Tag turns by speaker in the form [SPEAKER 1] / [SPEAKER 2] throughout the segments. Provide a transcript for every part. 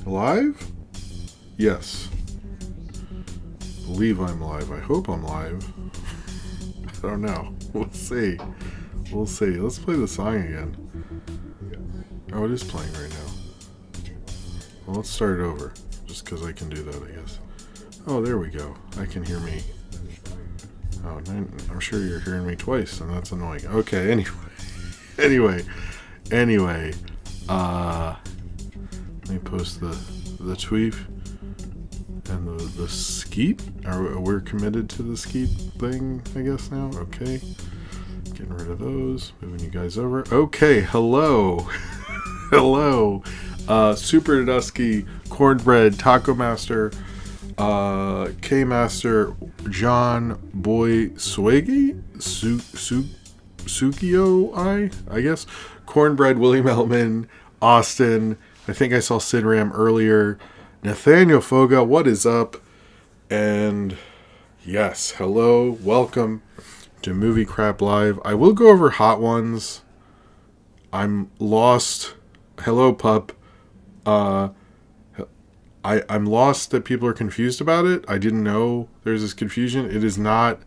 [SPEAKER 1] Live? Yes. Believe I'm live. I hope I'm live. I don't know. We'll see. We'll see. Let's play the song again. Oh, it is playing right now. Well, let's start it over. Just because I can do that, I guess. Oh, there we go. I can hear me. Oh, I'm sure you're hearing me twice, and that's annoying. Okay, anyway. Let me post the tweet and the skeet. We're committed to the skeet thing, I guess now. Okay, getting rid of those. Moving you guys over. Okay, hello, hello. Super Dusky, Cornbread, Taco Master, K Master, John Boy Swaggy, Sukio, I guess, Cornbread, William Elman, Austin. I think I saw Sid Ram earlier. Nathaniel Foga, what is up? And yes, hello, welcome to Movie Crap Live. I will go over hot ones. I'm lost. Hello, pup. I'm lost that people are confused about it. I didn't know there's this confusion. It is not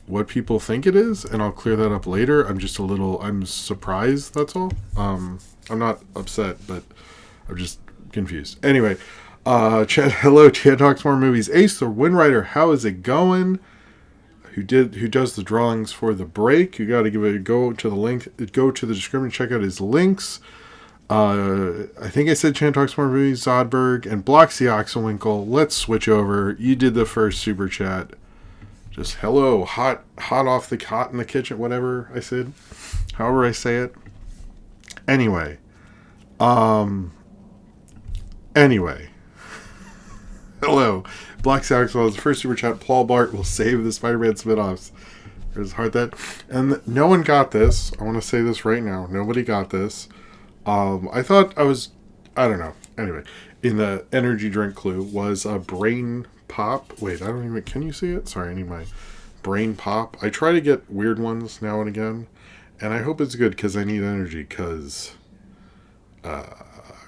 [SPEAKER 1] what people think it is, and I'll clear that up later. I'm surprised, that's all. I'm not upset, but I'm just confused. Anyway, hello, Chad Talks More Movies. Ace the Windrider, how is it going? Who does the drawings for the break? You got to give it a go to the link. Go to the description, check out his links. I think I said Chan Talks More Movies, Zodberg, and Bloxy Oxenwinkle. Let's switch over. You did the first super chat. Just hello, hot in the kitchen, whatever I said. However I say it. Anyway. Hello. Black Saxwell's first super chat. Paul Bart will save the Spider-Man spin-offs. There's hard that. And no one got this. I want to say this right now. Nobody got this. I thought I don't know. Anyway, in the energy drink clue was a brain pop. Wait, can you see it? Sorry, I need my brain pop. I try to get weird ones now and again. And I hope it's good because I need energy because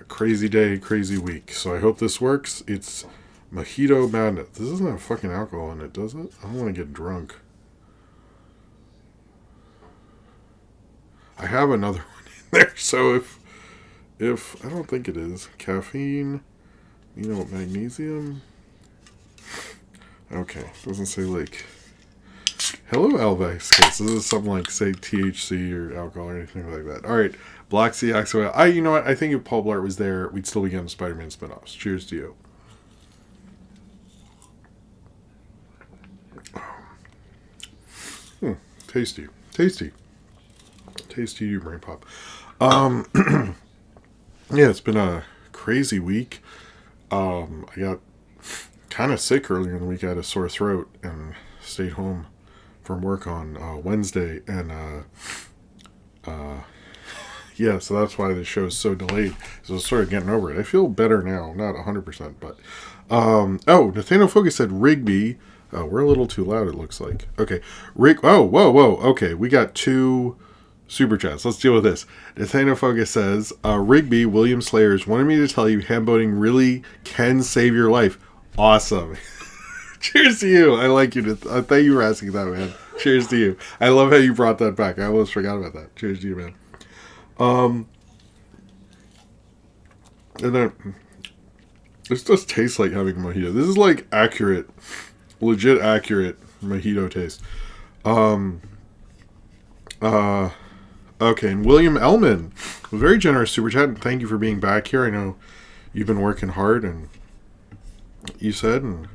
[SPEAKER 1] crazy day, crazy week. So I hope this works. It's Mojito Madness. This doesn't have fucking alcohol in it, does it? I don't want to get drunk. I have another one in there, so if I don't think it is. Caffeine, magnesium. Okay, doesn't say like. Hello, Elvis. This is something like, say, THC or alcohol or anything like that. All right, Black Sea Axel. You know what? I think if Paul Blart was there, we'd still be getting Spider-Man spinoffs. Cheers to you. Tasty. Tasty, you brain pop. Yeah, it's been a crazy week. I got kind of sick earlier in the week. I had a sore throat and stayed home from work on Wednesday, and yeah, so that's why the show's so delayed. So I was sort of getting over it. I feel better now, not 100%, but Nathaniel Focus said Rigby. We're a little too loud, it looks like. Okay, whoa. Okay, we got two super chats. Let's deal with this. Nathaniel Focus says, Rigby, William Slayers wanted me to tell you hand boating really can save your life. Awesome. Cheers to you. I like you. Thank you for asking that, man. Cheers to you. I love how you brought that back. I almost forgot about that. Cheers to you, man. And then this just tastes like having a mojito. This is like legit accurate mojito taste. Okay, and William Elman, a very generous super chat, and thank you for being back here. I know you've been working hard, and you said, and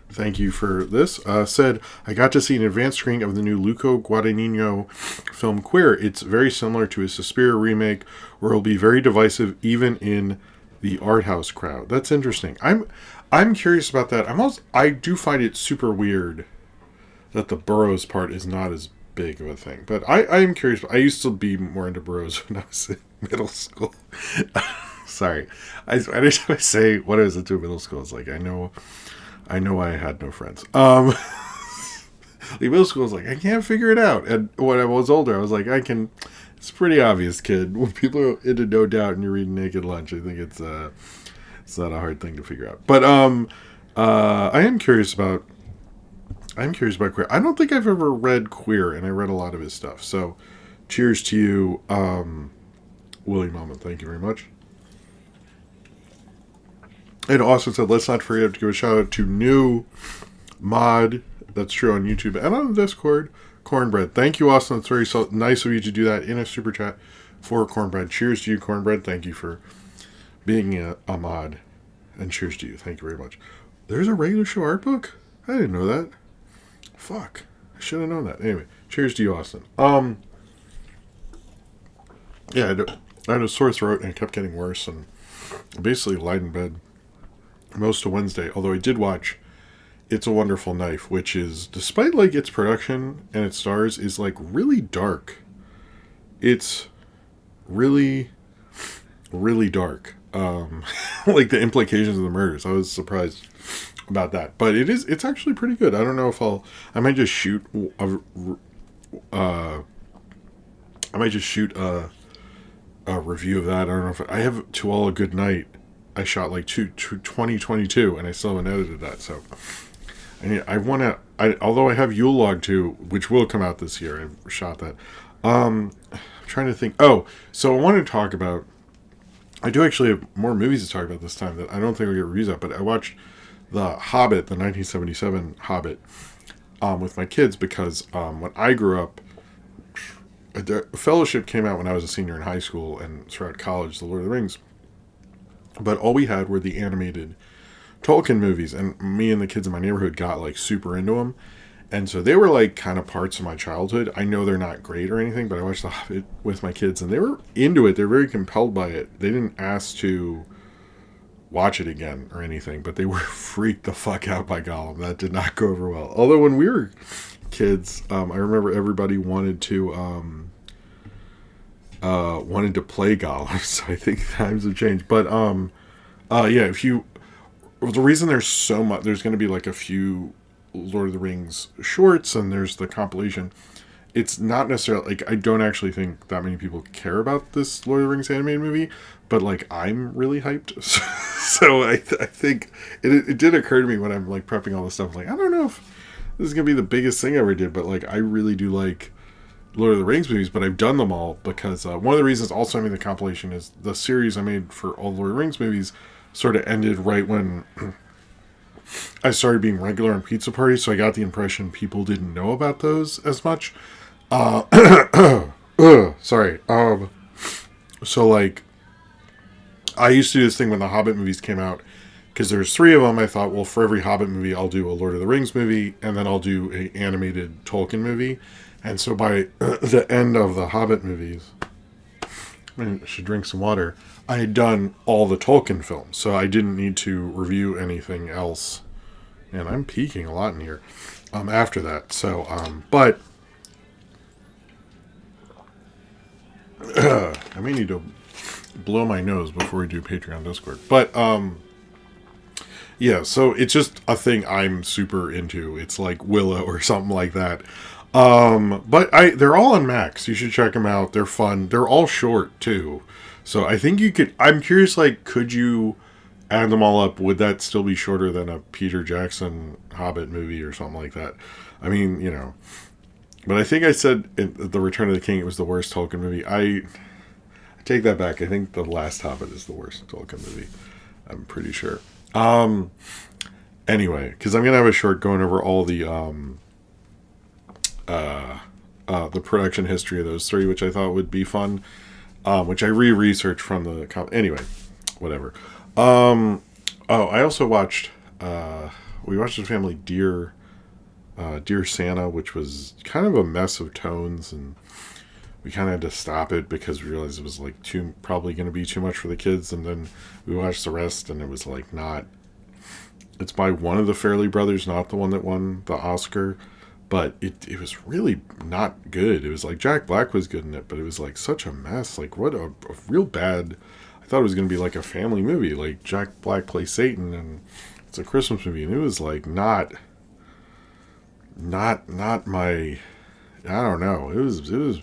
[SPEAKER 1] thank you for this. Said, I got to see an advanced screening of the new Luco Guadagnino film Queer. It's very similar to a Suspiria remake, where it'll be very divisive, even in the art house crowd. That's interesting. I'm curious about that. I do find it super weird that the Burroughs part is not as big of a thing. But I am curious. I used to be more into Burroughs when I was in middle school. Sorry. Anytime I say what I was into middle school, it's like, I know I had no friends. Middle school was like, I can't figure it out. And when I was older, I was like, I can It's pretty obvious, kid. When people are into No Doubt and you're reading Naked Lunch, I think it's not a hard thing to figure out. But I am curious about Queer. I don't think I've ever read Queer, and I read a lot of his stuff. So, cheers to you, William Almond. Thank you very much. And Austin said, let's not forget to give a shout out to new mod. That's true on YouTube and on the Discord. Cornbread. Thank you, Austin. It's very nice of you to do that in a super chat for Cornbread. Cheers to you, Cornbread. Thank you for being a mod. And cheers to you. Thank you very much. There's a regular show art book? I didn't know that. Fuck. I should have known that. Anyway, cheers to you, Austin. Yeah, I had a sore throat and it kept getting worse, and I basically lied in bed most of Wednesday, although I did watch It's a Wonderful Knife, which is, despite like its production and its stars, is like really dark. It's really, really dark. Like the implications of the murders. I was surprised about that, but it's actually pretty good. I don't know if I might just shoot a review of that. I don't know if I have To All a Good Night. I shot like 2022 and I still haven't edited that, so I want to, although I have Yule Log 2, which will come out this year. I've shot that. I'm trying to think. Oh, so I want to talk about, I do actually have more movies to talk about this time that I don't think I'll get reviews of, but I watched The Hobbit, the 1977 Hobbit, with my kids because when I grew up, the Fellowship came out when I was a senior in high school and throughout college, The Lord of the Rings. But all we had were the animated Tolkien movies, and me and the kids in my neighborhood got like super into them. And so they were like kind of parts of my childhood. I know they're not great or anything, but I watched The Hobbit with my kids and they were into it. They're very compelled by it. They didn't ask to watch it again or anything, but they were freaked the fuck out by Gollum. That did not go over well. Although when we were kids, I remember everybody wanted to play Gollum, so I think times have changed. But yeah, the reason there's so much, there's going to be like a few Lord of the Rings shorts, and there's the compilation. It's not necessarily like I don't actually think that many people care about this Lord of the Rings animated movie, but like I'm really hyped. So I think it did occur to me when I'm like prepping all this stuff. Like I don't know if this is gonna be the biggest thing I ever did, but like I really do like Lord of the Rings movies. But I've done them all because one of the reasons also I made the compilation is the series I made for all the Lord of the Rings movies sort of ended right when I started being regular on pizza parties, so I got the impression people didn't know about those as much. Sorry. So like, I used to do this thing when the Hobbit movies came out, because there's 3 of them. I thought, well, for every Hobbit movie, I'll do a Lord of the Rings movie, and then I'll do an animated Tolkien movie. And so by the end of the Hobbit movies, I should drink some water, I had done all the Tolkien films, so I didn't need to review anything else. And I'm peeking a lot in here after that. So, but I may need to blow my nose before we do Patreon Discord. But yeah, so it's just a thing I'm super into. It's like Willow or something like that. But they're all on Max. You should check them out. They're fun. They're all short too. So I think you could, I'm curious, like, could you add them all up? Would that still be shorter than a Peter Jackson Hobbit movie or something like that? I mean, you know, but I think I said in The Return of the King, it was the worst Tolkien movie. I take that back. I think The Last Hobbit is the worst Tolkien movie. I'm pretty sure. Anyway, because I'm going to have a short going over all the production history of those 3, which I thought would be fun. Which I researched from the anyway, whatever. I also watched we watched the family Dear Santa, which was kind of a mess of tones, and we kind of had to stop it because we realized it was like probably going to be too much for the kids. And then we watched the rest, and it was like not. It's by one of the Farrelly brothers, not the one that won the Oscar. But it was really not good. It was like Jack Black was good in it, but it was like such a mess. Like what a real bad. I thought it was going to be like a family movie. Like Jack Black plays Satan, and it's a Christmas movie, and it was like not my. I don't know. It was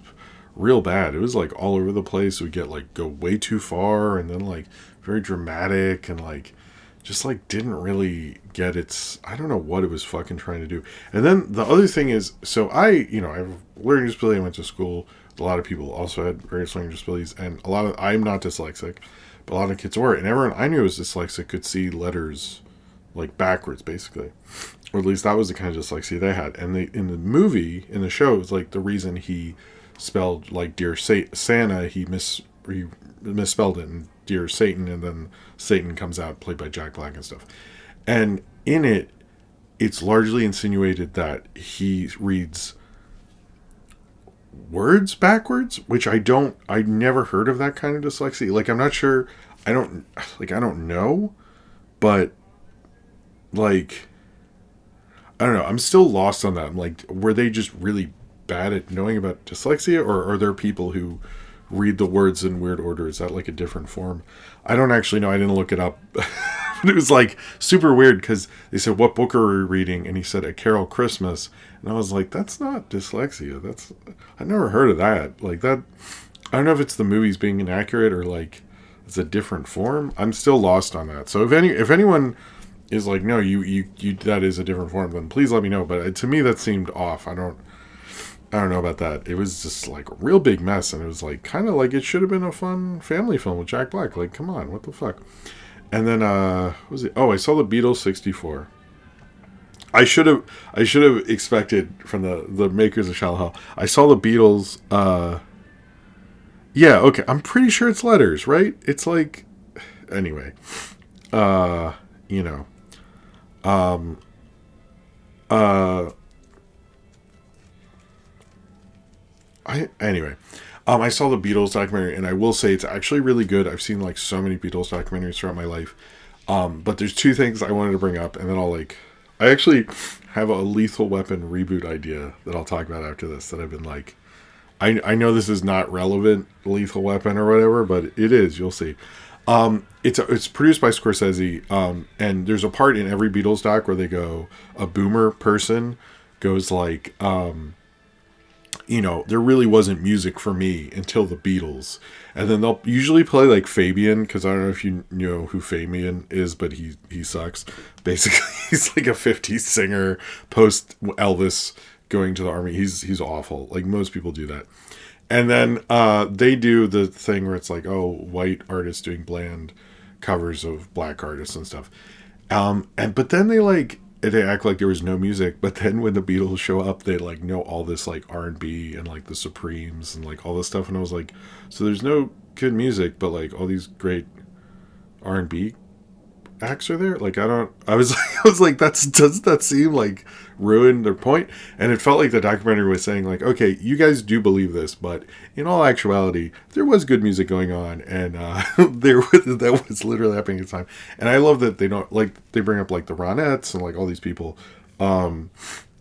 [SPEAKER 1] real bad. It was like all over the place. We get like go way too far, and then like very dramatic, and like just like didn't really get its, I don't know what it was fucking trying to do. And then the other thing is, so I have a learning disability. I went to school. A lot of people also had various learning disabilities, and I'm not dyslexic, but a lot of kids were, and everyone I knew was dyslexic could see letters like backwards, basically, or at least that was the kind of dyslexia they had. And in the movie, in the show, it was like the reason he spelled like Dear Santa, he misspelled it in Dear Satan, and then Satan comes out played by Jack Black and stuff. And in it, it's largely insinuated that he reads words backwards, which I never heard of that kind of dyslexia. Like, I'm not sure, I don't know, but like, I don't know, I'm still lost on that. I'm like, were they just really bad at knowing about dyslexia, or are there people who read the words in weird order? Is that like a different form? I don't actually know. I didn't look it up. But it was like super weird because they said, what book are we reading? And he said, A Carol Christmas. And I was like, that's not dyslexia. I never heard of that. Like that, I don't know if it's the movies being inaccurate or like it's a different form. I'm still lost on that. So if anyone is like, no, you that is a different form, then please let me know. But to me, that seemed off. I don't know about that. It was just like a real big mess, and it was like kind of like it should have been a fun family film with Jack Black. Like, come on, what the fuck? And then what was it? Oh, I saw the Beatles '64. I should have expected from the makers of Shallow Hell. I saw the Beatles. Yeah, okay. I'm pretty sure it's letters, right? It's like, anyway, you know, I saw the Beatles documentary, and I will say it's actually really good. I've seen like so many Beatles documentaries throughout my life. But there's two things I wanted to bring up, and then I actually have a Lethal Weapon reboot idea that I'll talk about after this, that I've been like, I know this is not relevant, Lethal Weapon or whatever, but it is, you'll see. It's produced by Scorsese, and there's a part in every Beatles doc where they go, a boomer person goes like, there really wasn't music for me until the Beatles. And then they'll usually play like Fabian, because I don't know if you know who Fabian is, but he sucks. Basically, he's like a 50s singer post Elvis going to the army. He's awful. Like most people do that. And then they do the thing where it's like, oh, white artists doing bland covers of black artists and stuff. But then they act like there was no music, but then when the Beatles show up, they like know all this like R&B and like the Supremes and like all this stuff, and I was like, so there's no good music, but like all these great R&B acts are there? Like I was like, doesn't that seem like ruin their point? And it felt like the documentary was saying like, okay, you guys do believe this, but in all actuality, there was good music going on, and that was literally happening at the time. And I love that they don't like, they bring up like the Ronettes and like all these people. So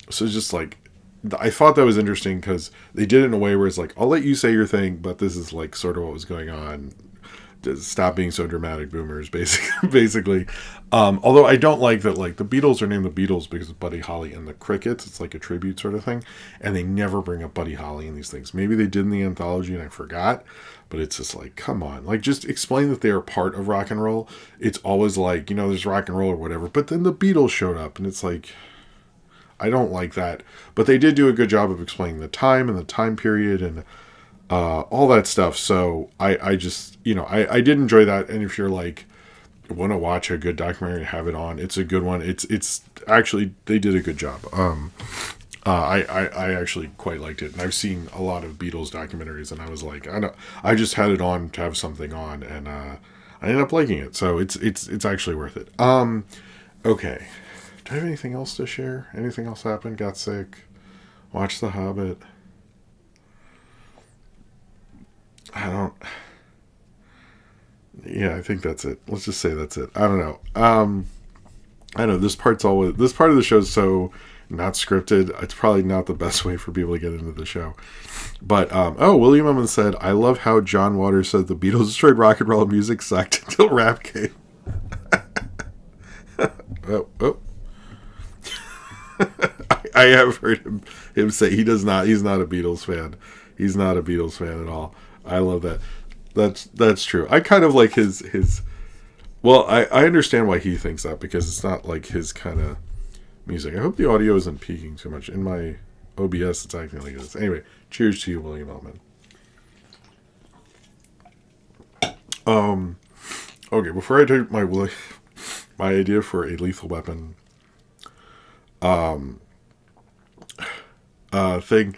[SPEAKER 1] it's just like, I thought that was interesting because they did it in a way where it's like, I'll let you say your thing, but this is like sort of what was going on. Stop being so dramatic, boomers, basically. Although I don't like that, like, the Beatles are named the Beatles because of Buddy Holly and the Crickets. It's like a tribute sort of thing. And they never bring up Buddy Holly in these things. Maybe they did in the anthology and I forgot. But it's just like, come on. Like, just explain that they are part of rock and roll. It's always like, there's rock and roll or whatever. But then the Beatles showed up and it's like, I don't like that. But they did do a good job of explaining the time and the time period and all that stuff. So I just, I did enjoy that. And if you're like, want to watch a good documentary, have it on. It's a good one. It's actually, they did a good job. I actually quite liked it. And I've seen a lot of Beatles documentaries and I was like, I just had it on to have something on, and I ended up liking it. So it's actually worth it. Okay. Do I have anything else to share? Anything else happened? Got sick? Watched The Hobbit? I think that's it. Let's just say that's it. I don't know. I know this part of the show is so not scripted. It's probably not the best way for people to get into the show. But, William Emmons said, I love how John Waters said the Beatles destroyed rock and roll, music sucked until rap came. I have heard him say he's not a Beatles fan. He's not a Beatles fan at all. I love that. That's true. I kind of like his. Well, I understand why he thinks that, because it's not like his kind of music. I hope the audio isn't peaking too much. In my OBS, it's acting like this. Anyway, cheers to you, William Elman. Okay, before I take my idea for a Lethal Weapon thing,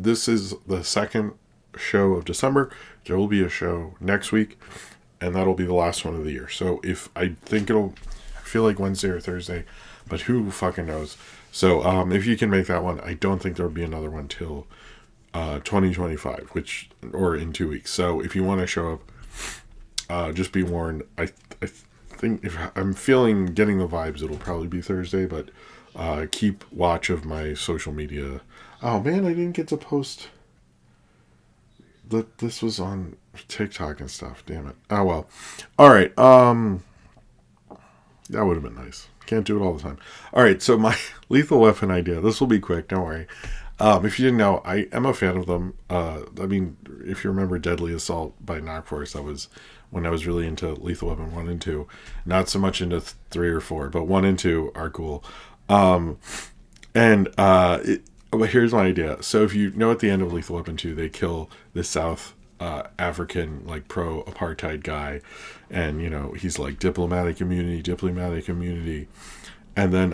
[SPEAKER 1] this is the second show of December. There will be a show next week, and that'll be the last one of the year. So I feel like Wednesday or Thursday, but who fucking knows? So if you can make that one, I don't think there'll be another one till 2025, or in 2 weeks. So if you want to show up, just be warned. I think if I'm getting the vibes, it'll probably be Thursday, but keep watch of my social media. Oh man, I didn't get to post that this was on TikTok and stuff. Damn it. Oh well. All right. That would have been nice. Can't do it all the time. All right. So my Lethal Weapon idea. This will be quick. Don't worry. If you didn't know, I am a fan of them. I mean, if you remember Deadly Assault by Knockforce, that was when I was really into Lethal Weapon 1 and 2. Not so much into 3 or 4, but 1 and 2 are cool. But here's my idea. So if you know, at the end of Lethal Weapon 2, they kill this South African, like, pro-apartheid guy. And, you know, he's like, diplomatic immunity. And then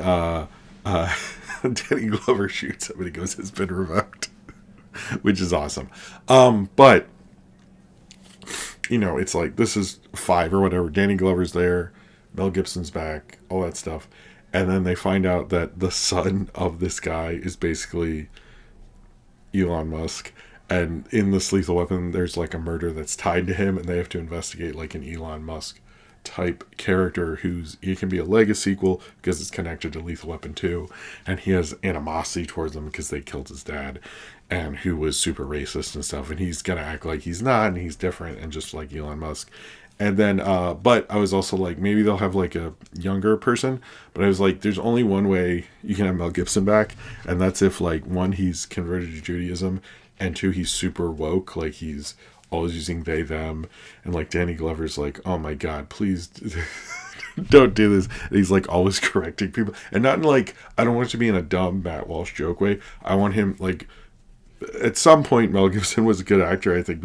[SPEAKER 1] Danny Glover shoots him and he goes, "It's been revoked," which is awesome. But, you know, it's like, this is 5 or whatever. Danny Glover's there. Mel Gibson's back. All that stuff. And then they find out that the son of this guy is basically Elon Musk. And in this Lethal Weapon, there's like a murder that's tied to him, and they have to investigate like an Elon Musk type character he can be a Lego sequel because it's connected to Lethal Weapon 2. And he has animosity towards them because they killed his dad, and who was super racist and stuff. And he's going to act like he's not, and he's different, and just like Elon Musk. And then, but I was also like, maybe they'll have like a younger person. But I was like, there's only one way you can have Mel Gibson back. And that's if, like, 1, he's converted to Judaism. And 2, he's super woke. Like, he's always using they, them. And like, Danny Glover's like, oh my God, please don't do this. And he's like always correcting people. And not in like, I don't want it to be in a dumb Matt Walsh joke way. I want him, like, at some point, Mel Gibson was a good actor. I think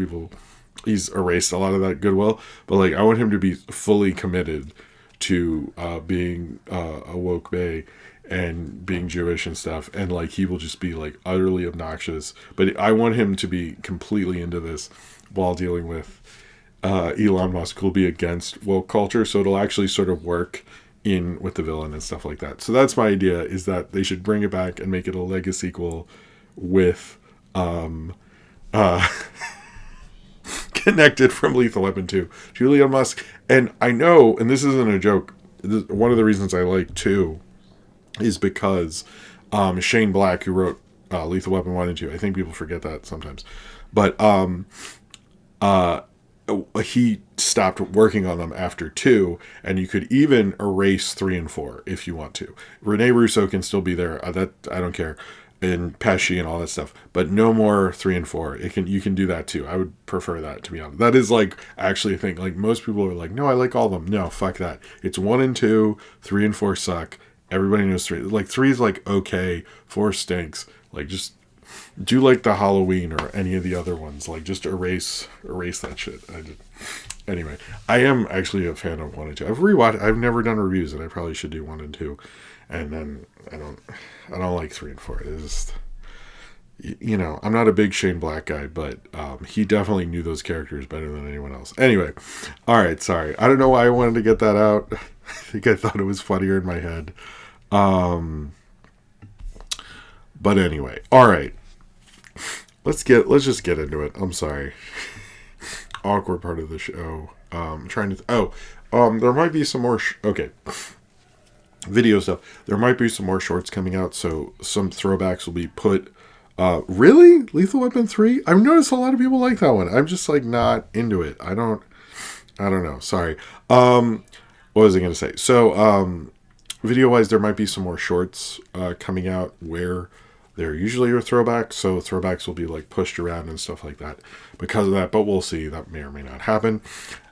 [SPEAKER 1] he's erased a lot of that goodwill, but like, I want him to be fully committed to being a woke bae and being Jewish and stuff, and like, he will just be like utterly obnoxious, but I want him to be completely into this while dealing with Elon Musk, who'll be against woke culture, so it'll actually sort of work in with the villain and stuff like that. So that's my idea, is that they should bring it back and make it a Lego sequel with connected from Lethal Weapon 2 to Elon Musk. And I know, and this isn't a joke, one of the reasons I like 2 is because Shane Black, who wrote Lethal Weapon 1 and 2, I think people forget that sometimes, but he stopped working on them after 2, and you could even erase 3 and 4 if you want to. Rene Russo can still be there, that I don't care, and Pesci and all that stuff, but no more 3 and 4. You can do that too. I would prefer that, to be honest. That is like actually a thing. Like, most people are like, no, I like all of them. No, fuck that. It's 1 and 2, 3 and 4 suck. Everybody knows 3. Like, 3 is like okay, 4 stinks. Like, just do like the Halloween or any of the other ones. Like, just erase that shit. Anyway, I am actually a fan of 1 and 2. I've never done reviews, and I probably should do 1 and 2. And then I don't like 3 and 4. It's just, you know, I'm not a big Shane Black guy, but he definitely knew those characters better than anyone else. Anyway, all right, sorry. I don't know why I wanted to get that out. I think I thought it was funnier in my head. But anyway, all right. Let's just get into it. I'm sorry. Awkward part of the show. There might be some more. Okay. Video stuff. There might be some more shorts coming out, so some throwbacks will be put. Really? Lethal Weapon 3? I've noticed a lot of people like that one. I'm just like not into it. I don't know. Sorry. What was I going to say? So, video wise, there might be some more shorts coming out where They're usually your throwbacks, so throwbacks will be like pushed around and stuff like that because of that. But we'll see. That may or may not happen.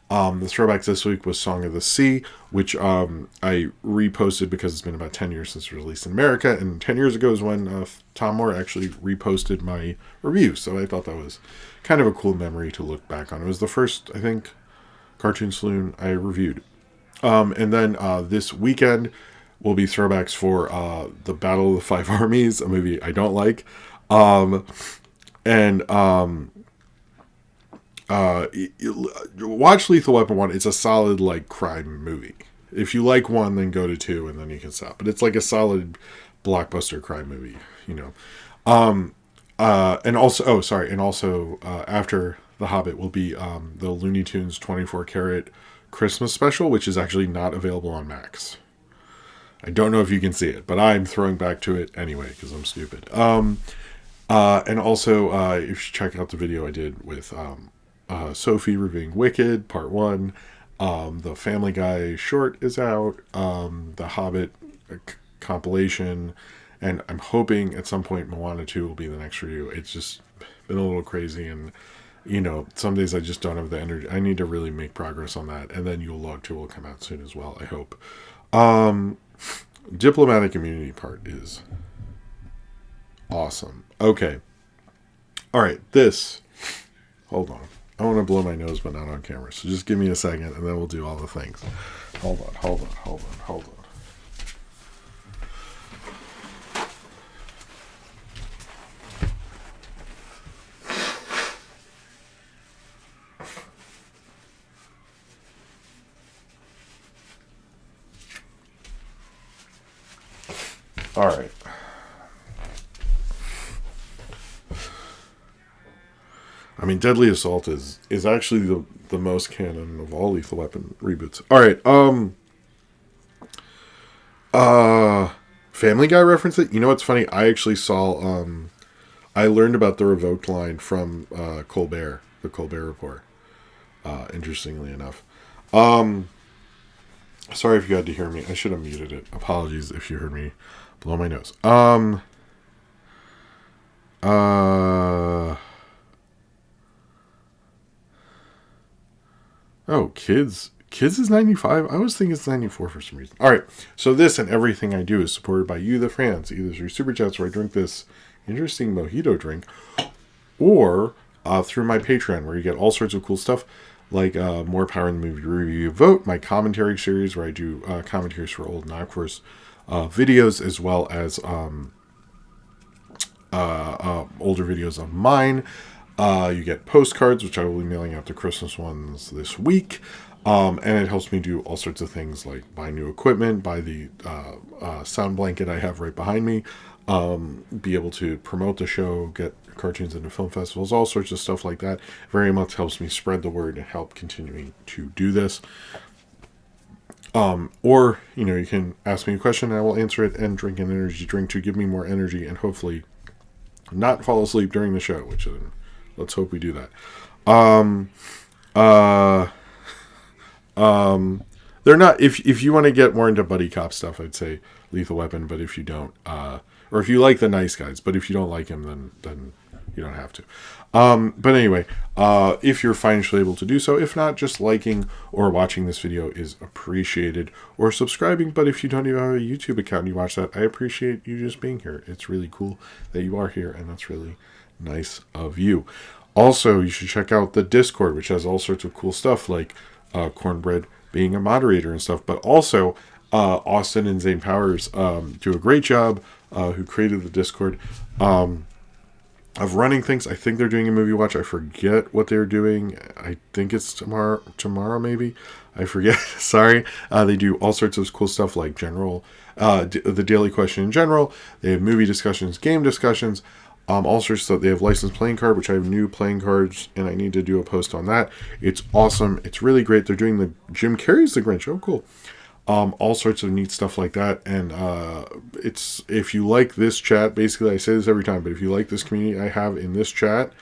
[SPEAKER 1] The throwbacks this week was Song of the Sea, which I reposted because it's been about 10 years since it was released in America. And 10 years ago is when Tom Moore actually reposted my review. So I thought that was kind of a cool memory to look back on. It was the first, I think, Cartoon Saloon I reviewed. And then this weekend will be throwbacks for the Battle of the Five Armies, a movie I don't like. Watch Lethal Weapon 1. It's a solid, like, crime movie. If you like 1, then go to 2, and then you can stop. But it's like a solid blockbuster crime movie, you know. And also, after The Hobbit will be the Looney Tunes 24-karat Christmas special, which is actually not available on Max. I don't know if you can see it, but I'm throwing back to it anyway, because I'm stupid. And also, if you check out the video I did with Sophie reviewing Wicked, Part 1, the Family Guy short is out, the Hobbit compilation, and I'm hoping at some point Moana 2 will be the next review. It's just been a little crazy, and, you know, some days I just don't have the energy. I need to really make progress on that, and then Yule Log 2 will come out soon as well, I hope. Diplomatic immunity part is awesome. Okay. All right, hold on. I want to blow my nose, but not on camera. So just give me a second, and then we'll do all the things. Hold on. All right. I mean, Deadly Assault is actually the most canon of all Lethal Weapon reboots. All right. Family Guy referenced it. You know what's funny? I actually saw. I learned about the revoked line from Colbert, the Colbert Report. Interestingly enough. Sorry if you had to hear me. I should have muted it. Apologies if you heard me blow my nose. Oh, Kids is 95? I was thinking it's 94 for some reason. Alright, so this and everything I do is supported by you, the fans, either through Super Chats where I drink this interesting mojito drink, or through my Patreon where you get all sorts of cool stuff, like More Power in the Movie Review Vote, my commentary series where I do commentaries for old Knockforce videos, as well as older videos of mine. You get postcards, which I will be mailing out the Christmas ones this week. And it helps me do all sorts of things like buy new equipment, buy the sound blanket I have right behind me, be able to promote the show, get cartoons into film festivals, all sorts of stuff like that. Very much helps me spread the word and help continuing to do this. Or, you know, you can ask me a question and I will answer it and drink an energy drink to give me more energy and hopefully not fall asleep during the show, which let's hope we do that. They're not, if you want to get more into buddy cop stuff, I'd say Lethal Weapon, but if you don't, or if you like the nice guys, but if you don't like him, then you don't have to. But anyway, if you're financially able to do so, if not, just liking or watching this video is appreciated, or subscribing. But if you don't even have a YouTube account and you watch that, I appreciate you just being here. It's really cool that you are here, and that's really nice of you. Also, you should check out the Discord, which has all sorts of cool stuff, like Cornbread being a moderator and stuff, but also Austin and Zane Powers do a great job, who created the Discord, of running things. I think they're doing a movie watch. I forget what they're doing. I think it's tomorrow maybe. I forget. Sorry. They do all sorts of cool stuff like the Daily Question in general. They have movie discussions, game discussions, all sorts of stuff. They have licensed playing card, which I have new playing cards, and I need to do a post on that. It's awesome. It's really great. They're doing the Jim Carrey's The Grinch. Oh, cool. All sorts of neat stuff like that. And it's, if you like this chat, basically I say this every time, but if you like this community I have in this chat,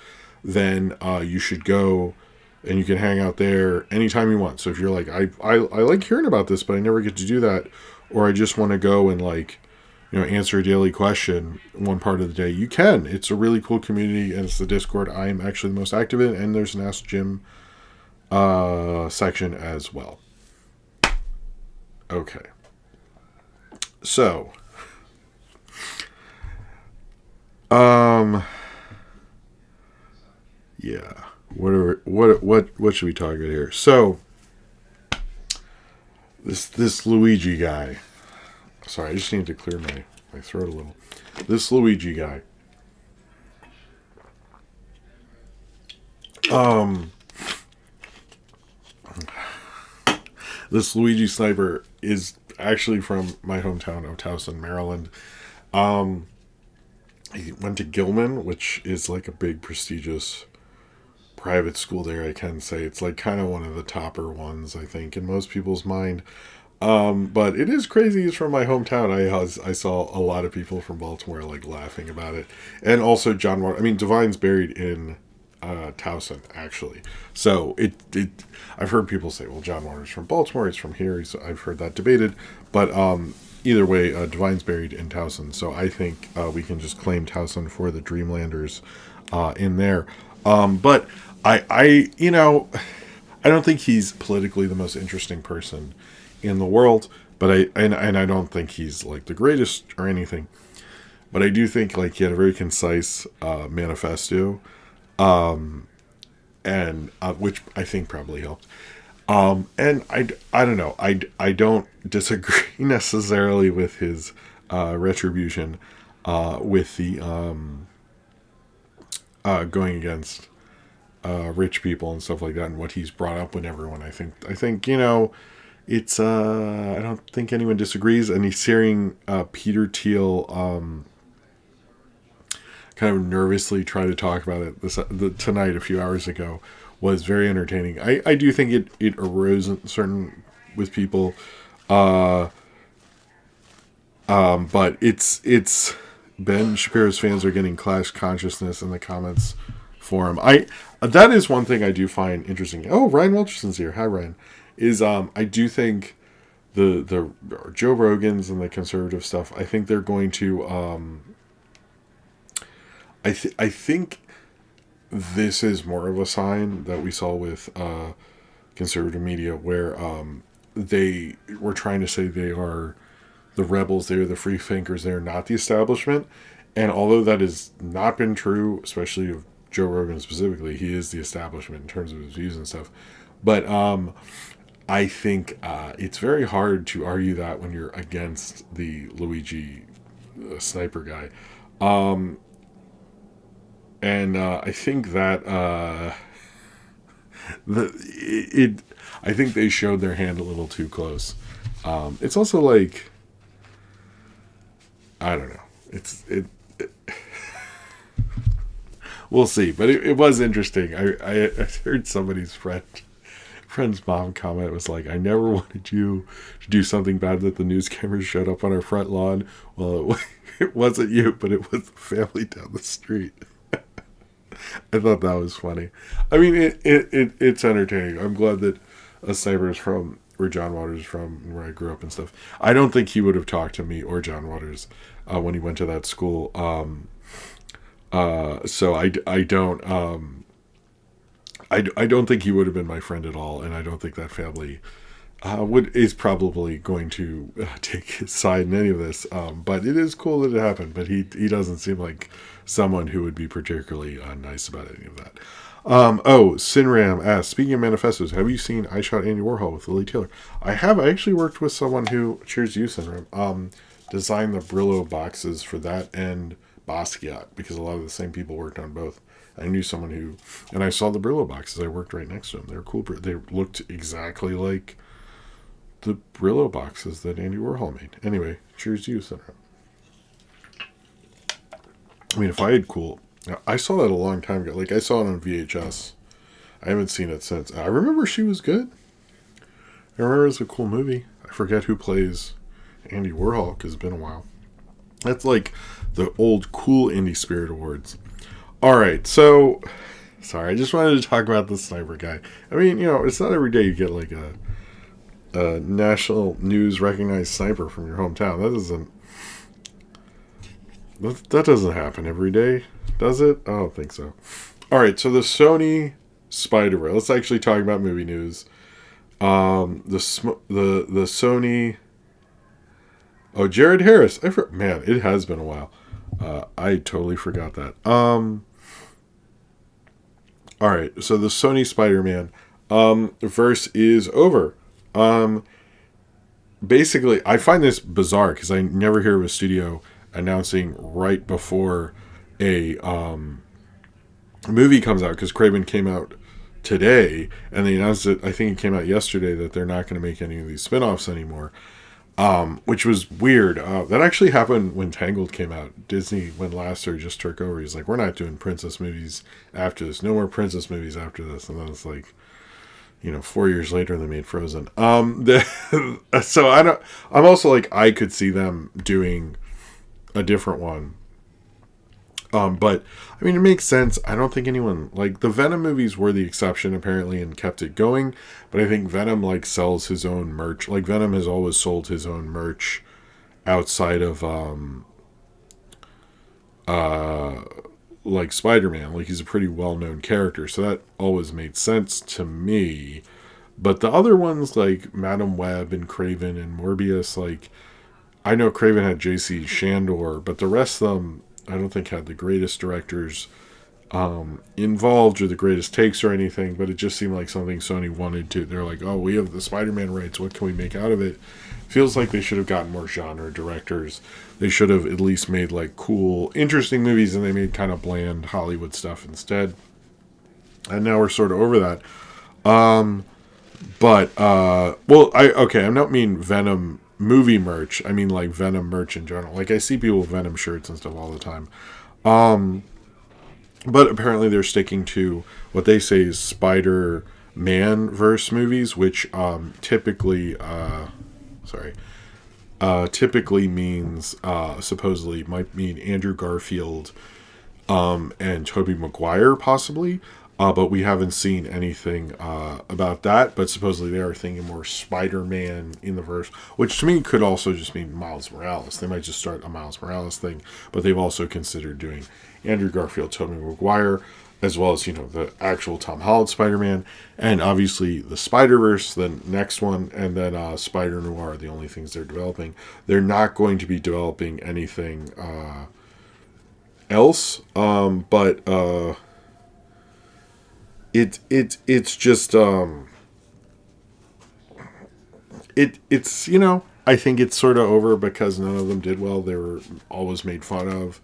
[SPEAKER 1] then you should go and you can hang out there anytime you want. So if you're like, I like hearing about this, but I never get to do that, or I just want to go and, like, answer a daily question one part of the day, you can. It's a really cool community, and it's the Discord I am actually the most active in, and there's an Ask Jim section as well. Okay. So, yeah. What should we talk about here? So, this Luigi guy. Sorry, I just need to clear my throat a little. This Luigi guy. This Luigi sniper is actually from my hometown of Towson, Maryland. He went to Gilman, which is like a big prestigious private school there. I can say it's like kind of one of the topper ones, I think, in most people's mind. But it is crazy. He's from my hometown. I saw a lot of people from Baltimore like laughing about it, and also John. Divine's buried in Towson, actually. So I've heard people say, well, John Waters from Baltimore. He's from here. I've heard that debated, but either way, Divine's buried in Towson. So I think we can just claim Towson for the Dreamlanders in there. But I don't think he's politically the most interesting person in the world, but I don't think he's like the greatest or anything, but I do think like he had a very concise manifesto, and which I think probably helped. And I don't know, I don't disagree necessarily with his retribution with the going against rich people and stuff like that, and what he's brought up with everyone. I think it's I don't think anyone disagrees, and he's hearing Peter Thiel kind of nervously try to talk about it tonight a few hours ago was very entertaining. I do think it arose with people, but it's Ben Shapiro's fans are getting clash consciousness in the comments for him. That is one thing I do find interesting. Oh, Ryan Wilcherson's here. Hi, Ryan. I do think the Joe Rogans and the conservative stuff, I think they're going to I think this is more of a sign that we saw with conservative media, where they were trying to say they are the rebels, they are the free thinkers, they are not the establishment. And although that has not been true, especially of Joe Rogan specifically, he is the establishment in terms of his views and stuff. But I think it's very hard to argue that when you're against the Luigi sniper guy. And I think that I think they showed their hand a little too close. It's also like, I don't know. We'll see. But it was interesting. I heard somebody's friend's mom comment was like, I never wanted you to do something bad that the news cameras showed up on our front lawn. Well, it wasn't you, but it was the family down the street. I thought that was funny. I mean, it's entertaining. I'm glad that a sniper is from where John Waters is from, where I grew up and stuff. I don't think he would have talked to me or John Waters when he went to that school. So I don't think he would have been my friend at all, and I don't think that family is probably going to take his side in any of this. But it is cool that it happened. But he doesn't seem like someone who would be particularly nice about any of that. Sinram asks, speaking of manifestos, have you seen I Shot Andy Warhol with Lily Taylor? I have. I actually worked with someone who, cheers to you, Sinram, designed the Brillo boxes for that and Basquiat, because a lot of the same people worked on both. I knew someone who, and I saw the Brillo boxes. I worked right next to them. They were cool. They looked exactly like the Brillo boxes that Andy Warhol made. Anyway, cheers to you, Sinram. I mean, if I had I saw that a long time ago. Like, I saw it on VHS. I haven't seen it since. I remember she was good. I remember it was a cool movie. I forget who plays Andy Warhol, because it's been a while. That's like the old cool indie spirit awards. All right, so sorry, I just wanted to talk about the sniper guy. I mean, it's not every day you get like a national news recognized sniper from your hometown. That That doesn't happen every day, does it? I don't think so. All right, so the Sony Spider-Verse. Let's actually talk about movie news. The Sony. Oh, Jared Harris. Man, it has been a while. I totally forgot that. All right, so the Sony Spider-Man verse is over. Basically, I find this bizarre because I never hear of a studio announcing right before a movie comes out, because Kraven came out today and they announced it, I think it came out yesterday, that they're not going to make any of these spin-offs anymore, which was weird. That actually happened when Tangled came out. Disney, when Lasseter just took over, he's like, we're not doing princess movies after this, no more princess movies after this. And then it's like, 4 years later they made Frozen. So I'm also like, I could see them doing a different one. But I mean, it makes sense. I don't think anyone, like, the Venom movies were the exception apparently and kept it going. But I think Venom like sells his own merch. Like, Venom has always sold his own merch outside of like Spider-Man. Like, he's a pretty well-known character, so that always made sense to me. But the other ones, like Madam Web and Kraven and Morbius, like, I know Kraven had J.C. Shandor, but the rest of them I don't think had the greatest directors involved or the greatest takes or anything, but it just seemed like something Sony wanted to. They're like, oh, we have the Spider-Man rights, what can we make out of it? Feels like they should have gotten more genre directors. They should have at least made like cool, interesting movies, and they made kind of bland Hollywood stuff instead. And now we're sort of over that. I'm not mean Venom movie merch. I mean like Venom merch in general. Like, I see people with Venom shirts and stuff all the time. But apparently they're sticking to what they say is Spider-Man verse movies, which typically means supposedly might mean Andrew Garfield and Tobey Maguire possibly. But we haven't seen anything about that. But supposedly they are thinking more Spider-Man in the verse, which to me could also just mean Miles Morales. They might just start a Miles Morales thing, but they've also considered doing Andrew Garfield, Tobey Maguire, as well as, the actual Tom Holland Spider-Man, and obviously the Spider-Verse, the next one, and then Spider-Noir are the only things they're developing. They're not going to be developing anything else, but it's just it's I think it's sort of over because none of them did well. They were always made fun of.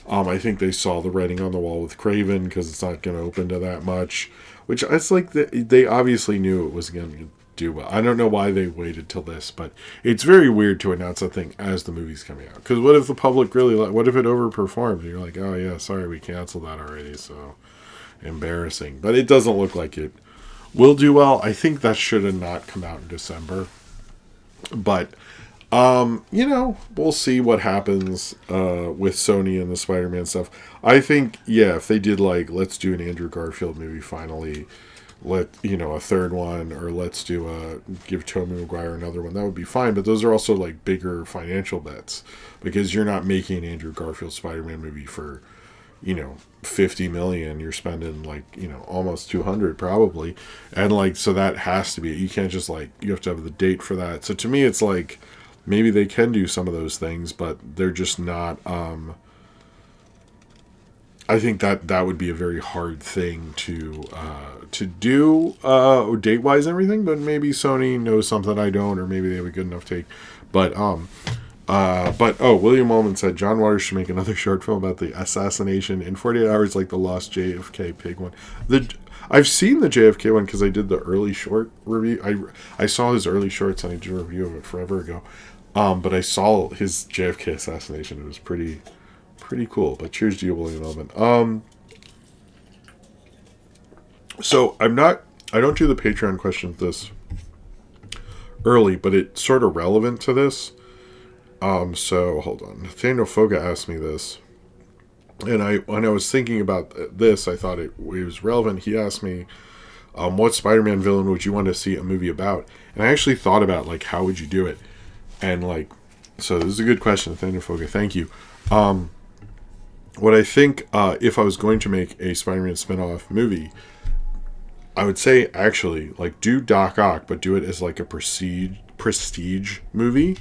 [SPEAKER 1] I think they saw the writing on the wall with Kraven because it's not going to open to that much, which it's like they obviously knew it was going to do well. I don't know why they waited till this, but it's very weird to announce something as the movie's coming out. Because what if the public really what if it overperforms? And you're like, oh yeah, sorry, we canceled that already, so embarrassing. But it doesn't look like it will do well. I think that should have not come out in December. But we'll see what happens with Sony and the Spider-Man stuff. I think, if they did let's do an Andrew Garfield movie finally, a third one, or let's do give Tobey Maguire another one, that would be fine. But those are also bigger financial bets, because you're not making an Andrew Garfield Spider-Man movie for $50 million. You're spending almost 200 probably, and so that has to be, you can't just you have to have the date for that. So to me it's maybe they can do some of those things, but they're just not. I think that would be a very hard thing to do date wise and everything. But maybe Sony knows something I don't, or maybe they have a good enough take. But William Ullman said John Waters should make another short film about the assassination in 48 hours, like the Lost JFK Pig one. I've seen the JFK one because I did the early short review. I saw his early shorts and I did a review of it forever ago. But I saw his JFK assassination. It was pretty cool. But cheers to you, William Ullman. So I don't do the Patreon questions this early, but it's sort of relevant to this. So hold on. Nathaniel Foga asked me this, and when I was thinking about this, I thought it was relevant. He asked me, what Spider-Man villain would you want to see a movie about? And I actually thought about how would you do it? And so this is a good question, Nathaniel Foga. Thank you. what I think, if I was going to make a Spider-Man spin-off movie, I would say actually like do Doc Ock, but do it as like a prestige movie,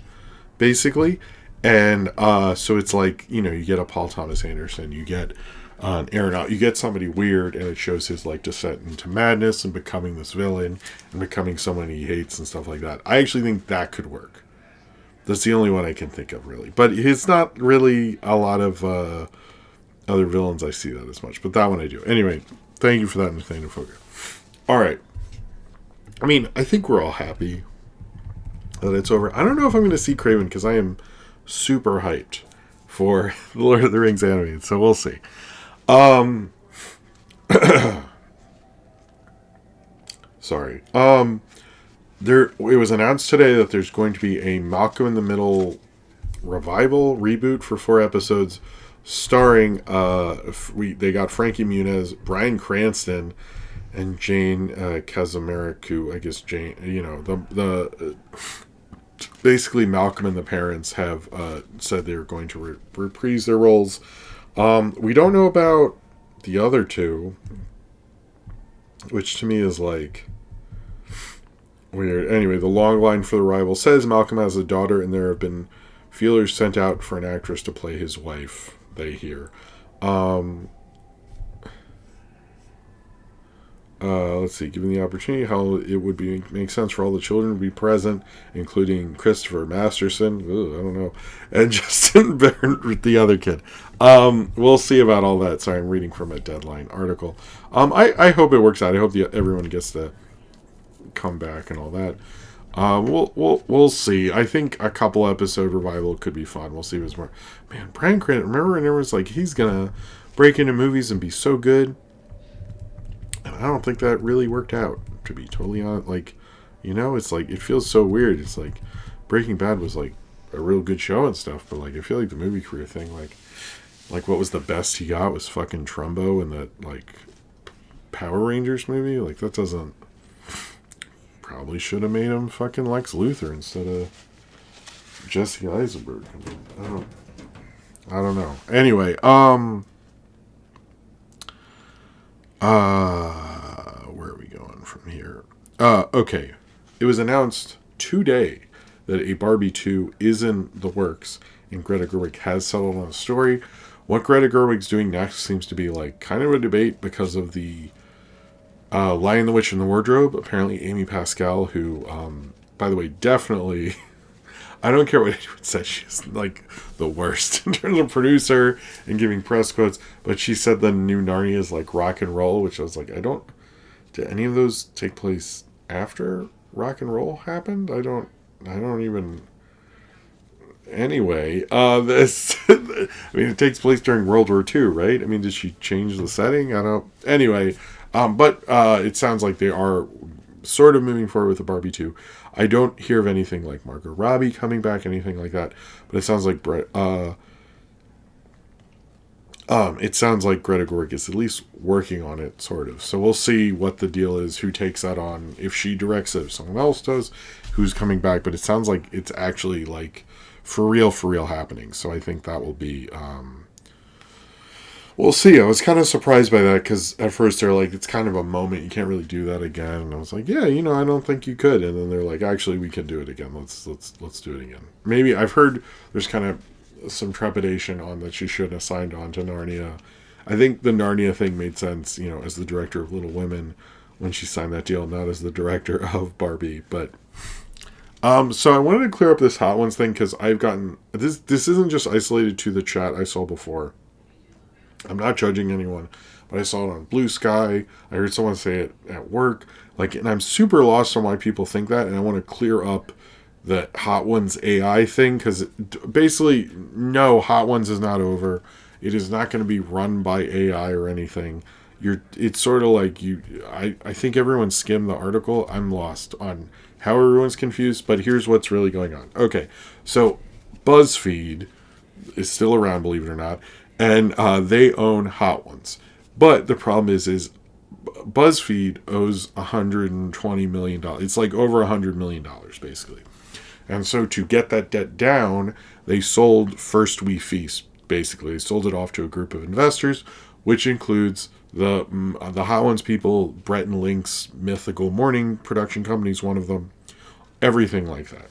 [SPEAKER 1] basically. And so it's like, you know, you get a Paul Thomas Anderson, you get an Aaron, you get somebody weird, and it shows his like descent into madness and becoming this villain and becoming someone he hates and stuff like that. I actually think that could work. That's the only one I can think of, really. But it's not really a lot of other villains I see that as much. But that one I do. Anyway, thank you for that, Nathaniel Foger. All right. I mean, I think we're all happy that it's over. I don't know if I'm going to see Kraven because I am super hyped for the Lord of the Rings animated. So we'll see. Sorry. It was announced today that there's going to be a Malcolm in the Middle revival reboot for 4 episodes, starring they got Frankie Muniz, Bryan Cranston, and Jane Kaczmarek, who I guess Jane, you know, the basically Malcolm and the parents have said they're going to reprise their roles. We don't know about the other two, which to me is like weird. Anyway, the long line for the rival says Malcolm has a daughter, and there have been feelers sent out for an actress to play his wife. They hear. Let's see. Given the opportunity, how it would make sense for all the children to be present, including Christopher Masterson. Ooh, I don't know, and Justin Barron, the other kid. We'll see about all that. Sorry, I'm reading from a Deadline article. I hope it works out. I hope everyone gets to come back and all that. We'll see. I think a couple episode revival could be fun. We'll see if it's more. Man, Bryan Cranston. Remember when everyone's like, he's gonna break into movies and be so good. And I don't think that really worked out, to be totally honest. Like, you know, it's like, it feels so weird. It's like, Breaking Bad was like a real good show and stuff, but like, I feel like the movie career thing, like what was the best he got was fucking Trumbo in that, like, Power Rangers movie. Like, that doesn't, probably should have made him fucking Lex Luthor instead of Jesse Eisenberg. I mean, I don't know. Anyway, where are we going from here? Okay. It was announced today that a Barbie 2 is in the works, and Greta Gerwig has settled on a story. What Greta Gerwig's doing next seems to be like kind of a debate because of the Lion, the Witch, and the Wardrobe. Apparently Amy Pascal, who, by the way, definitely, I don't care what anyone says, she's like the worst in terms of producer and giving press quotes, but she said the new Narnia is like rock and roll, which I was like, did any of those take place after rock and roll happened? I don't even, anyway, this, I mean, it takes place during World War II, right? I mean, did she change the setting? Anyway, but it sounds like they are sort of moving forward with the Barbie 2. I don't hear of anything like Margot Robbie coming back, anything like that. But it sounds like it sounds like Greta Gerwig is at least working on it, sort of. So we'll see what the deal is, who takes that on, if she directs it, if someone else does, who's coming back. But it sounds like it's actually like for real happening. So I think that will be. We'll see. I was kind of surprised by that because at first they're like, it's kind of a moment. You can't really do that again. And I was like, yeah, you know, I don't think you could. And then they're like, actually, we can do it again. Let's do it again. Maybe I've heard there's kind of some trepidation on that she shouldn't have signed on to Narnia. I think the Narnia thing made sense, you know, as the director of Little Women when she signed that deal, not as the director of Barbie. But so I wanted to clear up this Hot Ones thing because I've gotten this isn't just isolated to the chat I saw before. I'm not judging anyone, but I saw it on Blue Sky. I heard someone say it at work. Like, and I'm super lost on why people think that, and I want to clear up the Hot Ones AI thing, because basically, no, Hot Ones is not over. It is not going to be run by AI or anything. It's sort of like I think everyone skimmed the article. I'm lost on how everyone's confused, but here's what's really going on. Okay, so BuzzFeed is still around, believe it or not. And they own Hot Ones. But the problem is BuzzFeed owes $120 million. It's like over $100 million, basically. And so to get that debt down, they sold First We Feast, basically. They sold it off to a group of investors, which includes the Hot Ones people, Brett and Link's Mythical Morning production companies, one of them, everything like that.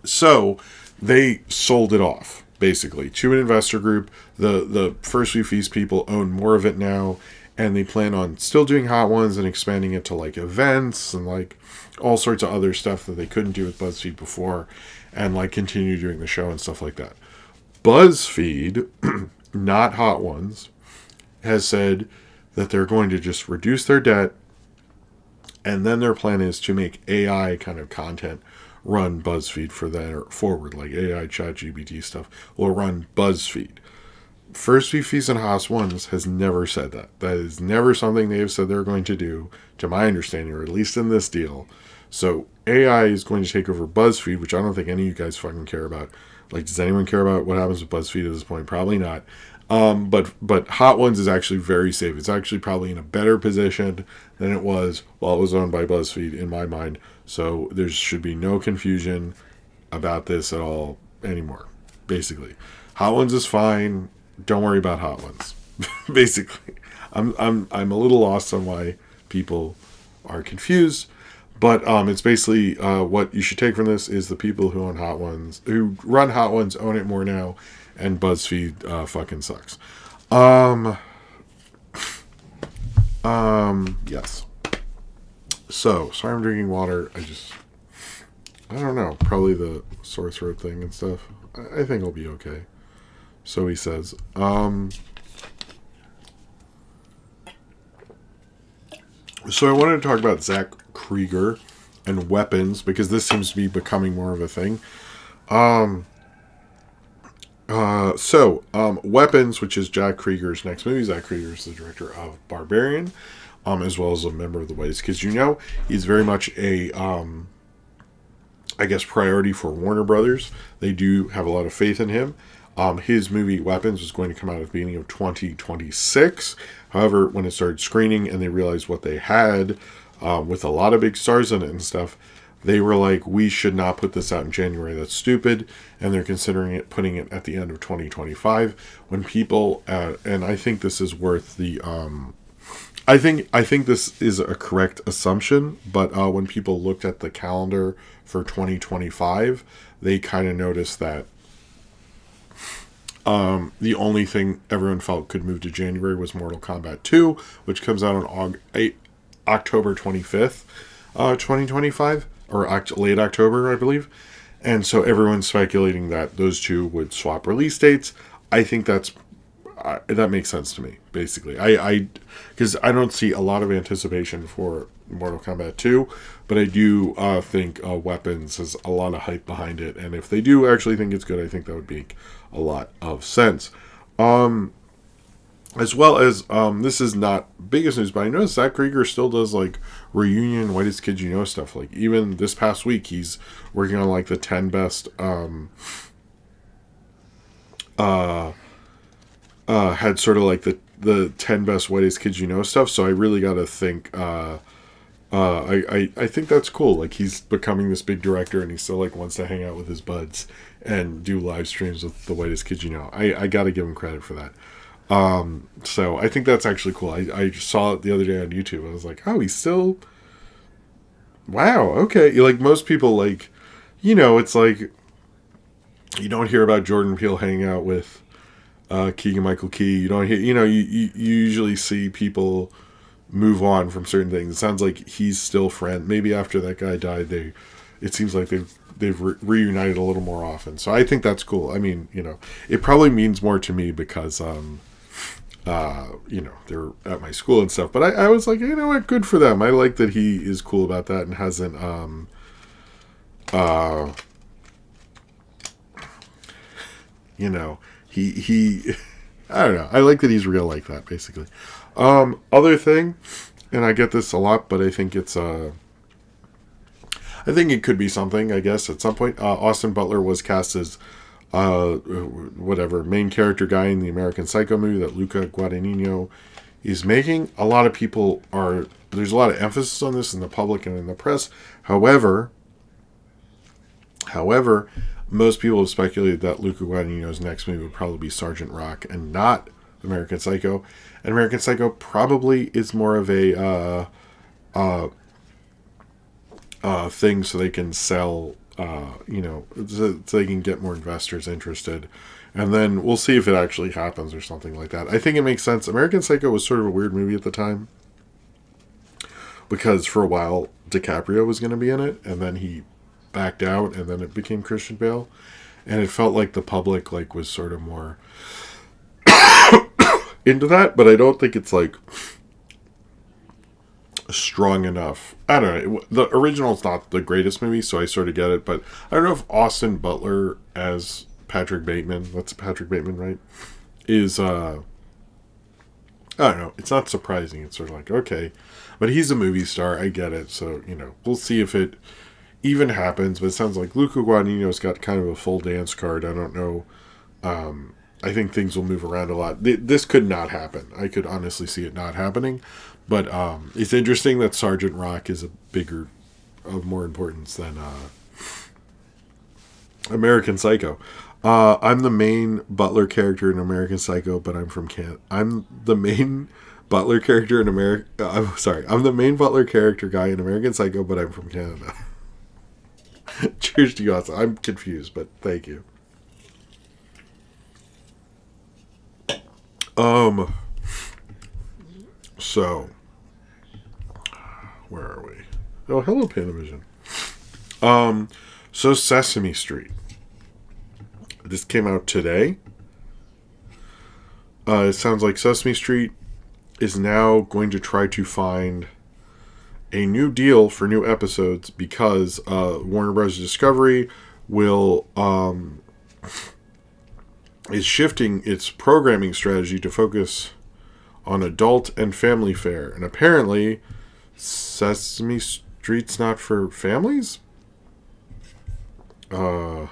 [SPEAKER 1] So they sold it off, basically, to an investor group. The First We Feast people own more of it now, and they plan on still doing Hot Ones and expanding it to like events and like all sorts of other stuff that they couldn't do with BuzzFeed before, and like continue doing the show and stuff like that. BuzzFeed, not Hot Ones, has said that they're going to just reduce their debt, and then their plan is to make AI kind of content run BuzzFeed for their forward, like AI ChatGPT stuff will run BuzzFeed. First We Feast and Hot Ones has never said that. That is never something they have said they're going to do, to my understanding, or at least in this deal. So AI is going to take over BuzzFeed, which I don't think any of you guys fucking care about. Like, does anyone care about what happens with BuzzFeed at this point? Probably not. But Hot Ones is actually very safe. It's actually probably in a better position than it was while it was owned by BuzzFeed, in my mind. So there should be no confusion about this at all anymore. Basically, Hot Ones is fine. Don't worry about Hot Ones. Basically, I'm a little lost on why people are confused. But it's basically what you should take from this is the people who own Hot Ones, who run Hot Ones, own it more now, and BuzzFeed fucking sucks. Yes. So, sorry I'm drinking water. I don't know, probably the sore throat thing and stuff. I think I'll be okay. So he says. So I wanted to talk about Zach Krieger and weapons, because this seems to be becoming more of a thing. Weapons, which is Jack Krieger's next movie. Zach Krieger is the director of Barbarian, as well as a member of the Whitest Kids You Know. He's very much a, I guess, priority for Warner Brothers. They do have a lot of faith in him. His movie Weapons was going to come out at the beginning of 2026. However, when it started screening and they realized what they had, with a lot of big stars in it and stuff, they were like, we should not put this out in January. That's stupid. And they're considering putting it at the end of 2025. When people, and I think this is worth the, I think this is a correct assumption, but when people looked at the calendar for 2025, they kind of noticed that the only thing everyone felt could move to January was Mortal Kombat 2, which comes out on October 25th, 2025, or late October, I believe. And so everyone's speculating that those two would swap release dates. I think that makes sense to me, basically. Because I don't see a lot of anticipation for Mortal Kombat 2, but I do think Weapons has a lot of hype behind it. And if they do actually think it's good, I think that would make a lot of sense. As well as, this is not biggest news, but I noticed Zach Krieger still does, like, reunion Whitest Kids You Know stuff. Like, even this past week, he's working on, like, the 10 best, had sort of, like, the 10 best Whitest Kids You Know stuff, so I really gotta think, I think that's cool. Like, he's becoming this big director, and he still, like, wants to hang out with his buds and do live streams with the Whitest Kids You Know. I gotta give him credit for that. So I think that's actually cool. I saw it the other day on YouTube. I was like, oh, he's still, wow, okay. Like, most people, like, you know, it's like, you don't hear about Jordan Peele hanging out with Keegan-Michael Key. You don't hear, you know, you usually see people move on from certain things. It sounds like he's still friend. Maybe after that guy died, it seems like they've reunited a little more often. So I think that's cool. I mean, you know, it probably means more to me because, you know, they're at my school and stuff. But I was like, you know what, good for them. I like that he is cool about that and hasn't, you know, he I don't know. I like that he's real like that, basically. Other thing, and I get this a lot, but I think it's, I think it could be something, I guess, at some point. Austin Butler was cast as, main character guy in the American Psycho movie that Luca Guadagnino is making. A lot of people there's a lot of emphasis on this in the public and in the press. However, most people have speculated that Luca Guadagnino's next movie would probably be Sergeant Rock and not American Psycho. And American Psycho probably is more of a thing so they can sell, so they can get more investors interested. And then we'll see if it actually happens or something like that. I think it makes sense. American Psycho was sort of a weird movie at the time, because for a while DiCaprio was going to be in it, and then he backed out, and then it became Christian Bale, and it felt like the public was sort of more into that, but I don't think it's strong enough. I don't know. The original's not the greatest movie, so I sort of get it, but I don't know if Austin Butler as Patrick Bateman, that's Patrick Bateman, right, is I don't know, it's not surprising. It's sort of okay, but he's a movie star, I get it, so we'll see if it even happens. But it sounds like Luca Guadagnino's got kind of a full dance card. I don't know. I think things will move around a lot. This could not happen. I could honestly see it not happening. But it's interesting that Sergeant Rock is of more importance than American Psycho. I'm the main butler character in American Psycho, but I'm from Canada. I'm the main butler character in America. I'm the main butler character guy in American Psycho, but I'm from Canada. Cheers to you, Austin. I'm confused, but thank you. So, where are we? Oh, hello, Panavision. So Sesame Street. This came out today. It sounds like Sesame Street is now going to try to find a new deal for new episodes, because Warner Bros. Discovery is shifting its programming strategy to focus on adult and family fare. And apparently, Sesame Street's not for families? Oh,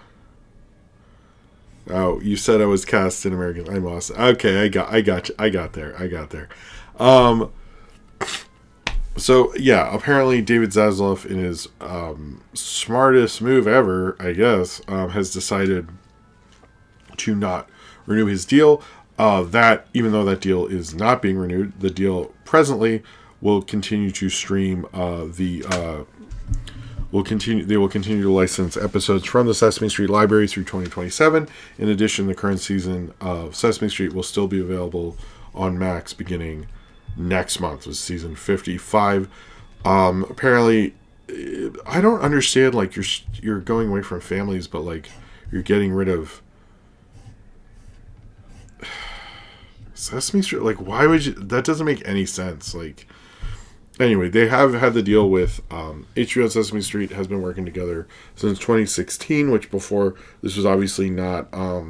[SPEAKER 1] you said I was cast in American. I'm awesome. Okay, I got there. So yeah, apparently David Zaslav, in his smartest move ever, I guess, has decided to not renew his deal. That, even though that deal is not being renewed, the deal presently will continue to stream they will continue to license episodes from the Sesame Street library through 2027. In addition, the current season of Sesame Street will still be available on Max beginning next month, with season 55. Apparently, I don't understand, you're going away from families, but you're getting rid of Sesame Street. Why would you? That doesn't make any sense. Anyway, they have had the deal with HBO and Sesame Street has been working together since 2016, which before this was obviously not. I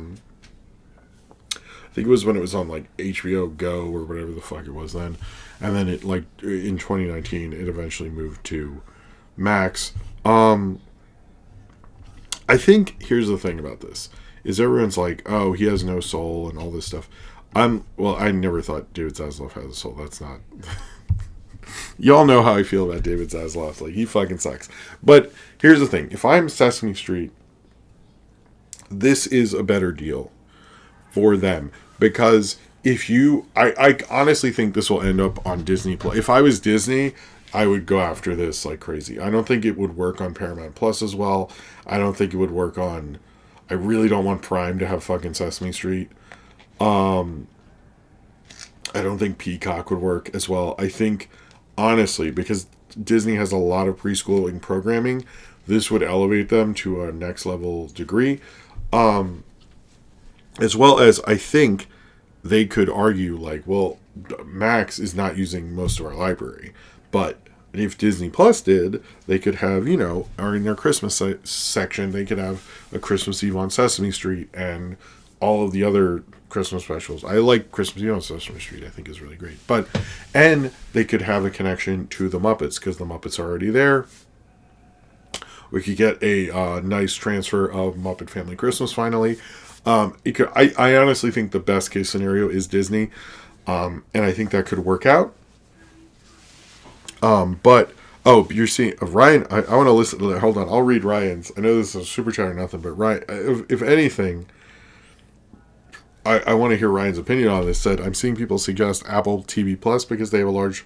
[SPEAKER 1] think it was when it was on HBO Go or whatever the fuck it was then, and then it in 2019 it eventually moved to Max. I think here's the thing about this is everyone's oh, he has no soul and all this stuff. I never thought David Zaslav has a soul. That's not. Y'all know how I feel about David Zaslav. He fucking sucks. But here's the thing. If I'm Sesame Street, this is a better deal for them. Because I honestly think this will end up on Disney Plus. If I was Disney, I would go after this like crazy. I don't think it would work on Paramount Plus as well. I don't think it would work on... I really don't want Prime to have fucking Sesame Street. I don't think Peacock would work as well. I think, honestly, because Disney has a lot of preschooling programming, this would elevate them to a next level degree. As well as, I think they could argue, well, Max is not using most of our library. But if Disney Plus did, they could have, or in their Christmas section, they could have a Christmas Eve on Sesame Street and all of the other Christmas specials. I like Christmas Eve on Sesame Street. I think is really great. And they could have a connection to the Muppets because the Muppets are already there. We could get a nice transfer of Muppet Family Christmas finally. I honestly think the best case scenario is Disney, and I think that could work out. But Oh, you're seeing Ryan. I want to listen. Hold on, I'll read Ryan's. I know this is a super chat or nothing, but Ryan, if anything, I want to hear Ryan's opinion on this. Said, I'm seeing people suggest Apple TV Plus because they have a large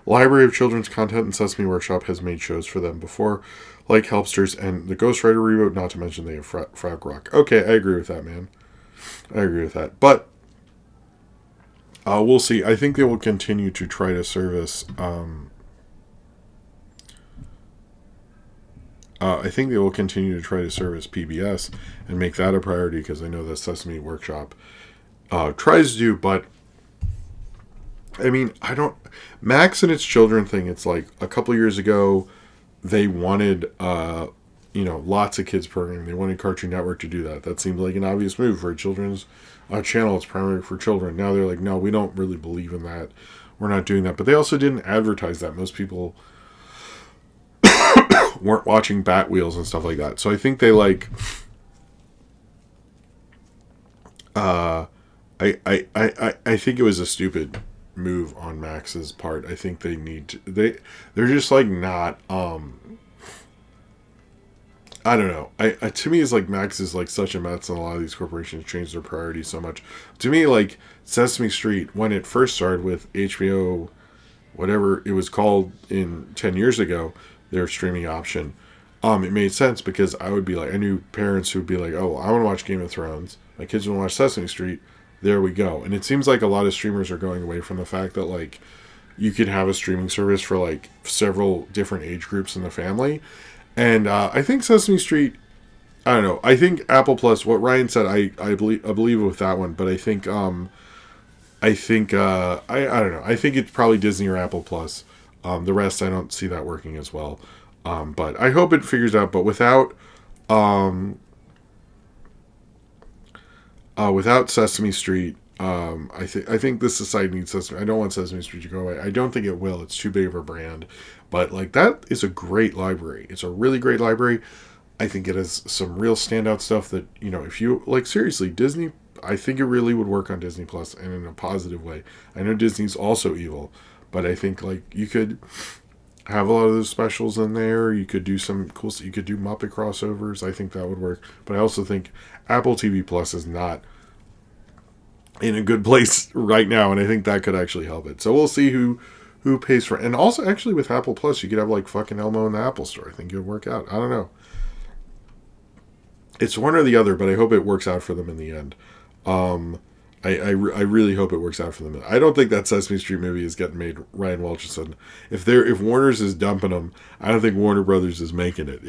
[SPEAKER 1] library of children's content, and Sesame Workshop has made shows for them before, like Helpsters and the Ghost Rider reboot. Not to mention they have Frog Rock. Okay, I agree with that, man. I agree with that, but we'll see. I think they will continue to try to service. I think they will continue to try to service PBS and make that a priority because I know that Sesame Workshop tries to do, but I mean, I don't. Max and its children thing, it's like a couple years ago, they wanted, lots of kids programming. They wanted Cartoon Network to do that. That seemed like an obvious move for a children's channel. It's primarily for children. Now they're like, no, we don't really believe in that. We're not doing that. But they also didn't advertise that. Most people weren't watching Bat Wheels and stuff like that. So I think they like. I think it was a stupid move on Max's part. I think they need to. They're just like not. I don't know. To me, it's like Max is like such a mess, and a lot of these corporations change their priorities so much. To me, like Sesame Street, when it first started with HBO, whatever it was called in 10 years ago, their streaming option, it made sense because I knew parents who would be like, oh, I want to watch Game of Thrones. My kids want to watch Sesame Street. There we go. And it seems like a lot of streamers are going away from the fact that like you could have a streaming service for like several different age groups in the family. And I think Sesame Street, I don't know. I think Apple Plus, what Ryan said, I believe with that one. But I think I don't know. I think it's probably Disney or Apple Plus. The rest, I don't see that working as well. But I hope it figures out. But without Sesame Street, I think this society needs Sesame. I don't want Sesame Street to go away. I don't think it will. It's too big of a brand. But like that is a great library. It's a really great library. I think it has some real standout stuff that, if you like seriously, Disney, I think it really would work on Disney Plus and in a positive way. I know Disney's also evil, but I think like you could have a lot of those specials in there. You could do some cool stuff. You could do Muppet crossovers. I think that would work. But I also think Apple TV Plus is not in a good place right now, and I think that could actually help it. So we'll see who pays for it. And also, actually, with Apple Plus, you could have like fucking Elmo in the Apple Store. I think it would work out. I don't know. It's one or the other, but I hope it works out for them in the end. I really hope it works out for them. I don't think that Sesame Street movie is getting made. Ryan Welcherson, if Warner's is dumping them, I don't think Warner Brothers is making it.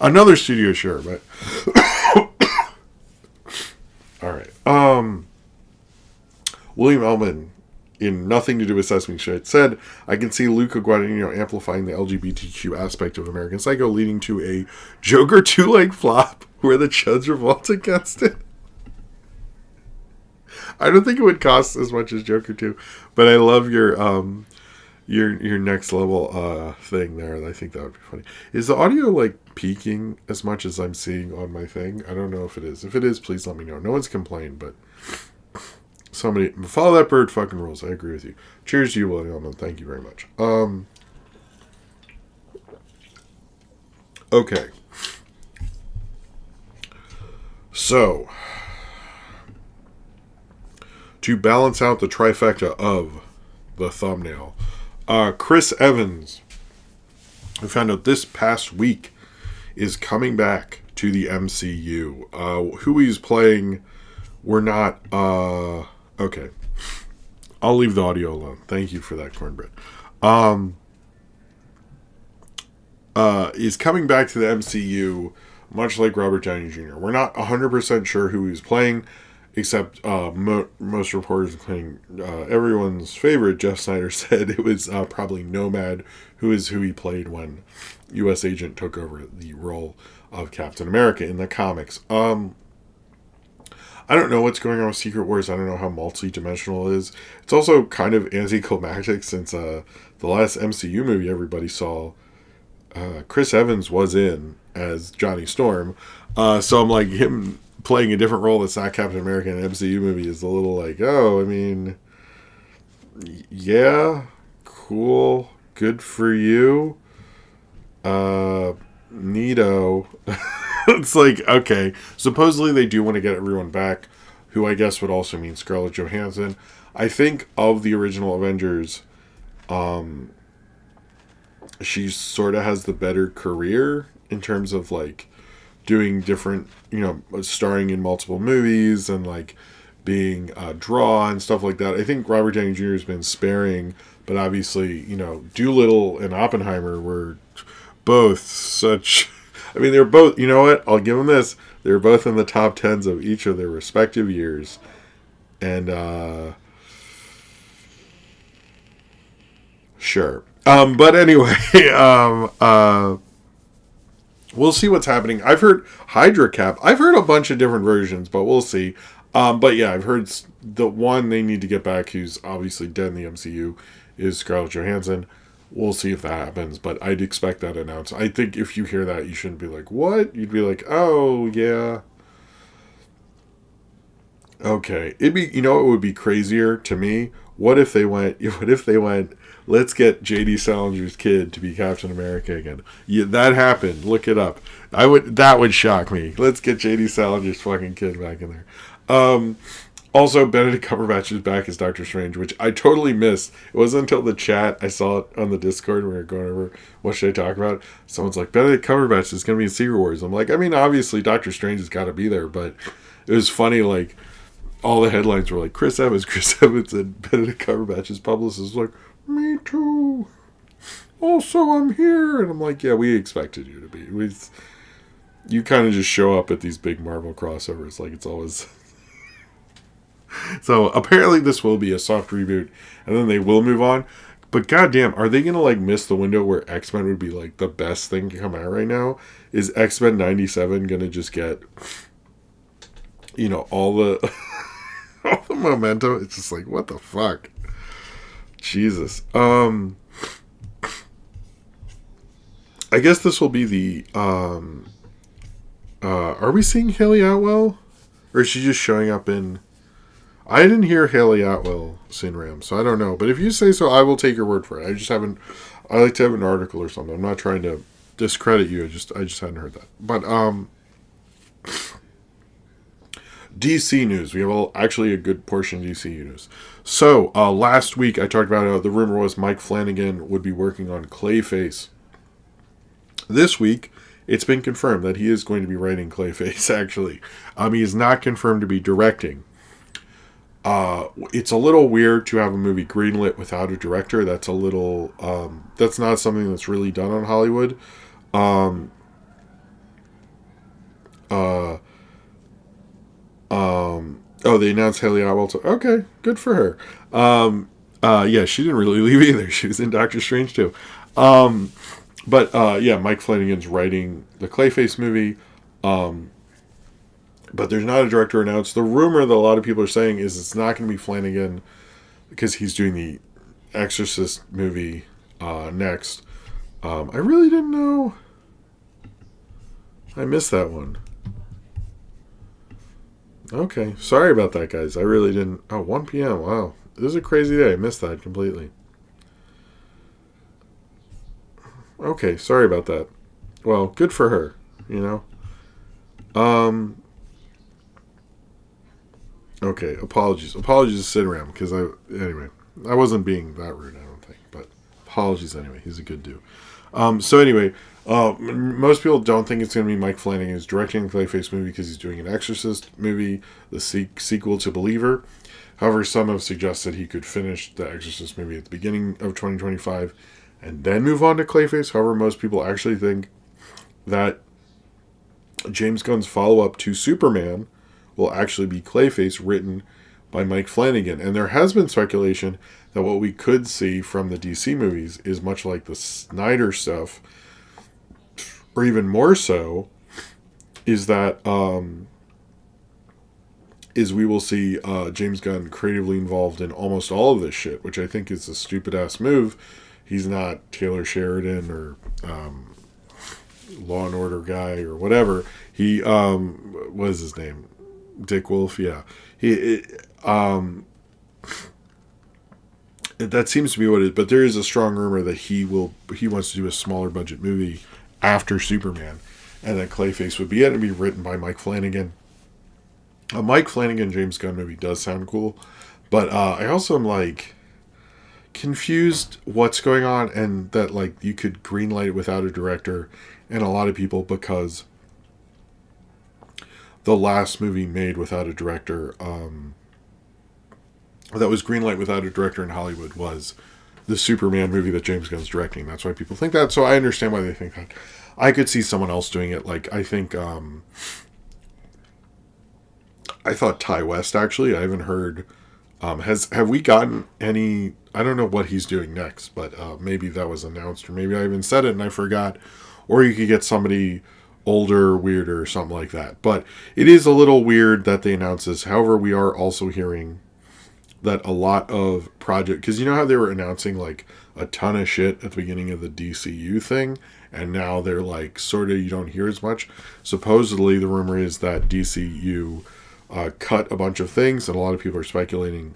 [SPEAKER 1] Another studio, sure, but all right. William Ellman, in Nothing to Do with Sesame Street, said, I can see Luca Guadagnino amplifying the LGBTQ aspect of American Psycho, leading to a Joker 2-leg flop where the Chuds revolt against it. I don't think it would cost as much as Joker 2, but I love your next level thing there. I think that would be funny. Is the audio like peaking as much as I'm seeing on my thing? I don't know if it is. If it is, please let me know. No one's complained, but somebody follow that bird fucking rules. I agree with you. Cheers to you, William. Thank you very much. Okay. So, to balance out the trifecta of the thumbnail, Chris Evans, who found out this past week, is coming back to the MCU. Who he's playing, we're not... okay. I'll leave the audio alone. Thank you for that, Cornbread. Is coming back to the MCU, much like Robert Downey Jr. We're not 100% sure who he's playing, except most reporters, including everyone's favorite, Jeff Snyder, said it was probably Nomad, who he played when U.S. Agent took over the role of Captain America in the comics. I don't know what's going on with Secret Wars. I don't know how multi-dimensional it is. It's also kind of anticlimactic since the last MCU movie everybody saw, Chris Evans was in as Johnny Storm. So I'm like, him playing a different role that's not Captain America in an MCU movie is a little like, oh, I mean, yeah, cool, good for you. Neato. It's like, okay. Supposedly they do want to get everyone back, who I guess would also mean Scarlett Johansson. I think of the original Avengers, she sort of has the better career in terms of like doing different, starring in multiple movies and like being a draw and stuff like that. I think Robert Downey Jr. has been sparing, but obviously, Doolittle and Oppenheimer were both such. I mean, they're both. You know what? I'll give them this. They're both in the top tens of each of their respective years, and sure. But anyway, we'll see what's happening. I've heard Hydra Cap. I've heard a bunch of different versions, but we'll see. But yeah, I've heard the one they need to get back, who's obviously dead in the MCU, is Scarlett Johansson. We'll see if that happens, but I'd expect that announced. I think if you hear that, you shouldn't be like, what? You'd be like, oh, yeah. Okay. It would be crazier to me? What if they went, let's get J.D. Salinger's kid to be Captain America again? Yeah, that happened. Look it up. That would shock me. Let's get J.D. Salinger's fucking kid back in there. Also, Benedict Cumberbatch is back as Doctor Strange, which I totally missed. It wasn't until the chat I saw it on the Discord when we were going over what should I talk about. Someone's like, Benedict Cumberbatch is going to be in Secret Wars. I'm like, I mean, obviously Doctor Strange has got to be there, but it was funny, like, all the headlines were like, Chris Evans, and Benedict Cumberbatch's publicist was like, me too. Also, I'm here. And I'm like, yeah, we expected you to be. You kind of just show up at these big Marvel crossovers like it's always... So apparently this will be a soft reboot, and then they will move on. But goddamn, are they gonna like miss the window where X-Men would be like the best thing to come out right now? Is X-Men 97 gonna just get, all the all the momentum? It's just like, what the fuck, Jesus. I guess this will be the are we seeing Haley Atwell, or is she just showing up in? I didn't hear Haley Atwell Sinram, so I don't know. But if you say so, I will take your word for it. I like to have an article or something. I'm not trying to discredit you. I just hadn't heard that. But DC news. We have actually a good portion of DC news. So last week I talked about the rumor was Mike Flanagan would be working on Clayface. This week it's been confirmed that he is going to be writing Clayface. Actually, he is not confirmed to be directing. It's a little weird to have a movie greenlit without a director. That's a little, that's not something that's really done on Hollywood. They announced Haley Atwell. Okay, good for her. Yeah, she didn't really leave either. She was in Doctor Strange too. But Mike Flanagan's writing the Clayface movie. But there's not a director announced. The rumor that a lot of people are saying is it's not going to be Flanagan because he's doing the Exorcist movie next. I really didn't know. I missed that one. Okay. Sorry about that, guys. I really didn't. Oh, 1 p.m. Wow. It was a crazy day. I missed that completely. Okay. Sorry about that. Well, good for her, Okay, apologies. Apologies to Sidram, because I wasn't being that rude, I don't think, but apologies anyway. He's a good dude. So anyway, most people don't think it's going to be Mike Flanagan who's directing the Clayface movie because he's doing an Exorcist movie, the sequel to Believer. However, some have suggested he could finish the Exorcist movie at the beginning of 2025 and then move on to Clayface. However, most people actually think that James Gunn's follow-up to Superman will actually be Clayface, written by Mike Flanagan. And there has been speculation that what we could see from the DC movies is much like the Snyder stuff, or even more so, is that we will see James Gunn creatively involved in almost all of this shit, which I think is a stupid-ass move. He's not Taylor Sheridan or Law and Order guy or whatever. He, what is his name? Dick Wolf, yeah. that seems to be what it is. But there is a strong rumor that he wants to do a smaller budget movie after Superman, and that Clayface would be it and be written by Mike Flanagan. A Mike Flanagan James Gunn movie does sound cool, but I also am like confused what's going on, and that like you could greenlight it without a director, and a lot of people, because the last movie made without a director, that was greenlight without a director in Hollywood, was the Superman movie that James Gunn's directing. That's why people think that. So I understand why they think that. I could see someone else doing it. Like I think I thought Ty West, actually. I haven't heard. Have we gotten any? I don't know what he's doing next, but maybe that was announced, or maybe I even said it and I forgot. Or you could get somebody older, weirder, or something like that. But it is a little weird that they announce this. However, we are also hearing that a lot of project, because you know how they were announcing like a ton of shit at the beginning of the DCU thing, and now they're like sort of, you don't hear as much. Supposedly the rumor is that DCU cut a bunch of things, and a lot of people are speculating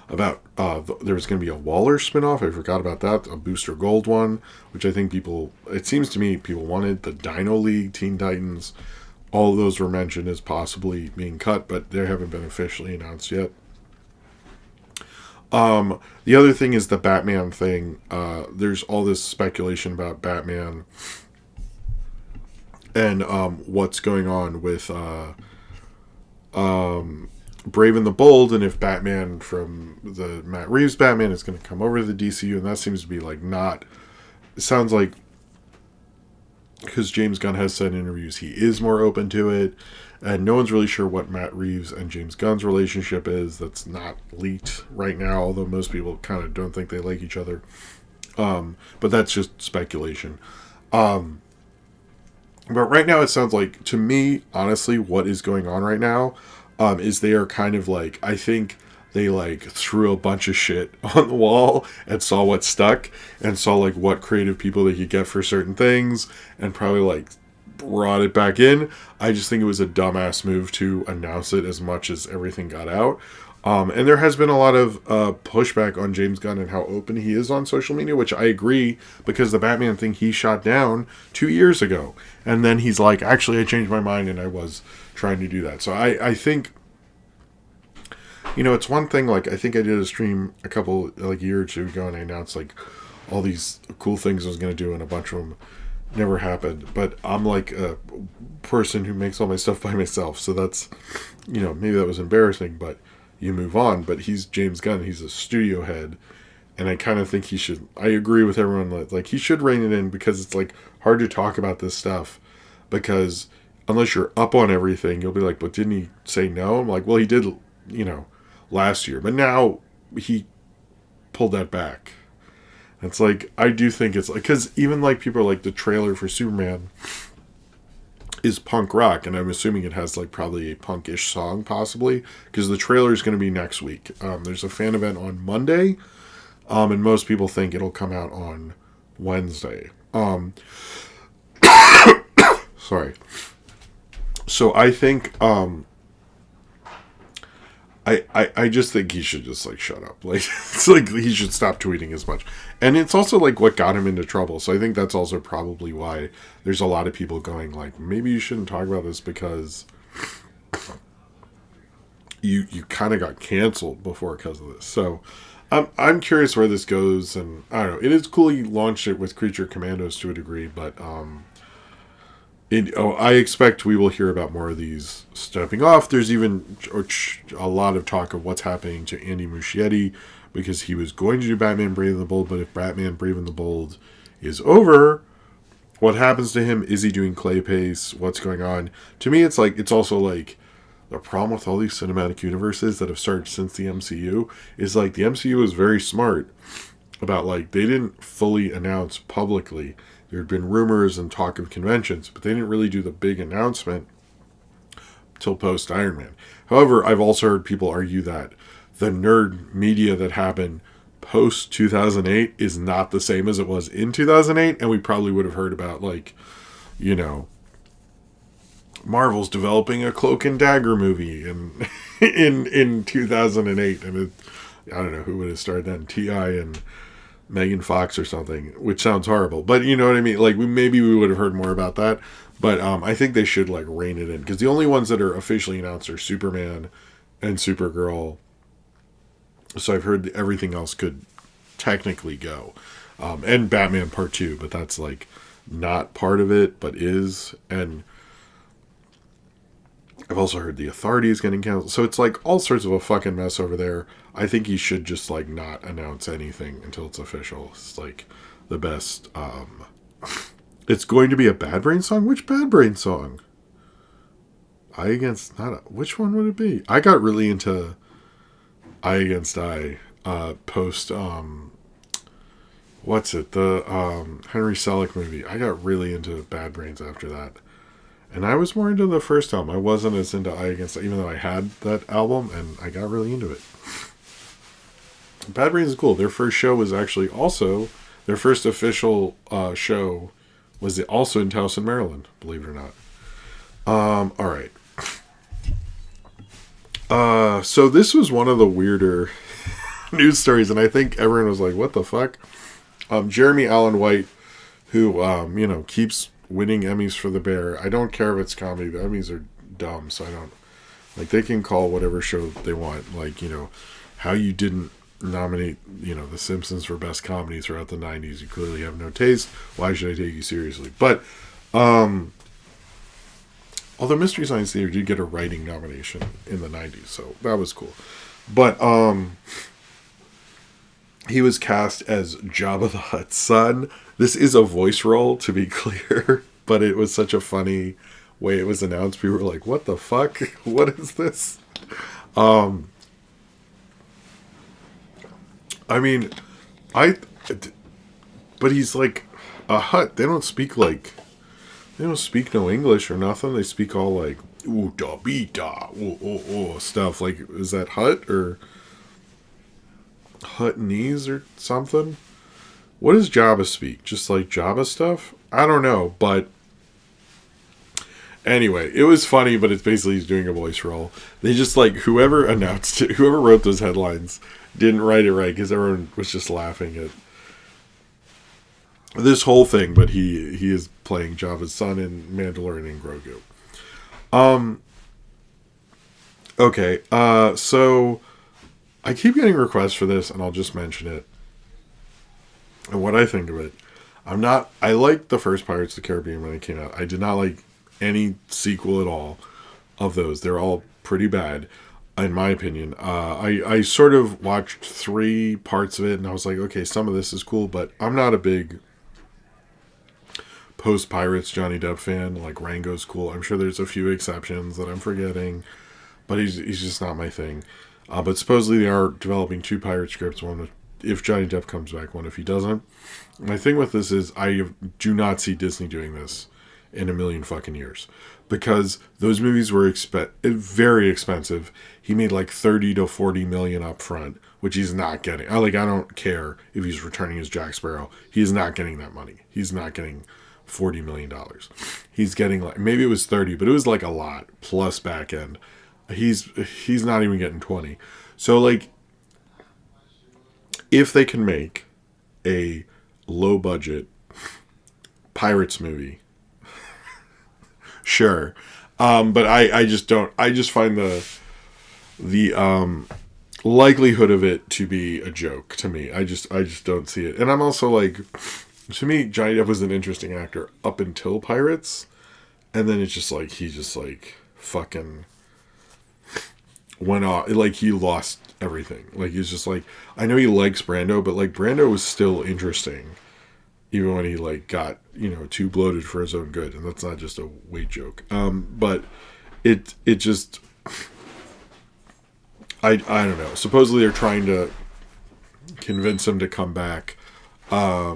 [SPEAKER 1] about there was going to be a Waller spinoff. I forgot about that. A Booster Gold one, which I think people, it seems to me people wanted. The Dino League, Teen Titans, all of those were mentioned as possibly being cut, but they haven't been officially announced yet. The other thing is the Batman thing. There's all this speculation about Batman and what's going on with Brave and the Bold, and if Batman from the Matt Reeves Batman is going to come over to the DCU, and that seems to be like not. It sounds like, because James Gunn has said in interviews he is more open to it, and no one's really sure what Matt Reeves and James Gunn's relationship is. That's not leaked right now, although most people kind of don't think they like each other. But that's just speculation. But right now it sounds like, to me, honestly, what is going on right now is they are kind of like, I think they like threw a bunch of shit on the wall and saw what stuck, and saw like what creative people they could get for certain things, and probably like brought it back in. I just think it was a dumbass move to announce it as much as everything got out. And there has been a lot of pushback on James Gunn and how open he is on social media, which I agree, because the Batman thing he shot down 2 years ago. And then he's like, actually, I changed my mind and I was trying to do that. So I think, you know, it's one thing, like, I think I did a stream a couple, like a year or two ago, and I announced, like, all these cool things I was going to do, and a bunch of them never happened. But I'm like a person who makes all my stuff by myself. So that's, you know, maybe that was embarrassing, but you move on. But he's James Gunn. He's a studio head. And I kind of think he should, I agree with everyone, like, he should rein it in, because it's, like, hard to talk about this stuff, because unless you're up on everything, you'll be like, but didn't he say no? I'm like, well, he did, you know, last year, but now he pulled that back. It's like, I do think it's like, because even like people are like, the trailer for Superman is punk rock, and I'm assuming it has like probably a punkish song, possibly, because the trailer is going to be next week. There's a fan event on Monday, and most people think it'll come out on Wednesday. Sorry. So I think I just think he should just like shut up. Like, it's like he should stop tweeting as much. And it's also like what got him into trouble. So I think that's also probably why there's a lot of people going like, maybe you shouldn't talk about this, because you kind of got canceled before because of this. So I'm curious where this goes, and I don't know. It is cool he launched it with Creature Commandos to a degree, but I expect we will hear about more of these stepping off. There's even a lot of talk of what's happening to Andy Muschietti, because he was going to do Batman Brave and the Bold, but if Batman Brave and the Bold is over, what happens to him? Is he doing Clayface? What's going on? To me, it's like, it's also like, the problem with all these cinematic universes that have started since the MCU is like, the MCU is very smart about, like, they didn't fully announce publicly. There had been rumors and talk of conventions, but they didn't really do the big announcement till post Iron Man. However, I've also heard people argue that the nerd media that happened post 2008 is not the same as it was in 2008, and we probably would have heard about, like, you know, Marvel's developing a Cloak and Dagger movie in 2008, and I don't know who would have started then, T.I. and Megan Fox or something, which sounds horrible. But you know what I mean? Like, maybe we would have heard more about that. But I think they should, like, rein it in. Because the only ones that are officially announced are Superman and Supergirl. So I've heard everything else could technically go. And Batman Part 2, but that's, like, not part of it, but is. And I've also heard The Authority is getting canceled. So it's, like, all sorts of a fucking mess over there. I think he should just, like, not announce anything until it's official. It's, like, the best. It's going to be a Bad Brain song? Which Bad Brain song? I Against... Which one would it be? I got really into I Against I post... what's it? The Henry Selick movie. I got really into Bad Brains after that. And I was more into the first album. I wasn't as into I Against I, even though I had that album, and I got really into it. Bad Brains is cool. Their first show was actually also... Their first official show was also in Towson, Maryland, believe it or not. Alright. So this was one of the weirder news stories, and I think everyone was like, what the fuck? Jeremy Allen White, who, keeps winning Emmys for The Bear. I don't care if it's comedy. The Emmys are dumb, so I don't... Like, they can call whatever show they want. Like, how you didn't nominate, The Simpsons for Best Comedy throughout the 90s. You clearly have no taste. Why should I take you seriously? But, although Mystery Science Theater did get a writing nomination in the 90s, so that was cool. But, he was cast as Jabba the Hutt's son. This is a voice role, to be clear, but it was such a funny way it was announced. People were like, what the fuck? What is this? But he's like a Hutt. They don't speak no English or nothing. They speak all like, ooh, da, be, da, stuff. Like, is that Hutt or Huttonese or something? What does Jabba speak? Just like Jabba stuff? I don't know, but anyway, it was funny, but it's basically he's doing a voice role. They just, like, whoever announced it, whoever wrote those headlines didn't write it right, because everyone was just laughing at this whole thing, but he is playing Jabba's son in Mandalorian and Grogu. Okay, so I keep getting requests for this, and I'll just mention it. And what I think of it, I liked the first Pirates of the Caribbean when it came out. I did not like any sequel at all of those. They're all pretty bad, in my opinion. I sort of watched 3 parts of it, and I was like, okay, some of this is cool, but I'm not a big post-Pirates Johnny Depp fan. Like, Rango's cool. I'm sure there's a few exceptions that I'm forgetting, but he's just not my thing. But supposedly they are developing 2 pirate scripts, one if Johnny Depp comes back, one if he doesn't. My thing with this is I do not see Disney doing this in a million fucking years, because those movies were very expensive. He made like 30 to 40 million up front, which he's not getting. I don't care if he's returning as Jack Sparrow. He is not getting that money. He's not getting $40 million. He's getting, like, maybe it was 30, but it was like a lot plus back end. He's not even getting 20. So, like, if they can make a low budget Pirates movie, sure. But I just don't. I just find the likelihood of it to be a joke to me. I just don't see it. And I'm also like, to me, Johnny Depp was an interesting actor up until Pirates, and then it's just like he just like fucking went off. Like, he lost everything. Like, he's just like, I know he likes Brando, but like Brando was still interesting, even when he like got, too bloated for his own good, and that's not just a weight joke. But it just, I don't know. Supposedly they're trying to convince him to come back. I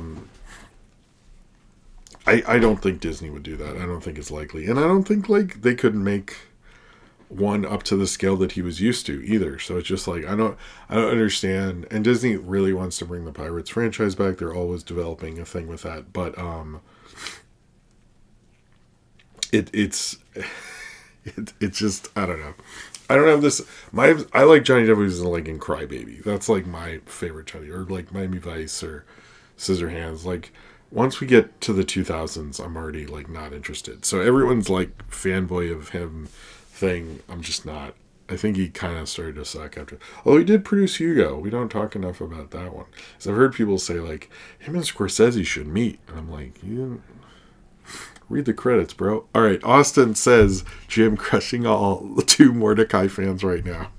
[SPEAKER 1] don't think Disney would do that. I don't think it's likely, and I don't think like they could make one up to the scale that he was used to either. So it's just like, I don't understand. And Disney really wants to bring the Pirates franchise back. They're always developing a thing with that, but it's It's just, I don't know. I don't have this. I like Johnny Depp who's like in Crybaby. That's like my favorite Johnny, or like Miami Vice or Scissorhands. Like once we get to the 2000s, I'm already like not interested. So everyone's like fanboy of him thing. I'm just not. I think he kind of started to suck after. Although he did produce Hugo. We don't talk enough about that one. So I've heard people say like him and Scorsese should meet, and I'm like, you didn't read the credits, bro. All right, Austin says Jim crushing all 2 Mordecai fans right now.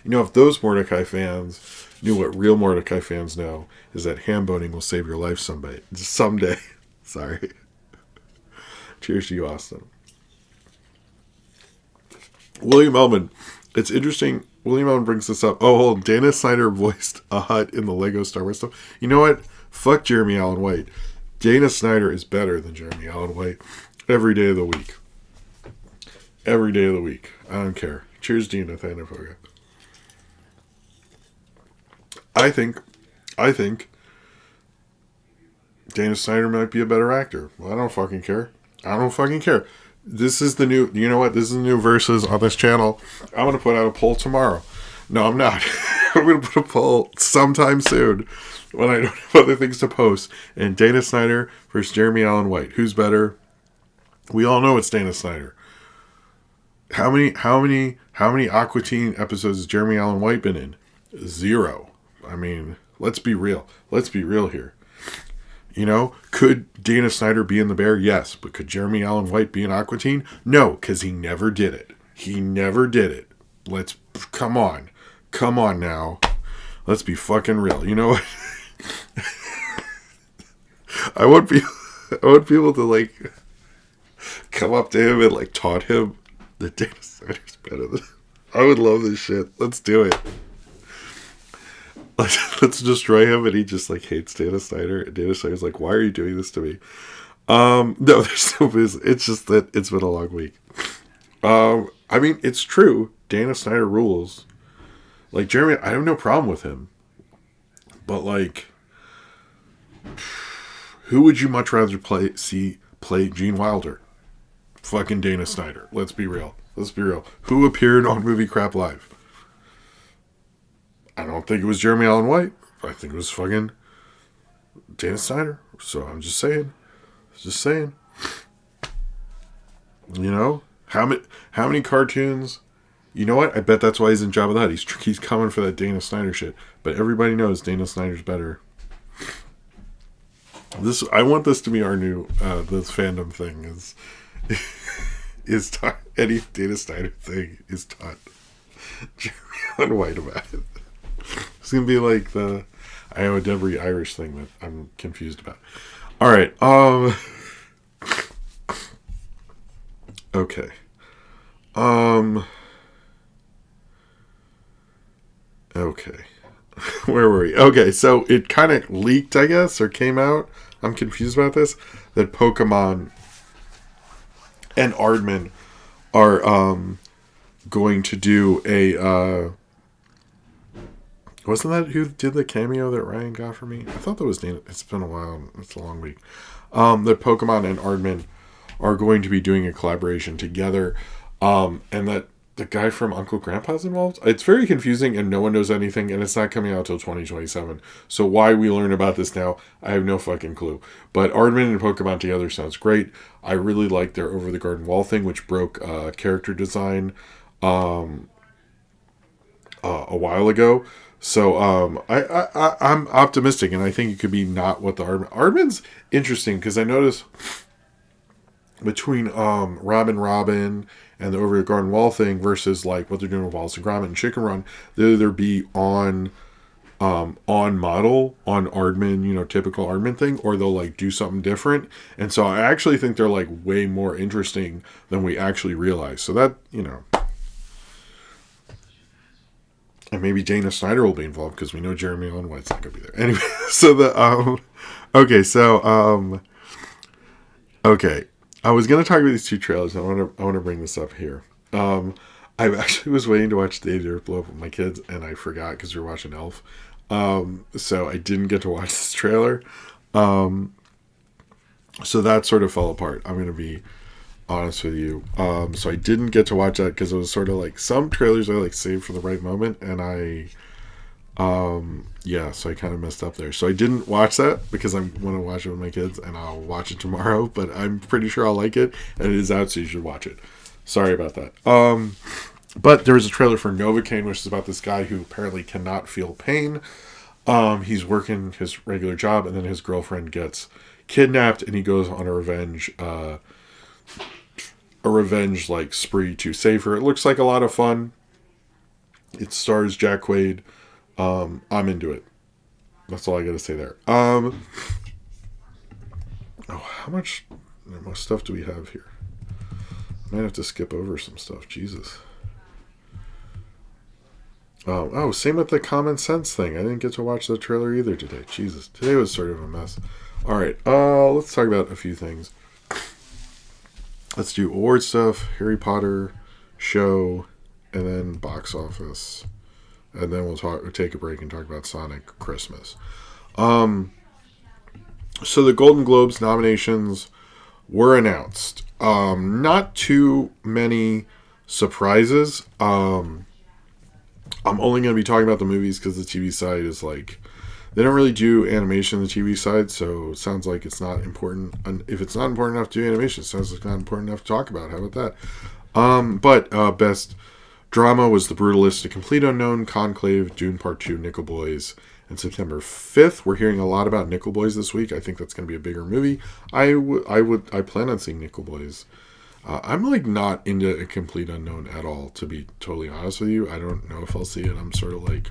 [SPEAKER 1] You know, if those Mordecai fans knew what real Mordecai fans know, is that ham boning will save your life someday. Someday. Sorry. Cheers to you, Austin. William Elman. It's interesting. William Elman brings this up. Oh, hold on. Dana Snyder voiced a Hutt in the Lego Star Wars stuff. You know what? Fuck Jeremy Allen White. Dana Snyder is better than Jeremy Allen White every day of the week. Every day of the week. I don't care. Cheers, Dina. Thanafoga. I think Dana Snyder might be a better actor. Well, I don't fucking care. I don't fucking care. This is the new, you know what? This is the new Versus on this channel. I'm going to put out a poll tomorrow. No, I'm not. I'm going to put a poll sometime soon when I don't have other things to post. And Dana Snyder versus Jeremy Allen White. Who's better? We all know it's Dana Snyder. How many Aqua Teen episodes has Jeremy Allen White been in? 0. I mean, let's be real. Let's be real here. You know, could Dana Snyder be in The Bear? Yes. But could Jeremy Allen White be in Aqua Teen? No, because he never did it. He never did it. Come on. Come on now. Let's be fucking real. You know what? I want people to like come up to him and like taunt him that Dana Snyder's better than. I would love this shit. Let's do it. Let's destroy him, and he just like hates Dana Snyder. And Dana Snyder's like, "Why are you doing this to me?" No, there's no business. It's just that it's been a long week. I mean, it's true. Dana Snyder rules. Like Jeremy, I have no problem with him. But like, who would you much rather play Gene Wilder? Fucking Dana Snyder. Let's be real. Let's be real. Who appeared on Movie Crap Live? I don't think it was Jeremy Allen White. I think it was fucking Dana Snyder. So I'm just saying. Just saying. You know? How many cartoons? You know what? I bet that's why he's in Jabba the Hutt. He's coming for that Dana Snyder shit. But everybody knows Dana Snyder's better. I want this to be our new this fandom thing is taught, any Dana Snyder thing is taught Jeremy Allen White about it. It's gonna be like the I Am a Debris Irish thing that I'm confused about. All right. Okay. Okay. Where were we? Okay, so it kind of leaked, I guess, or came out. I'm confused about this. That Pokemon and Aardman are going to do a wasn't that who did the cameo that Ryan got for me? I thought that was Dana. It's been a while. It's a long week. That Pokemon and Aardman are going to be doing a collaboration together, and that the guy from Uncle Grandpa's involved. It's very confusing, and no one knows anything, and it's not coming out till 2027. So why we learn about this now, I have no fucking clue. But Aardman and Pokemon together sounds great. I really like their Over the Garden Wall thing, which broke character design a while ago. So I'm optimistic, and I think it could be not what the Aardman's interesting, because I noticed between Robin and the Over the Garden Wall thing versus like what they're doing with Wallace and Gromit and Chicken Run, they'll either be on model on Aardman, you know, typical Aardman thing, or they'll like do something different. And so I actually think they're like way more interesting than we actually realize. So that, you know, and maybe Dana Snyder will be involved, because we know Jeremy Allen White's not gonna be there anyway. So okay, I was gonna talk about these 2 trailers. I want to bring this up here. I actually was waiting to watch the Earth blow up with my kids, and I forgot because we were watching Elf. So I didn't get to watch this trailer. So that sort of fell apart. I'm gonna be honest with you. So I didn't get to watch that because it was sort of like some trailers I like saved for the right moment, and so I kind of messed up there. So I didn't watch that because I want to watch it with my kids, and I'll watch it tomorrow. But I'm pretty sure I'll like it, and it is out, so you should watch it. Sorry about that. But there was a trailer for Novocaine, which is about this guy who apparently cannot feel pain. He's working his regular job, and then his girlfriend gets kidnapped, and he goes on a revenge like spree to save her. It looks like a lot of fun. It stars Jack Quaid. I'm into it. That's all I gotta say there. How much stuff do we have here? I might have to skip over some stuff. Jesus. Same with the Common Sense thing. I didn't get to watch the trailer either today. Jesus. Today was sort of a mess. Alright, let's talk about a few things. Let's do award stuff, Harry Potter, show, and then box office. And then we'll take a break and talk about Sonic Christmas. So the Golden Globes nominations were announced. Not too many surprises. I'm only going to be talking about the movies because the TV side is like, they don't really do animation on the TV side, so it sounds like it's not important. And if it's not important enough to do animation, it sounds like it's not important enough to talk about. How about that? But best drama was The Brutalist, A Complete Unknown, Conclave, Dune Part 2, Nickel Boys, and September 5th. We're hearing a lot about Nickel Boys this week. I think that's going to be a bigger movie. I plan on seeing Nickel Boys. I'm like not into A Complete Unknown at all, to be totally honest with you. I don't know if I'll see it. I'm sort of like,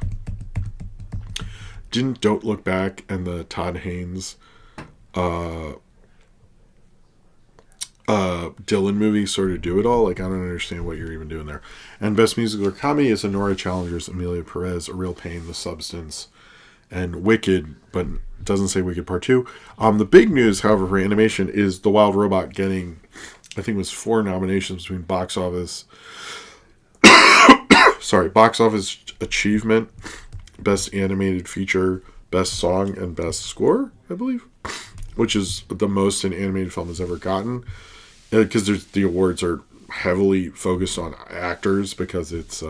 [SPEAKER 1] didn't Don't Look Back and the Todd Haynes Dylan movie sort of do it all? Like, I don't understand what you're even doing there. And Best Musical or Comedy is Nora Challenger's Amelia Perez, A Real Pain, The Substance, and Wicked, but doesn't say Wicked Part 2. The big news, however, for animation is The Wild Robot getting, I think it was 4 nominations between box office achievement, Best Animated Feature, Best Song, and Best Score, I believe, which is the most an animated film has ever gotten. Because the awards are heavily focused on actors because it's,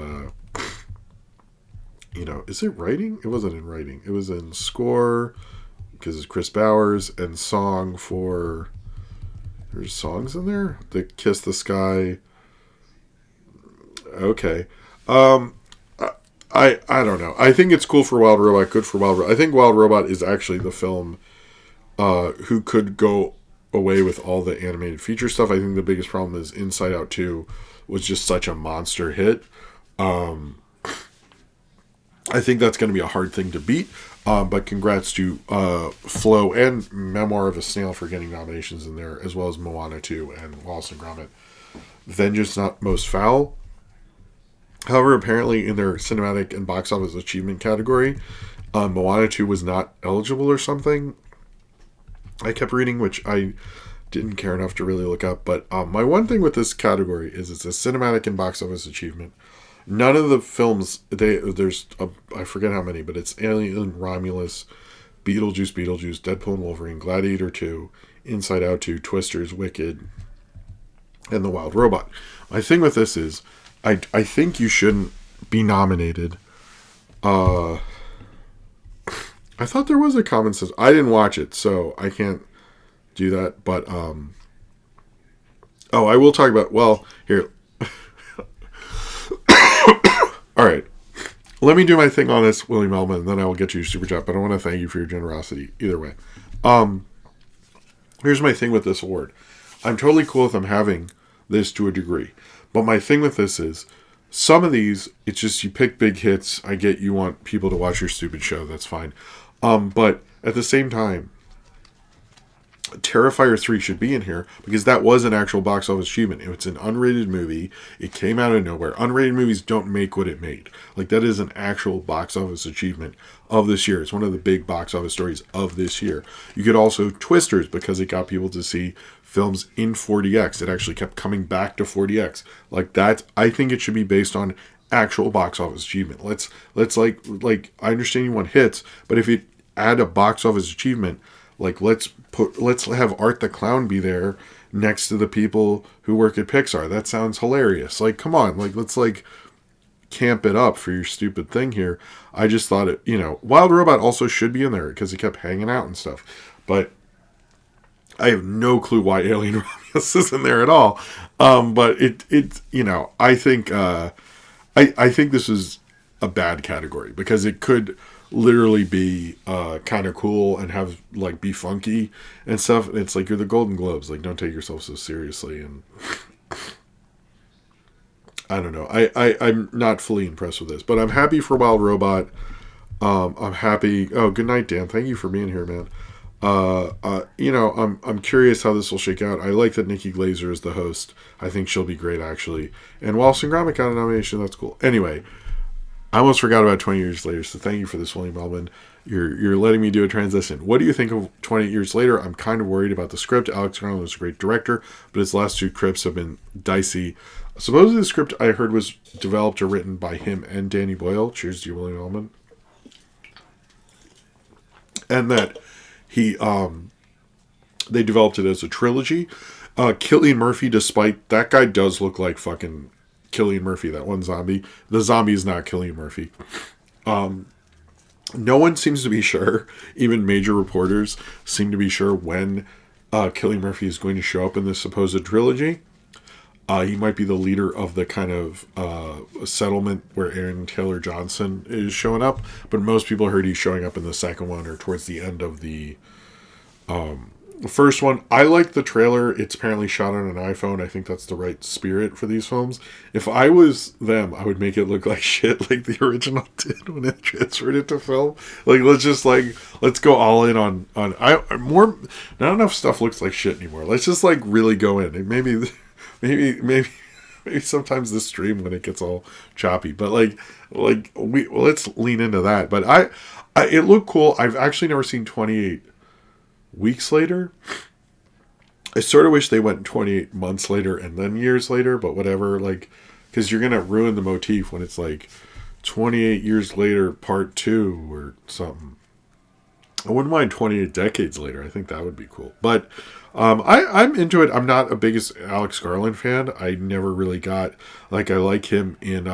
[SPEAKER 1] is it writing? It wasn't in writing. It was in score because it's Chris Bowers, and song for, there's songs in there? The Kiss the Sky. Okay. I don't know. I think it's cool for Wild Robot, good for Wild Robot. I think Wild Robot is actually the film who could go away with all the animated feature stuff. I think the biggest problem is Inside Out 2 was just such a monster hit. I think that's going to be a hard thing to beat. But congrats to Flo and Memoir of a Snail for getting nominations in there, as well as Moana 2 and Wallace and Gromit. Vengeance Not Most Foul. However, apparently in their cinematic and box office achievement category, Moana 2 was not eligible or something. I kept reading, which I didn't care enough to really look up. But my one thing with this category is it's a cinematic and box office achievement. None of the films, I forget how many, but it's Alien, Romulus, Beetlejuice, Deadpool and Wolverine, Gladiator 2, Inside Out 2, Twisters, Wicked, and The Wild Robot. My thing with this is, I think you shouldn't be nominated. I thought there was a Common Sense. I didn't watch it, so I can't do that. But I will talk about. Well, here. All right. Let me do my thing on this, William Elman, and then I will get you your super chat. But I want to thank you for your generosity. Either way, here's my thing with this award. I'm totally cool with them having this to a degree. But my thing with this is, some of these, it's just you pick big hits. I get you want people to watch your stupid show. That's fine. But at the same time, Terrifier 3 should be in here because that was an actual box office achievement. It's an unrated movie. It came out of nowhere. Unrated movies don't make what it made. Like, that is an actual box office achievement of this year. It's one of the big box office stories of this year. You could also Twisters because it got people to see films in 40X. It actually kept coming back to 40X. Like, that, I think it should be based on actual box office achievement. Let's like I understand you want hits, but if you add a box office achievement, like let's have Art the Clown be there next to the people who work at Pixar. That sounds hilarious. Like, come on, like, let's like camp it up for your stupid thing here. I just thought it, Wild Robot also should be in there because he kept hanging out and stuff. But I have no clue why Alien Romulus is in there at all. But I think I think this is a bad category because it could literally be kind of cool and have like be funky and stuff. And it's like you're the Golden Globes, like don't take yourself so seriously. And I don't know. I'm not fully impressed with this, but I'm happy for Wild Robot. I'm happy. Oh, good night, Dan. Thank you for being here, man. I'm curious how this will shake out. I like that Nikki Glaser is the host. I think she'll be great, actually. And Wallace and Gromit got a nomination. That's cool. Anyway, I almost forgot about 20 Years Later, so thank you for this, William Baldwin. You're letting me do a transition. What do you think of 28 Years Later? I'm kind of worried about the script. Alex Garland was a great director, but his last two scripts have been dicey. Supposedly the script I heard was developed or written by him and Danny Boyle. Cheers to you, William Baldwin. And that they developed it as a trilogy. Cillian Murphy, despite that guy does look like fucking Cillian Murphy, that one zombie. The zombie is not Cillian Murphy. No one seems to be sure. Even major reporters seem to be sure when Cillian Murphy is going to show up in this supposed trilogy. He might be the leader of the kind of settlement where Aaron Taylor Johnson is showing up, but most people heard he's showing up in the second one or towards the end of the first one. I like the trailer. It's apparently shot on an iPhone. I think that's the right spirit for these films. If I was them, I would make it look like shit like the original did when it transferred it to film. Like, let's go all in on more. Not enough stuff looks like shit anymore. Let's just like really go in. And maybe sometimes this stream when it gets all choppy, but let's lean into that. But I it looked cool. I've actually never seen 28 Weeks Later. I sort of wish they went 28 months later and then years later, but whatever, like, because you're gonna ruin the motif when it's like 28 years later part 2 or something. I wouldn't mind 28 decades later. I think that would be cool. But I'm into it. I'm not a biggest Alex Garland fan. I never really got, I like him in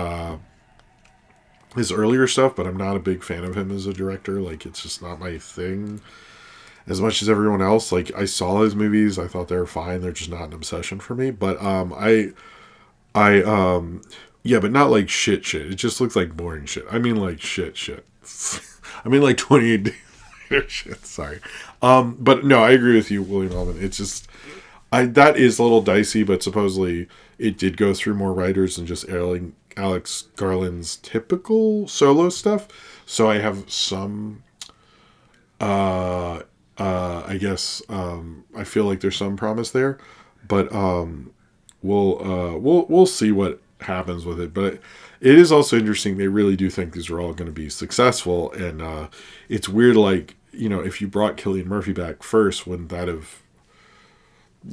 [SPEAKER 1] his earlier stuff, but I'm not a big fan of him as a director. Like, it's just not my thing as much as everyone else. Like, I saw his movies. I thought they were fine. They're just not an obsession for me. But yeah, but not like shit. It just looks like boring shit. I mean, like shit. I mean, like 28 shit. Sorry. But no, I agree with you, William Alvin. It's just, that is a little dicey, but supposedly it did go through more writers than just Alex Garland's typical solo stuff. So I have some, I guess, I feel like there's some promise there, but, we'll see what happens with it. But it is also interesting. They really do think these are all going to be successful. And, it's weird, like, if you brought Cillian Murphy back first, wouldn't that have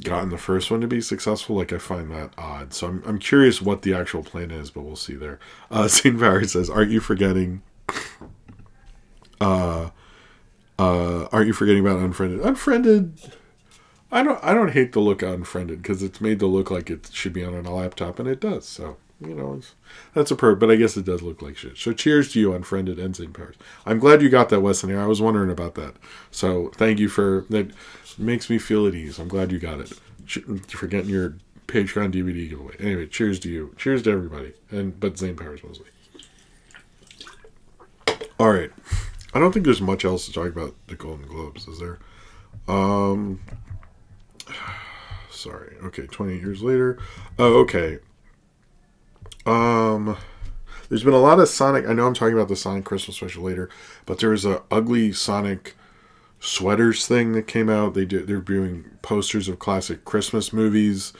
[SPEAKER 1] gotten the first one to be successful? Like, I find that odd. So I'm curious what the actual plan is, but we'll see there. St. Barrett says, aren't you forgetting about Unfriended? Unfriended, I don't hate the look of Unfriended because it's made to look like it should be on a laptop, and it does. So, that's a perk, but I guess it does look like shit. So cheers to you, Unfriended and St. Paris. I'm glad you got that, Weston. I was wondering about that. So thank you for that. Makes me feel at ease. I'm glad you got it. For getting your Patreon DVD giveaway. Anyway, cheers to you. Cheers to everybody. But St. Paris mostly. All right. I don't think there's much else to talk about the Golden Globes, is there? Sorry. Okay, 28 years later. Oh, okay. There's been a lot of Sonic. I know I'm talking about the Sonic Christmas special later, but there was a ugly Sonic sweaters thing that came out. They're doing posters of classic Christmas movies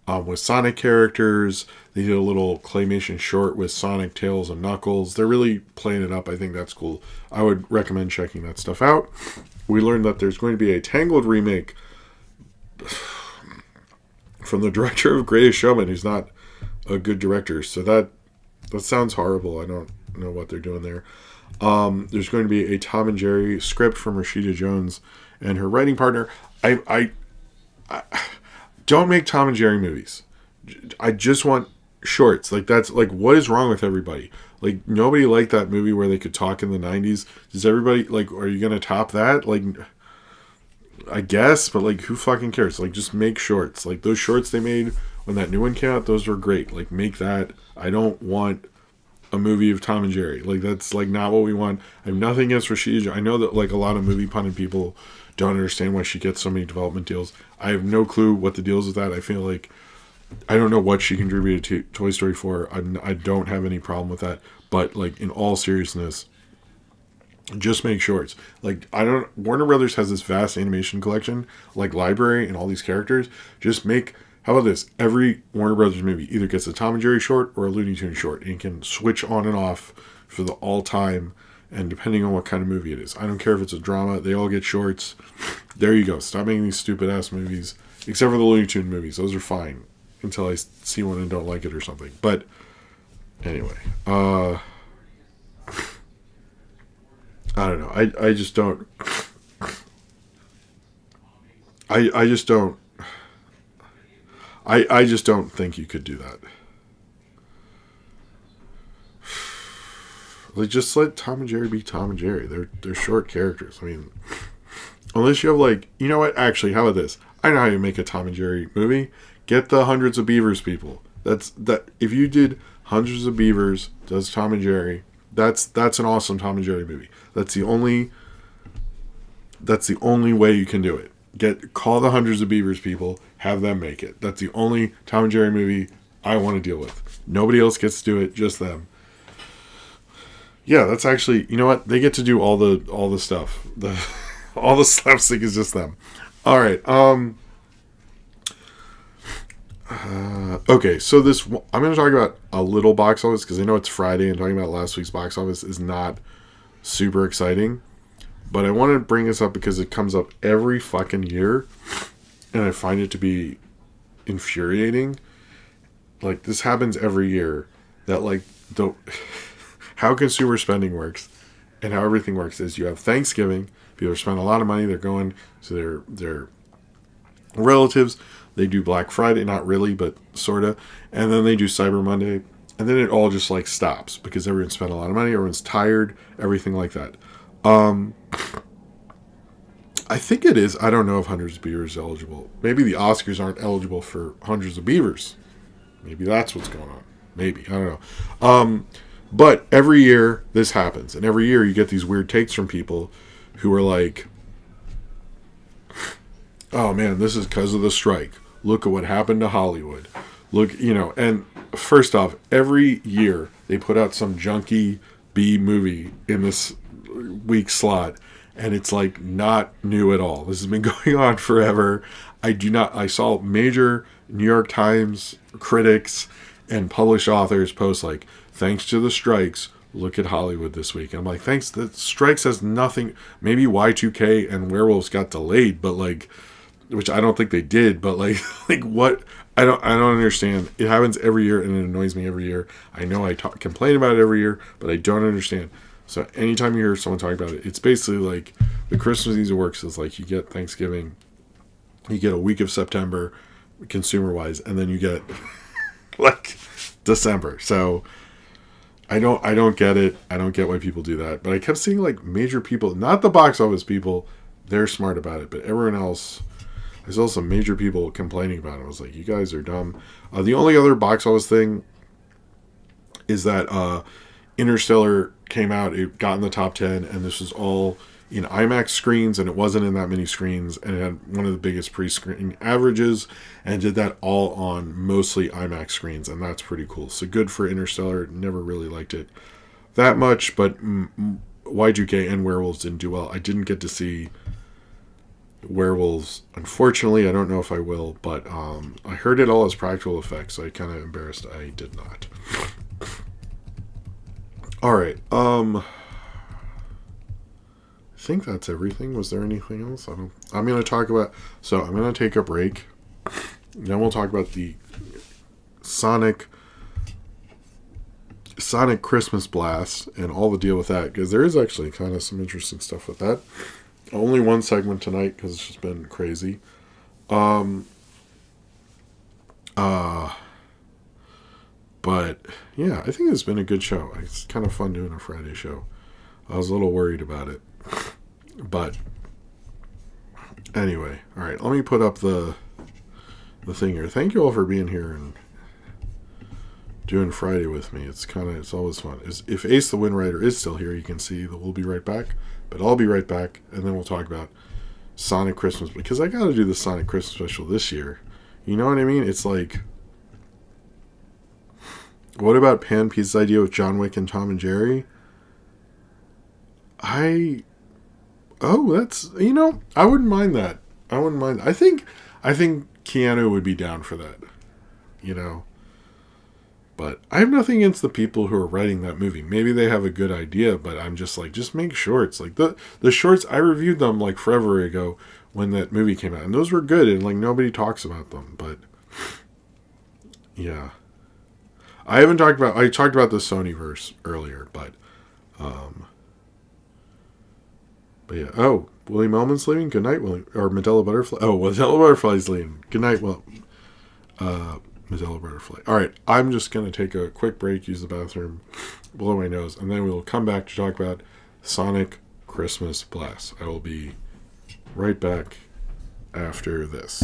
[SPEAKER 1] with Sonic characters. They did a little claymation short with Sonic, Tails, and Knuckles. They're really playing it up. I think that's cool. I would recommend checking that stuff out. We learned that there's going to be a Tangled remake from the director of Greatest Showman, who's not a good director. So that sounds horrible. I don't know what they're doing there. There's going to be a Tom and Jerry script from Rashida Jones and her writing partner. Don't make Tom and Jerry movies. I just want shorts. Like, that's like, what is wrong with everybody? Like, nobody liked that movie where they could talk in the 90s. Does everybody, like, are you going to top that? Like, I guess, but like, who fucking cares? Like, just make shorts. Like, those shorts they made when that new one came out, those were great. Like, make that. I don't want a movie of Tom and Jerry. Like, that's like not what we want. I have nothing against Rashida. I know that like a lot of movie punning people don't understand why she gets so many development deals. I have no clue what the deal is with that. I feel like I don't know what she contributed to Toy Story 4. I don't have any problem with that. But like, in all seriousness, just make shorts. Like, Warner Brothers has this vast animation collection, like library and all these characters. Just make, how about this? Every Warner Brothers movie either gets a Tom and Jerry short or a Looney Tunes short. And you can switch on and off for the all time, and depending on what kind of movie it is. I don't care if it's a drama, they all get shorts. There you go. Stop making these stupid ass movies. Except for the Looney Tunes movies. Those are fine. Until I see one and don't like it or something. But anyway. I don't know. I just don't. I just don't. I just don't think you could do that. Like, just let Tom and Jerry be Tom and Jerry. They're short characters. I mean, unless you have like, you know what? Actually, how about this? I know how you make a Tom and Jerry movie. Get the Hundreds of Beavers people. That. If you did Hundreds of Beavers does Tom and Jerry, that's an awesome Tom and Jerry movie. That's the only way you can do it. Call the Hundreds of Beavers people, have them make it. That's the only Tom and Jerry movie I want to deal with. Nobody else gets to do it, just them. Yeah, that's actually, you know what? They get to do all the stuff. All the slapstick is just them. All right. Okay, so I'm going to talk about a little box office because I know it's Friday and talking about last week's box office is not super exciting. But I want to bring this up because it comes up every fucking year and I find it to be infuriating. Like, this happens every year that like how consumer spending works and how everything works is you have Thanksgiving, people spend a lot of money, they're going to their relatives. They do Black Friday, not really, but sort of. And then they do Cyber Monday. And then it all just, like, stops because everyone spent a lot of money. Everyone's tired. Everything like that. I think it is. I don't know if Hundreds of Beavers is eligible. Maybe the Oscars aren't eligible for Hundreds of Beavers. Maybe that's what's going on. Maybe. I don't know. But every year this happens. And every year you get these weird takes from people who are like, oh, man, this is because of the strike. Look at what happened to Hollywood. Look, and first off, every year they put out some junky B movie in this week slot, and it's like not new at all. This has been going on forever. I saw major New York Times critics and published authors post like, thanks to the strikes, look at Hollywood this week. And I'm like, thanks, the strikes has nothing, maybe Y2K and Werewolves got delayed, but like, which I don't think they did, but like what? I don't understand. It happens every year, and it annoys me every year. I know I complain about it every year, but I don't understand. So anytime you hear someone talk about it, it's basically like the Christmas season works is like you get Thanksgiving, you get a week of September, consumer-wise, and then you get like December. So I don't get it. I don't get why people do that. But I kept seeing like major people, not the box office people, they're smart about it, but everyone else. I saw some major people complaining about it. I was like, you guys are dumb. The only other box office thing is that Interstellar came out. It got in the top 10, and this was all in IMAX screens, and it wasn't in that many screens, and it had one of the biggest pre-screen averages, and did that all on mostly IMAX screens, and that's pretty cool. So good for Interstellar. Never really liked it that much, but Y2K and Werewolves didn't do well. I didn't get to see Werewolves, unfortunately. I don't know if I will, but I heard it all as practical effects, so I kind of embarrassed I did not. All right. I think that's everything. Was there anything else? I'm going to talk about... So, I'm going to take a break. Then we'll talk about the Sonic Christmas Blast and all the deal with that, because there is actually kind of some interesting stuff with that. Only one segment tonight because it's just been crazy. Uh, but yeah, I think it's been a good show. It's kind of fun doing a Friday show. I was a little worried about it, but anyway, all right. Let me put up the thing here. Thank you all for being here and doing Friday with me. It's always fun. If Ace the Wind Rider is still here, you can see that we'll be right back. But I'll be right back, and then we'll talk about Sonic Christmas, because I got to do the Sonic Christmas special this year. You know what I mean? It's like, what about Pan Pizza's idea with John Wick and Tom and Jerry? I that's, I wouldn't mind that. I wouldn't mind. I think Keanu would be down for that. You know, but I have nothing against the people who are writing that movie. Maybe they have a good idea, but I'm just like, just make shorts. Like the shorts, I reviewed them like forever ago when that movie came out, and those were good, and like nobody talks about them. But yeah, I talked about the Sonyverse earlier, um, but yeah. Oh, William Elman's leaving. Good night, William. Or Medela Butterfly. Oh, Medela Butterfly's leaving. Good night, Well. Medela Butterfly. All right, I'm just going to take a quick break, use the bathroom, blow my nose, and then we will come back to talk about Sonic Christmas Blast. I will be right back after this.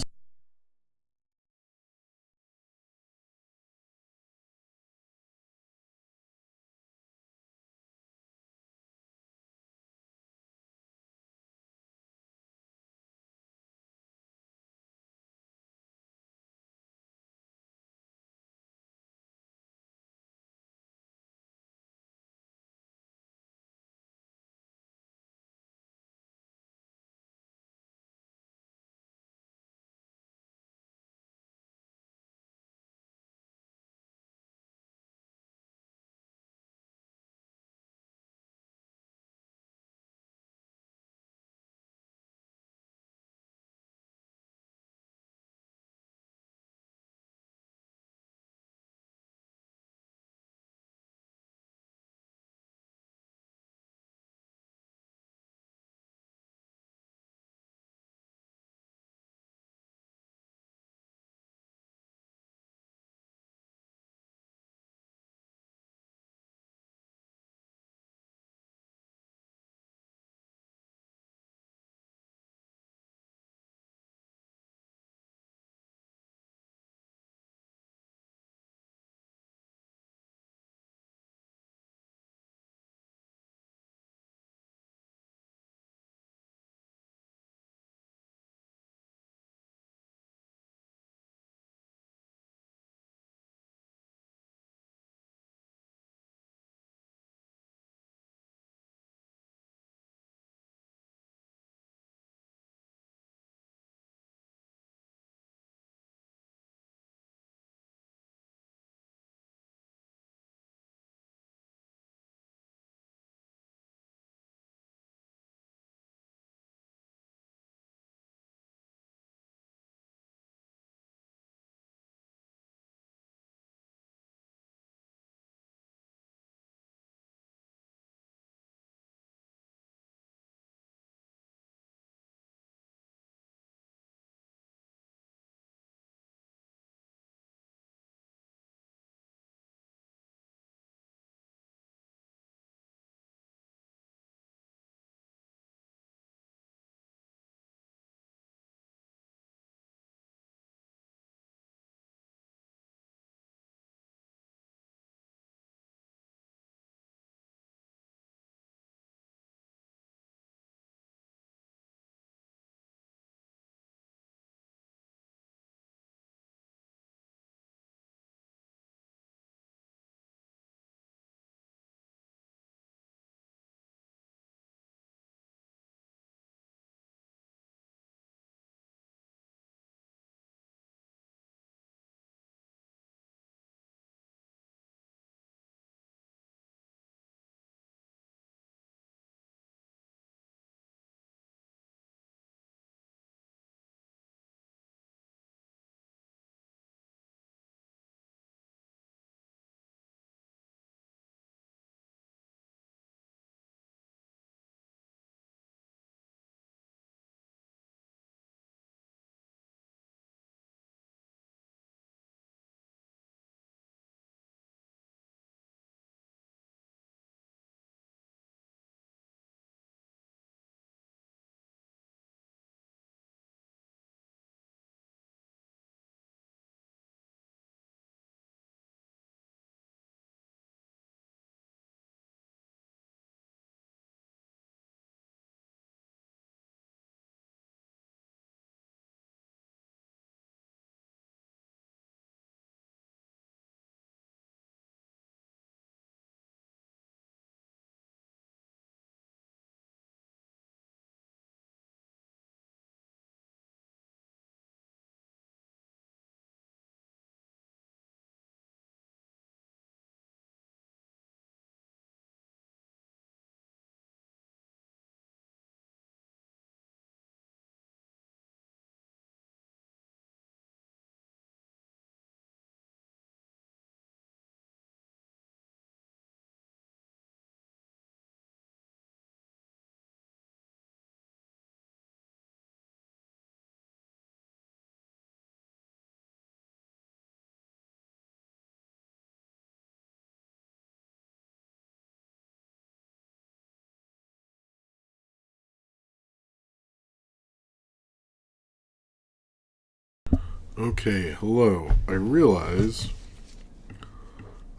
[SPEAKER 1] Okay, hello. I realize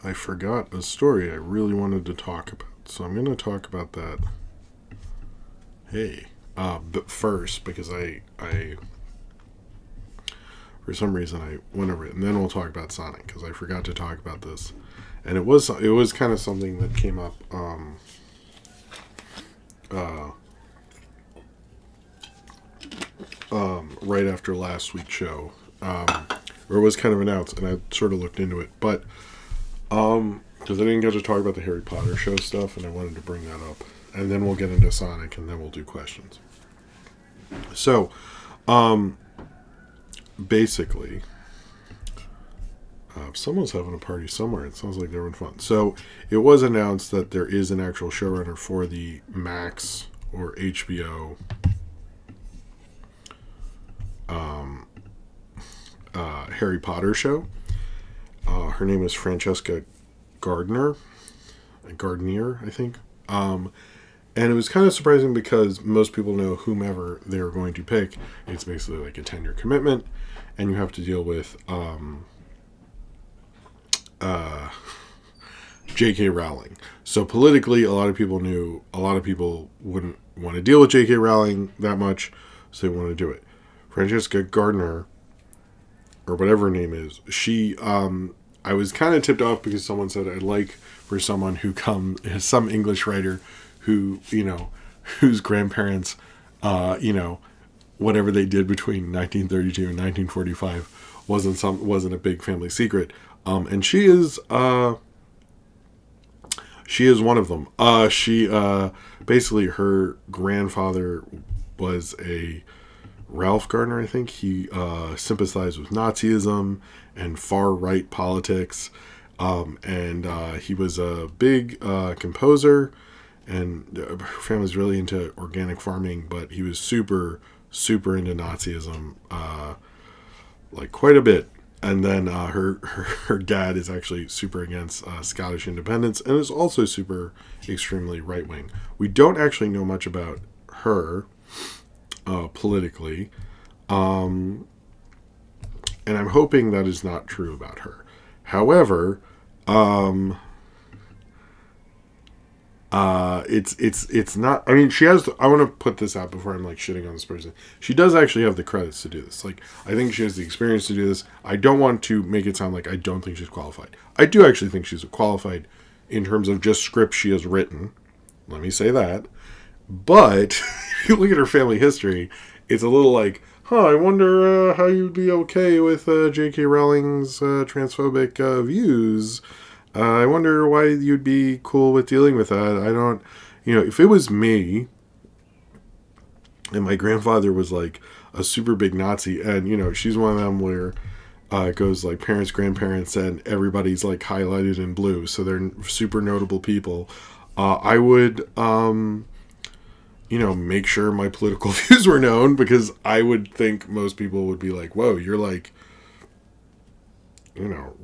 [SPEAKER 1] I forgot a story I really wanted to talk about, so I'm going to talk about that. Hey, but first, because I for some reason I went over it, and then we'll talk about Sonic because I forgot to talk about this, and it was kind of something that came up right after last week's show, or it was kind of announced, and I sort of looked into it, but because I didn't get to talk about the Harry Potter show stuff, and I wanted to bring that up, and then we'll get into Sonic, and then we'll do questions. So, basically, someone's having a party somewhere. It sounds like they're having fun. So, it was announced that there is an actual showrunner for the Max or HBO Harry Potter show. Her name is Francesca Gardner, I think. And it was kind of surprising because most people know whomever they're going to pick. It's basically like a 10-year commitment, and you have to deal with J.K. Rowling. So politically, a lot of people wouldn't want to deal with J.K. Rowling that much, so they want to do it. Francesca Gardner, or whatever her name is, she, I was kind of tipped off because someone said I'd like for someone who some English writer who, whose grandparents, whatever they did between 1932 and 1945 wasn't a big family secret. And she is one of them. She basically, her grandfather was a Ralph Gardner, I think. He sympathized with Nazism and far-right politics, and he was a big composer, and her family's really into organic farming, but he was super, super into Nazism, like quite a bit. And then her dad is actually super against Scottish independence, and is also extremely right-wing. We don't actually know much about her politically, and I'm hoping that is not true about her. However, it's not. I mean, she has. I want to put this out before I'm like shitting on this person. She does actually have the credits to do this. Like, I think she has the experience to do this. I don't want to make it sound like I don't think she's qualified. I do actually think she's qualified in terms of just scripts she has written. Let me say that. But if you look at her family history, it's a little like, I wonder how you'd be okay with J.K. Rowling's transphobic views. I wonder why you'd be cool with dealing with that. I don't, if it was me, and my grandfather was like a super big Nazi, and, she's one of them where it goes like parents, grandparents, and everybody's like highlighted in blue, so they're super notable people. I would, make sure my political views were known, because I would think most people would be like, whoa, you're like,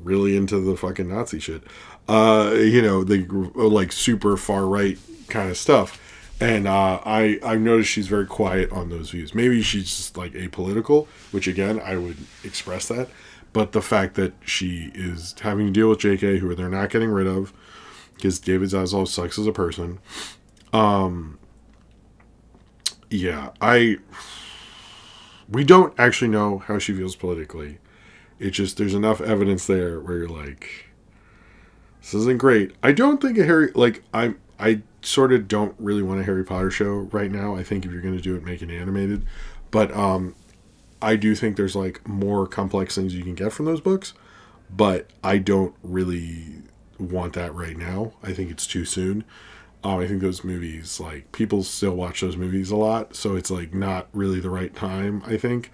[SPEAKER 1] really into the fucking Nazi shit. The like super far right kind of stuff. And I've noticed she's very quiet on those views. Maybe she's just like apolitical, which again, I would express that. But the fact that she is having to deal with JK, who they're not getting rid of, because David Zaslav sucks as a person. We don't actually know how she feels politically. It's just, there's enough evidence there where you're like, this isn't great. I don't think I sort of don't really want a Harry Potter show right now. I think if you're going to do it, make it animated. But I do think there's like more complex things you can get from those books. But I don't really want that right now. I think it's too soon. I think those movies, like, people still watch those movies a lot. So it's like not really the right time, I think.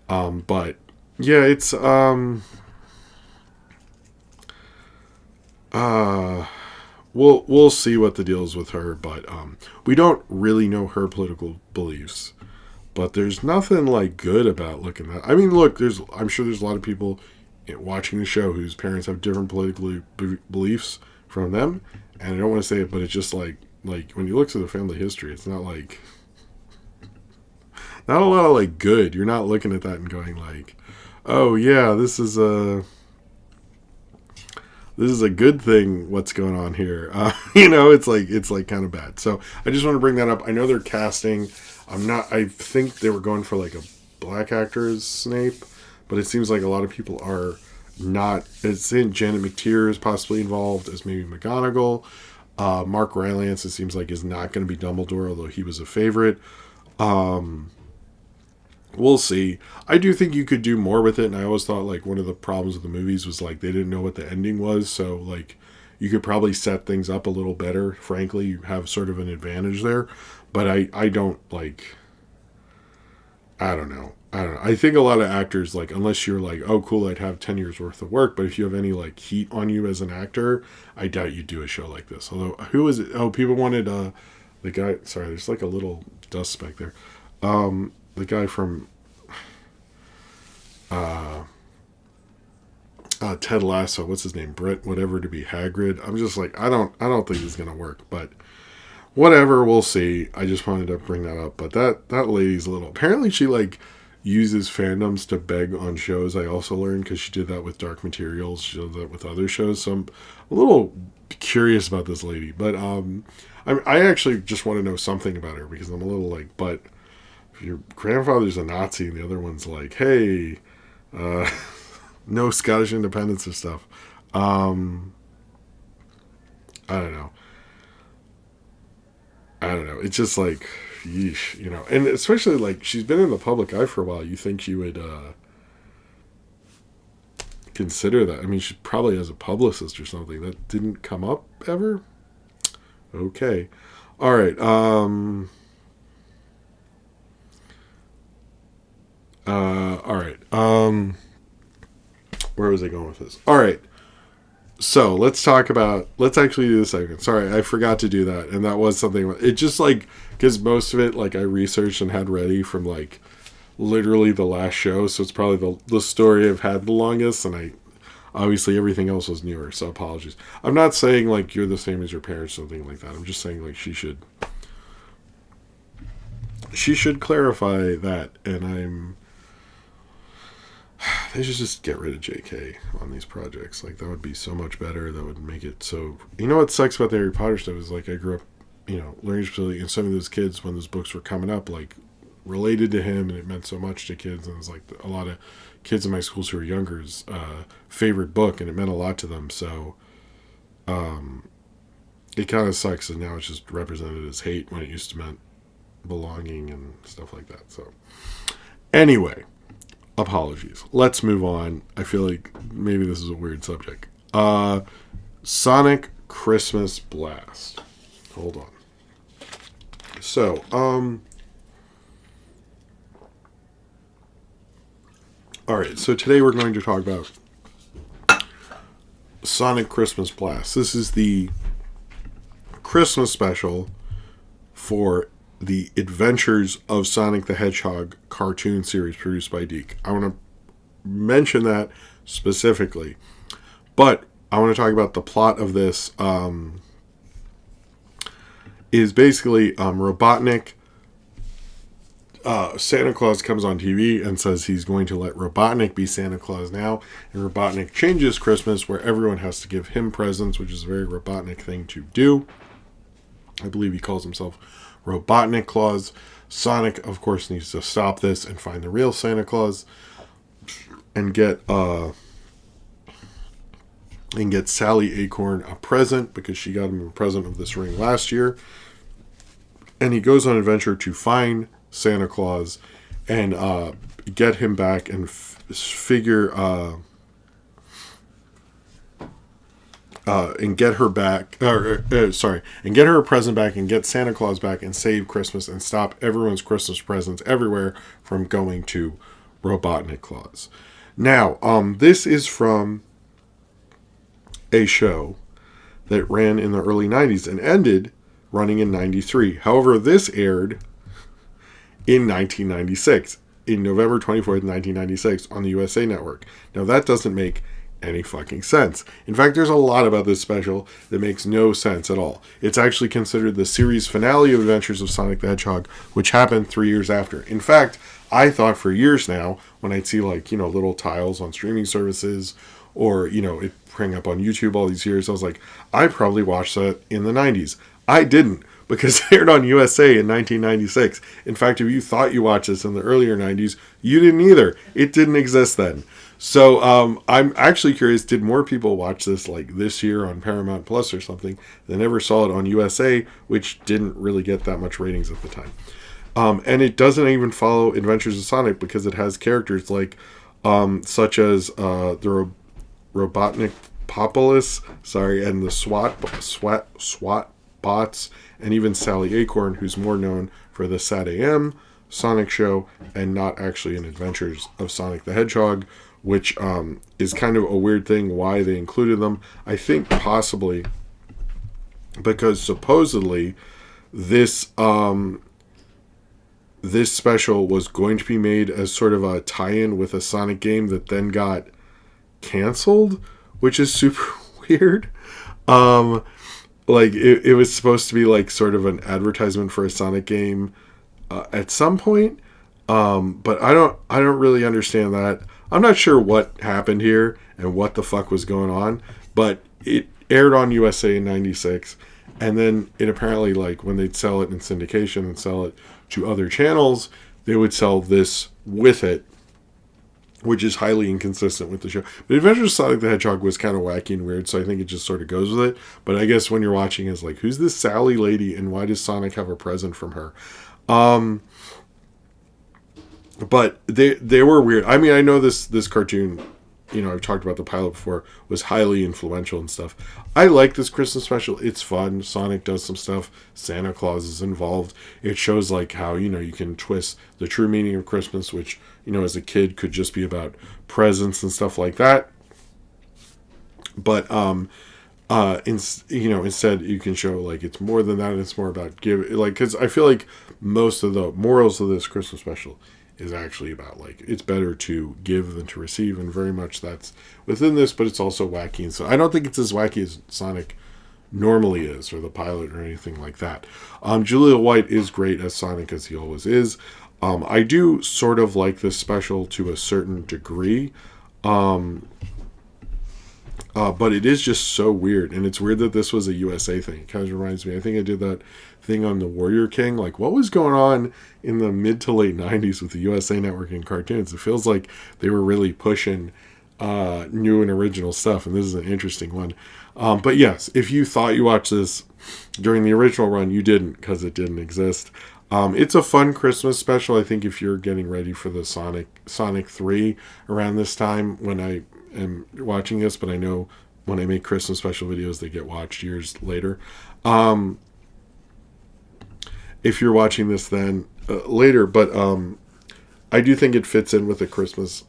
[SPEAKER 1] But yeah, it's we'll see what the deal is with her, but we don't really know her political beliefs. But there's nothing like good about looking at. I mean, look, I'm sure there's a lot of people watching the show whose parents have different political beliefs from them, and I don't want to say it, but it's just like when you look through the family history, it's not like not a lot of like good. You're not looking at that and going like, oh yeah, this is a good thing. What's going on here? It's like kind of bad. So I just want to bring that up. I know they're casting. I think they were going for like a black actor as Snape, but it seems like a lot of people are not. It's in Janet McTeer is possibly involved as maybe McGonagall. Mark Rylance, it seems like, is not going to be Dumbledore, although he was a favorite. We'll see. I do think you could do more with it, and I always thought like one of the problems with the movies was like they didn't know what the ending was, so like you could probably set things up a little better. Frankly, you have sort of an advantage there, but I don't like. I don't know. I think a lot of actors, like, unless you're like, oh, cool, I'd have 10 years worth of work, but if you have any, like, heat on you as an actor, I doubt you'd do a show like this. Although, who is it? Oh, people wanted, the guy, sorry, there's like a little dust speck there. The guy from, Ted Lasso, what's his name? Brett, whatever, to be Hagrid. I'm just like, I don't think this is going to work, but whatever, we'll see. I just wanted to bring that up. But that lady's a little, apparently she, like, uses fandoms to beg on shows. I also learned because she did that with Dark Materials. She does that with other shows. So I'm a little curious about this lady. But I actually just want to know something about her because I'm a little like, but if your grandfather's a Nazi and the other one's like, hey, no Scottish independence or stuff. I don't know. It's just like, yeesh, and especially like she's been in the public eye for a while. You think she would consider that? I mean, she probably has a publicist or something. That didn't come up ever. Okay, all right. All right. Where was I going with this? All right. So let's actually do the segment. Sorry, I forgot to do that. And that was something, it just like, because most of it, like I researched and had ready from like literally the last show. So it's probably the story I've had the longest. And obviously everything else was newer. So apologies. I'm not saying like you're the same as your parents or something like that. I'm just saying like she should clarify that. And they should just get rid of JK on these projects. Like, that would be so much better. That would make it so... You know what sucks about the Harry Potter stuff is, like, I grew up, learning specifically, and some of those kids, when those books were coming up, like, related to him, and it meant so much to kids, and it was, like, a lot of kids in my schools who were younger's favorite book, and it meant a lot to them, so... it kind of sucks, and now it's just represented as hate when it used to mean belonging and stuff like that, so... Anyway... Apologies. Let's move on. I feel like maybe this is a weird subject. Sonic Christmas Blast. Hold on. So, alright, so today we're going to talk about Sonic Christmas Blast. This is the Christmas special for the Adventures of Sonic the Hedgehog cartoon series produced by Deke. I want to mention that specifically. But I want to talk about the plot of this. Is basically Robotnik. Santa Claus comes on TV and says he's going to let Robotnik be Santa Claus now. And Robotnik changes Christmas where everyone has to give him presents, which is a very Robotnik thing to do. I believe he calls himself Robotnik Claus. Sonic, of course, needs to stop this and find the real Santa Claus and get Sally Acorn a present because she got him a present of this ring last year. And he goes on an adventure to find Santa Claus and get him back and figure and get her back, and get her a present back and get Santa Claus back and save Christmas and stop everyone's Christmas presents everywhere from going to Robotnik Claus. Now, this is from a show that ran in the early 90s and ended running in 93. However, this aired in 1996, in November 24th, 1996, on the USA Network. Now, that doesn't make any fucking sense. In fact, there's a lot about this special that makes no sense at all. It's actually considered the series finale of Adventures of Sonic the Hedgehog, which happened 3 years after. In fact, I thought for years now, when I'd see like, little tiles on streaming services or, it bring up on YouTube all these years, I was like, I probably watched that in the 90s. I didn't, because it aired on USA in 1996. In fact, if you thought you watched this in the earlier 90s, you didn't either. It didn't exist then. So I'm actually curious, did more people watch this like this year on Paramount Plus or something than ever saw it on USA, which didn't really get that much ratings at the time? And it doesn't even follow Adventures of Sonic because it has characters like such as the Robotnik Populous, and the SWAT bots, and even Sally Acorn, who's more known for the Sat AM Sonic show and not actually in Adventures of Sonic the Hedgehog, which is kind of a weird thing why they included them. I think possibly because supposedly this this special was going to be made as sort of a tie-in with a Sonic game that then got canceled, which is super weird. Like it was supposed to be like sort of an advertisement for a Sonic game at some point, but I don't really understand that. I'm not sure what happened here and what the fuck was going on, but it aired on USA in 96, and then it apparently, like, when they'd sell it in syndication and sell it to other channels, they would sell this with it, which is highly inconsistent with the show. But Adventures of Sonic the Hedgehog was kind of wacky and weird, so I think it just sort of goes with it. But I guess when you're watching, it's like, who's this Sally lady, and why does Sonic have a present from her? But they were weird. I mean, I know this cartoon, I've talked about the pilot before, was highly influential and stuff. I like this Christmas special. It's fun. Sonic does some stuff. Santa Claus is involved. It shows like how, you can twist the true meaning of Christmas, which, as a kid could just be about presents and stuff like that. But instead you can show like it's more than that. And it's more about because I feel like most of the morals of this Christmas special is actually about like it's better to give than to receive, and very much that's within this, but it's also wacky. And so I don't think it's as wacky as Sonic normally is, or the pilot, or anything like that. Julia White is great as Sonic, as he always is. I do sort of like this special to a certain degree, but it is just so weird, and it's weird that this was a USA thing. It kind of reminds me, I think I did that thing on the Warrior King, like what was going on in the mid to late 90s with the USA Network and cartoons. It feels like they were really pushing new and original stuff, and this is an interesting one. But yes, if you thought you watched this during the original run, you didn't, because it didn't exist. It's a fun Christmas special. I think if you're getting ready for the Sonic 3 around this time when I am watching this, but I know when I make Christmas special videos, they get watched years later. If you're watching this then later, but I do think it fits in with the Christmas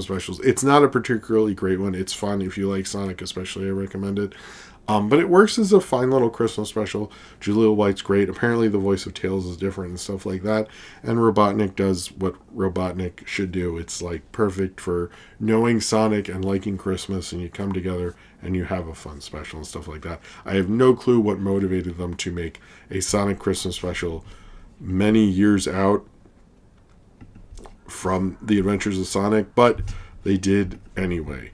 [SPEAKER 1] specials. It's not a particularly great one. It's fun. If you like Sonic especially, I recommend it. But it works as a fine little Christmas special. Julia White's great. Apparently the voice of Tails is different and stuff like that. And Robotnik does what Robotnik should do. It's like perfect for knowing Sonic and liking Christmas, and you come together and you have a fun special and stuff like that. I have no clue what motivated them to make a Sonic Christmas special many years out from the Adventures of Sonic, but they did anyway.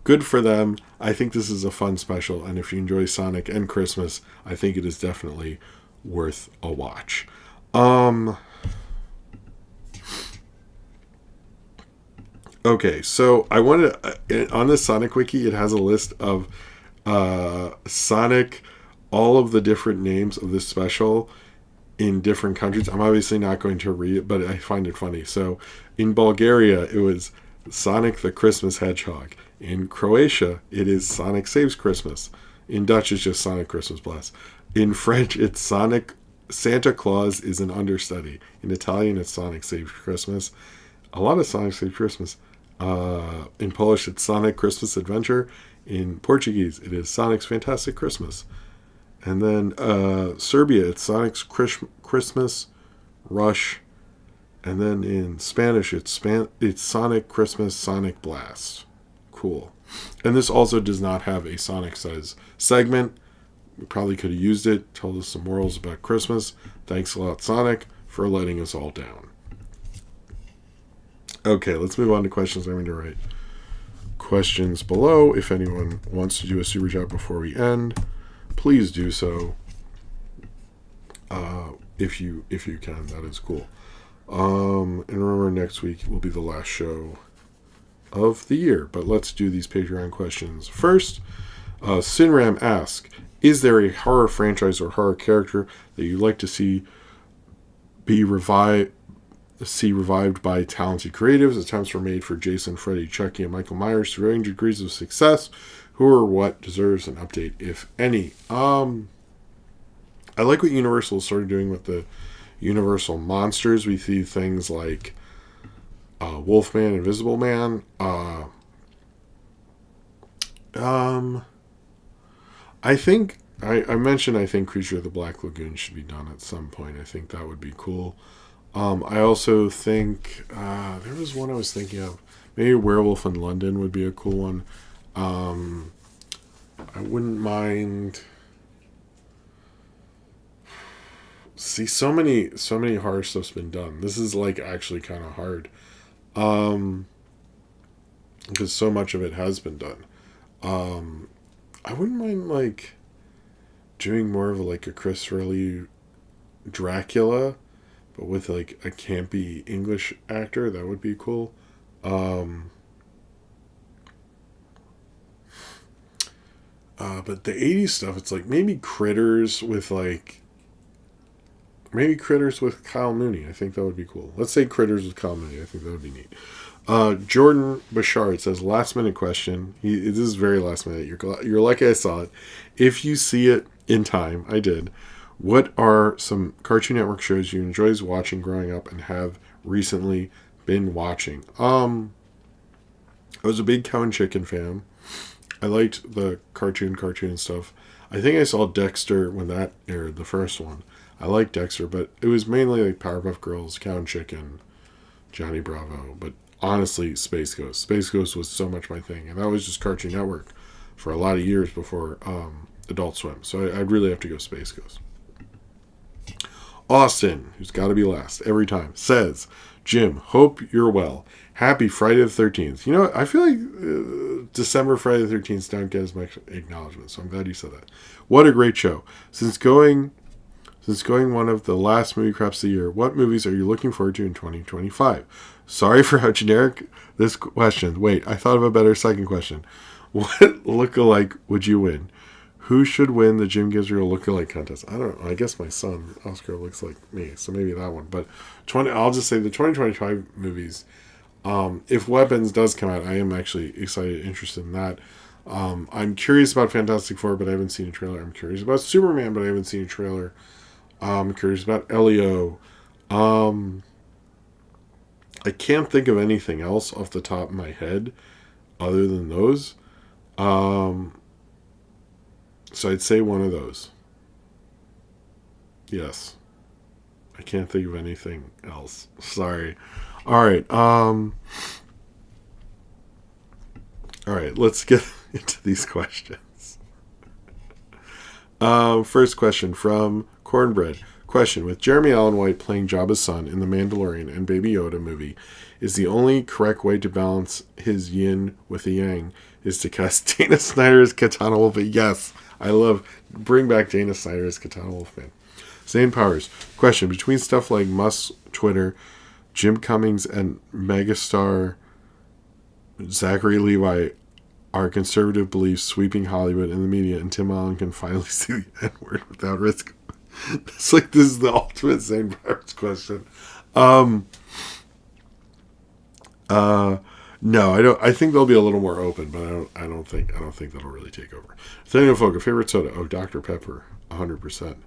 [SPEAKER 1] Good for them. I think this is a fun special, and if you enjoy Sonic and Christmas, I think it is definitely worth a watch. Okay, so I wanted on the Sonic Wiki, it has a list of Sonic, all of the different names of this special in different countries. I'm obviously not going to read it, but I find it funny. So in Bulgaria, it was Sonic the Christmas Hedgehog. In Croatia, it is Sonic Saves Christmas. In Dutch, it's just Sonic Christmas Bless. In French, it's Santa Claus is an understudy. In Italian, it's Sonic Saves Christmas. A lot of Sonic Saves Christmas. In Polish, it's Sonic Christmas Adventure. In Portuguese, it is Sonic's Fantastic Christmas. And then Serbia, it's Sonic's Christmas Rush And then in Spanish, it's Sonic Christmas Sonic Blast. Cool. And this also does not have a Sonic Says segment. We probably could have used it. Told us some morals about Christmas. Thanks a lot, Sonic, for letting us all down. Okay, let's move on to questions. I'm going to write questions below. If anyone wants to do a super chat before we end, please do so. If you can, that is cool. And remember, next week will be the last show of the year. But let's do these Patreon questions first. Sinram asks, is there a horror franchise or horror character that you'd like to see revived by talented creatives? Attempts were made for Jason, Freddy, Chucky, and Michael Myers to varying degrees of success. Who or what deserves an update, if any? I like what Universal started doing with the Universal monsters. We see things like Wolfman, Invisible Man. I think I mentioned I think Creature of the Black Lagoon should be done at some point. I think that would be cool. I also think there was one I was thinking of. Maybe Werewolf in London would be a cool one. I wouldn't mind. See, so many horror stuff's been done. This is like actually kind of hard, because so much of it has been done. I wouldn't mind like doing more of like a Christopher Lee Dracula, but with like a campy English actor. That would be cool. But the 80s stuff, it's like maybe Critters with Kyle Mooney. I think that would be cool. Let's say Critters with Kyle Mooney. I think that would be neat. Jordan Bashard says, last minute question. This is very last minute. You're lucky I saw it. If you see it in time, I did. What are some Cartoon Network shows you enjoyed watching growing up and have recently been watching? I was a big Cow and Chicken fan. I liked the cartoon stuff. I think I saw Dexter when that aired, the first one. I liked Dexter, but it was mainly like Powerpuff Girls, Cow and Chicken, Johnny Bravo. But honestly, Space Ghost. Space Ghost was so much my thing. And that was just Cartoon Network for a lot of years before Adult Swim. So I'd really have to go Space Ghost. Austin, who's got to be last every time, says, Jim, hope you're well. Happy Friday the 13th. You know, I feel like December Friday the 13th don't get as much acknowledgement, so I'm glad you said that. What a great show. Since going one of the last movie craps of the year, what movies are you looking forward to in 2025? Sorry for how generic this question. Wait, I thought of a better second question. What look-alike would you win? Who should win the Jim Gisriel look-alike contest? I don't know. I guess my son, Oscar, looks like me, so maybe that one. But I'll just say the 2025 movies. If Weapons does come out, I am actually excited, interested in that. I'm curious about Fantastic Four, but I haven't seen a trailer. I'm curious about Superman, but I haven't seen a trailer. I'm curious about Elio. I can't think of anything else off the top of my head other than those. So I'd say one of those. Yes. I can't think of anything else. Sorry. All right. All right. Let's get into these questions. First question from Cornbread. Question: with Jeremy Allen White playing Jabba's son in The Mandalorian and Baby Yoda movie, is the only correct way to balance his yin with the yang is to cast Dana Snyder as Katana Wolfman? Yes. I love bring back Dana Snyder as Katana Wolfman. Zane Powers. Question: between stuff like Musk's Twitter, Jim Cummings, and megastar Zachary Levi, are conservative beliefs sweeping Hollywood and the media, and Tim Allen can finally see the N-word without risk? This is the ultimate Zane Powers question. No, I don't. I think they'll be a little more open, but I don't think that'll really take over. Nathaniel Foga, favorite soda? Oh, Dr. Pepper, 100%.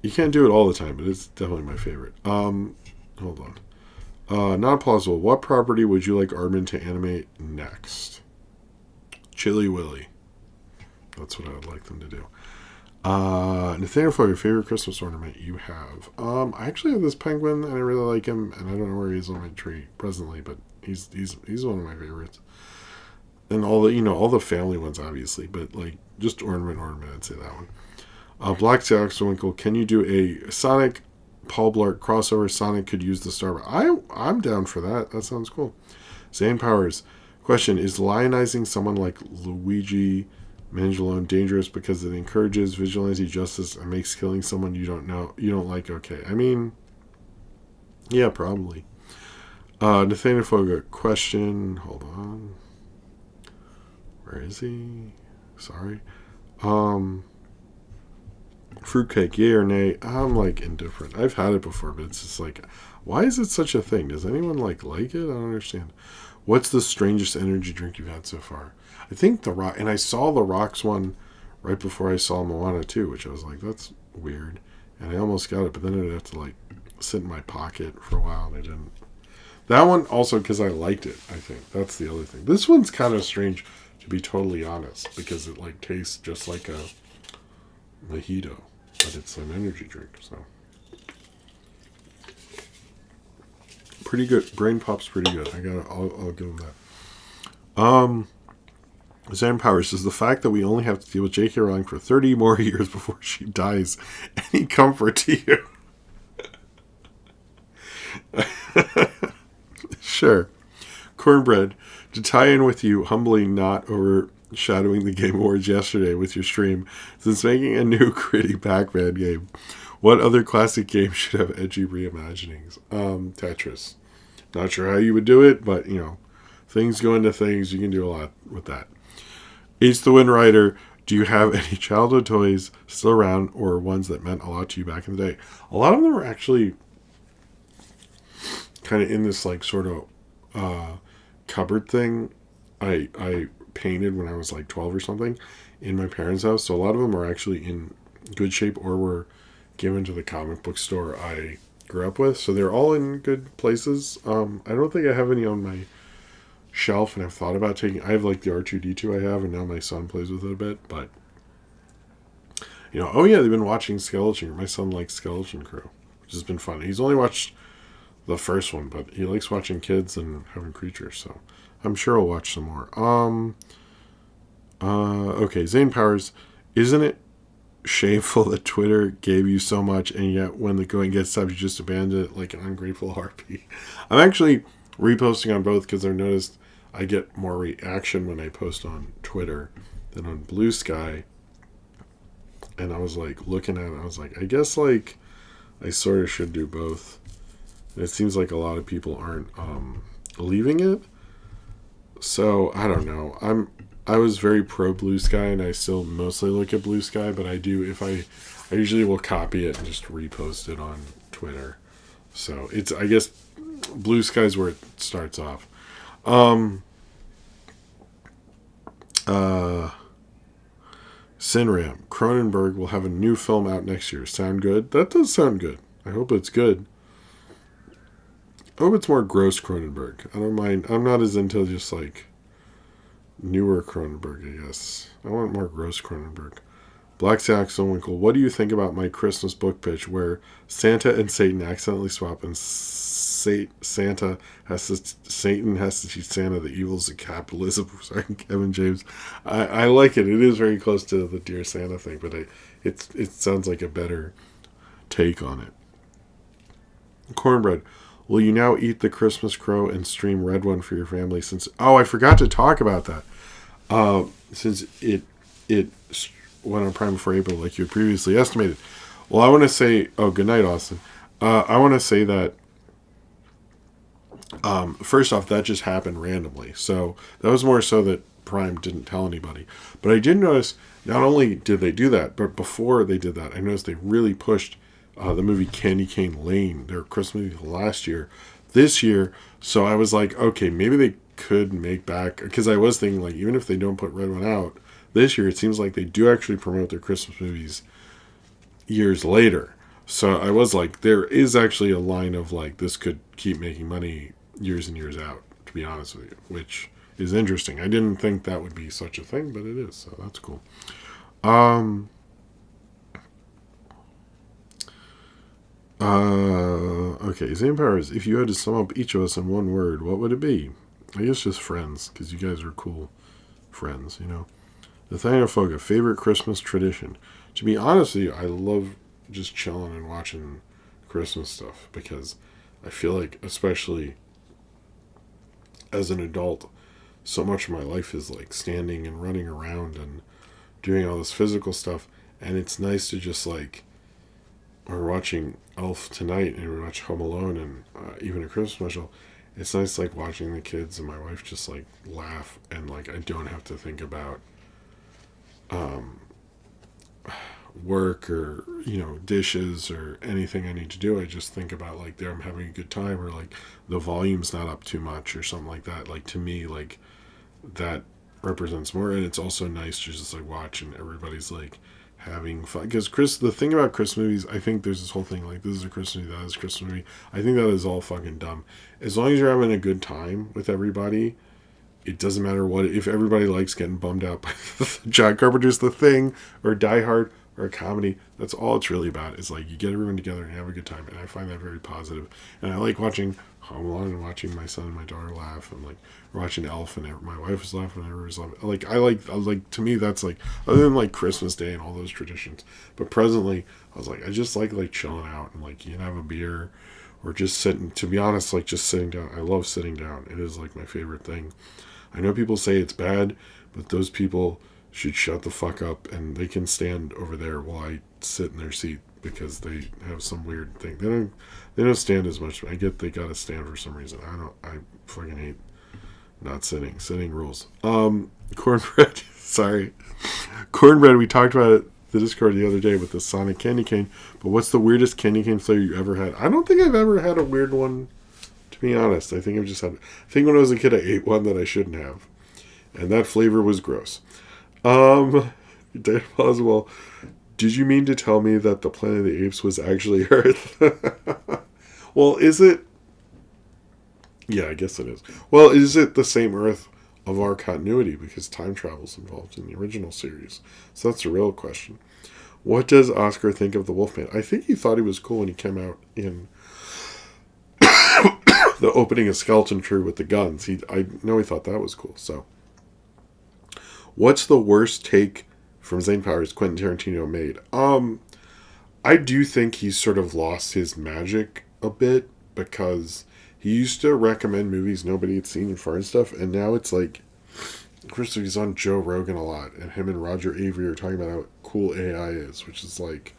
[SPEAKER 1] You can't do it all the time, but it's definitely my favorite. Hold on. Not plausible. What property would you like Aardman to animate next? Chili Willy. That's what I would like them to do. Nathaniel, for your favorite Christmas ornament you have. I actually have this penguin, and I really like him, and I don't know where he is on my tree presently, but he's one of my favorites. And all the family ones, obviously, but like just ornament, I'd say that one. Black Saxwinkle, can you do a Sonic Paul Blart crossover? Sonic could use the star. I'm down for that. That sounds cool. Zane Powers, question: is lionizing someone like Luigi Mangelone dangerous because it encourages vigilante justice and makes killing someone you don't like okay? I mean, yeah, probably. Nathaniel Foga, question. Hold on. Where is he? Sorry. Fruitcake, yay or nay? I'm like indifferent. I've had it before, but it's just like, why is it such a thing? Does anyone like it? I don't understand. What's the strangest energy drink you've had so far? I think the Rock, and I saw the Rocks one right before I saw Moana 2, which I was like, that's weird. And I almost got it, but then it would have to like sit in my pocket for a while, and I didn't. That one also because I liked it, I think. That's the other thing. This one's kind of strange, to be totally honest, because it like tastes just like a mojito, but it's an energy drink, so pretty good. Brain Pop's pretty good. I'll give him that. Sam Powers says the fact that we only have to deal with J.K. Rowling for 30 more years before she dies, any comfort to you? Sure. Cornbread, to tie in with you, humbly not overshadowing the Game Awards yesterday with your stream, since making a new gritty Pac-Man game, what other classic game should have edgy reimaginings? Tetris. Not sure how you would do it, but, things go into things. You can do a lot with that. Ace the Wind Rider, do you have any childhood toys still around or ones that meant a lot to you back in the day? A lot of them are actually kind of in this like sort of cupboard thing I painted when I was like 12 or something in my parents' house. So a lot of them are actually in good shape or were given to the comic book store I grew up with. So they're all in good places. I don't think I have any on my shelf, and I've thought about taking. I have like the R2D2 I have, and now my son plays with it a bit. But oh yeah, they've been watching Skeleton. My son likes Skeleton Crew, which has been fun. He's only watched the first one, but he likes watching kids and having creatures, so I'm sure I'll watch some more. Okay, Zane Powers, isn't it shameful that Twitter gave you so much, and yet when the going gets tough, you just abandon it like an ungrateful harpy? I'm actually reposting on both because I've noticed I get more reaction when I post on Twitter than on Blue Sky. And I was like looking at it, I was like, I guess like I sort of should do both. And it seems like a lot of people aren't leaving it. So I don't know. I was very pro Blue Sky, and I still mostly look at Blue Sky, but I do I usually will copy it and just repost it on Twitter. So it's, I guess, Blue Sky's where it starts off. Sinram, Cronenberg will have a new film out next year. Sound good? That does sound good. I hope it's good. I hope it's more gross Cronenberg. I don't mind. I'm not as into just like newer Cronenberg, I guess. I want more gross Cronenberg. Black Saxonwinkle, what do you think about my Christmas book pitch where Santa and Satan accidentally swap and Satan has to teach Santa the evils of capitalism? Sorry, Kevin James. I like it. It is very close to the Dear Santa thing, but it sounds like a better take on it. Cornbread, will you now eat the Christmas crow and stream Red One for your family? Since I forgot to talk about that. Since it went on Prime before April, like you had previously estimated. Well, I want to say, good night, Austin. I want to say that first off, that just happened randomly. So that was more so that Prime didn't tell anybody. But I did notice, not only did they do that, but before they did that, I noticed they really pushed the movie Candy Cane Lane, their Christmas movie last year, this year. So I was like, okay, maybe they could make back, because I was thinking, like, even if they don't put Red One out this year, it seems like they do actually promote their Christmas movies years later. So I was like, there is actually a line of like, this could keep making money years and years out, to be honest with you, which is interesting. I didn't think that would be such a thing, but it is, so that's cool. Okay, Zane Powers, if you had to sum up each of us in one word, what would it be? I guess just friends, because you guys are cool friends, you know? Nathaniel Foga, favorite Christmas tradition. To be honest with you, I love just chilling and watching Christmas stuff because I feel like, especially as an adult, so much of my life is like standing and running around and doing all this physical stuff. And it's nice to just like, we're watching Elf tonight and we watch Home Alone and even a Christmas special. It's nice like watching the kids and my wife just like laugh and like I don't have to think about um, work or dishes or anything I need to do. I just think about like I'm having a good time or like the volume's not up too much or something like that. Like to me, like that represents more, and it's also nice to just like watch and everybody's like having fun. Because the thing about Christmas movies, I think there's this whole thing like this is a Christmas movie, that is a Christmas movie. I think that is all fucking dumb. As long as you're having a good time with everybody, it doesn't matter what. If everybody likes getting bummed out by John Carpenter's The Thing or Die Hard or a comedy, that's all it's really about. It's like you get everyone together and have a good time, and I find that very positive. And I like watching Home Alone and watching my son and my daughter laugh, and like watching Elf and my wife was laughing and everybody's laughing. I like to me that's like other than like Christmas Day and all those traditions. But presently, I was like I just like chilling out and like you can have a beer or just sitting. To be honest, like just sitting down. I love sitting down. It is like my favorite thing. I know people say it's bad, but those people should shut the fuck up and they can stand over there while I sit in their seat because they have some weird thing. They don't stand as much. I get they gotta stand for some reason. I fucking hate not sitting. Sitting rules. Cornbread. Sorry. Cornbread, we talked about it the Discord the other day with the Sonic candy cane, but what's the weirdest candy cane flavor you ever had? I don't think I've ever had a weird one. To be honest, I think I've just had. I think when I was a kid, I ate one that I shouldn't have, and that flavor was gross. Dan Boswell, did you mean to tell me that the Planet of the Apes was actually Earth? Well, is it? Yeah, I guess it is. Well, is it the same Earth of our continuity because time travel's involved in the original series? So that's a real question. What does Oscar think of the Wolfman? I think he thought he was cool when he came out in the opening of Skeleton Crew with the guns. I know he thought that was cool. So, what's the worst take from Zane Powers Quentin Tarantino made? I do think he's sort of lost his magic a bit because he used to recommend movies nobody had seen before and stuff, and now it's like, first he's on Joe Rogan a lot, and him and Roger Avery are talking about how cool AI is, which is like,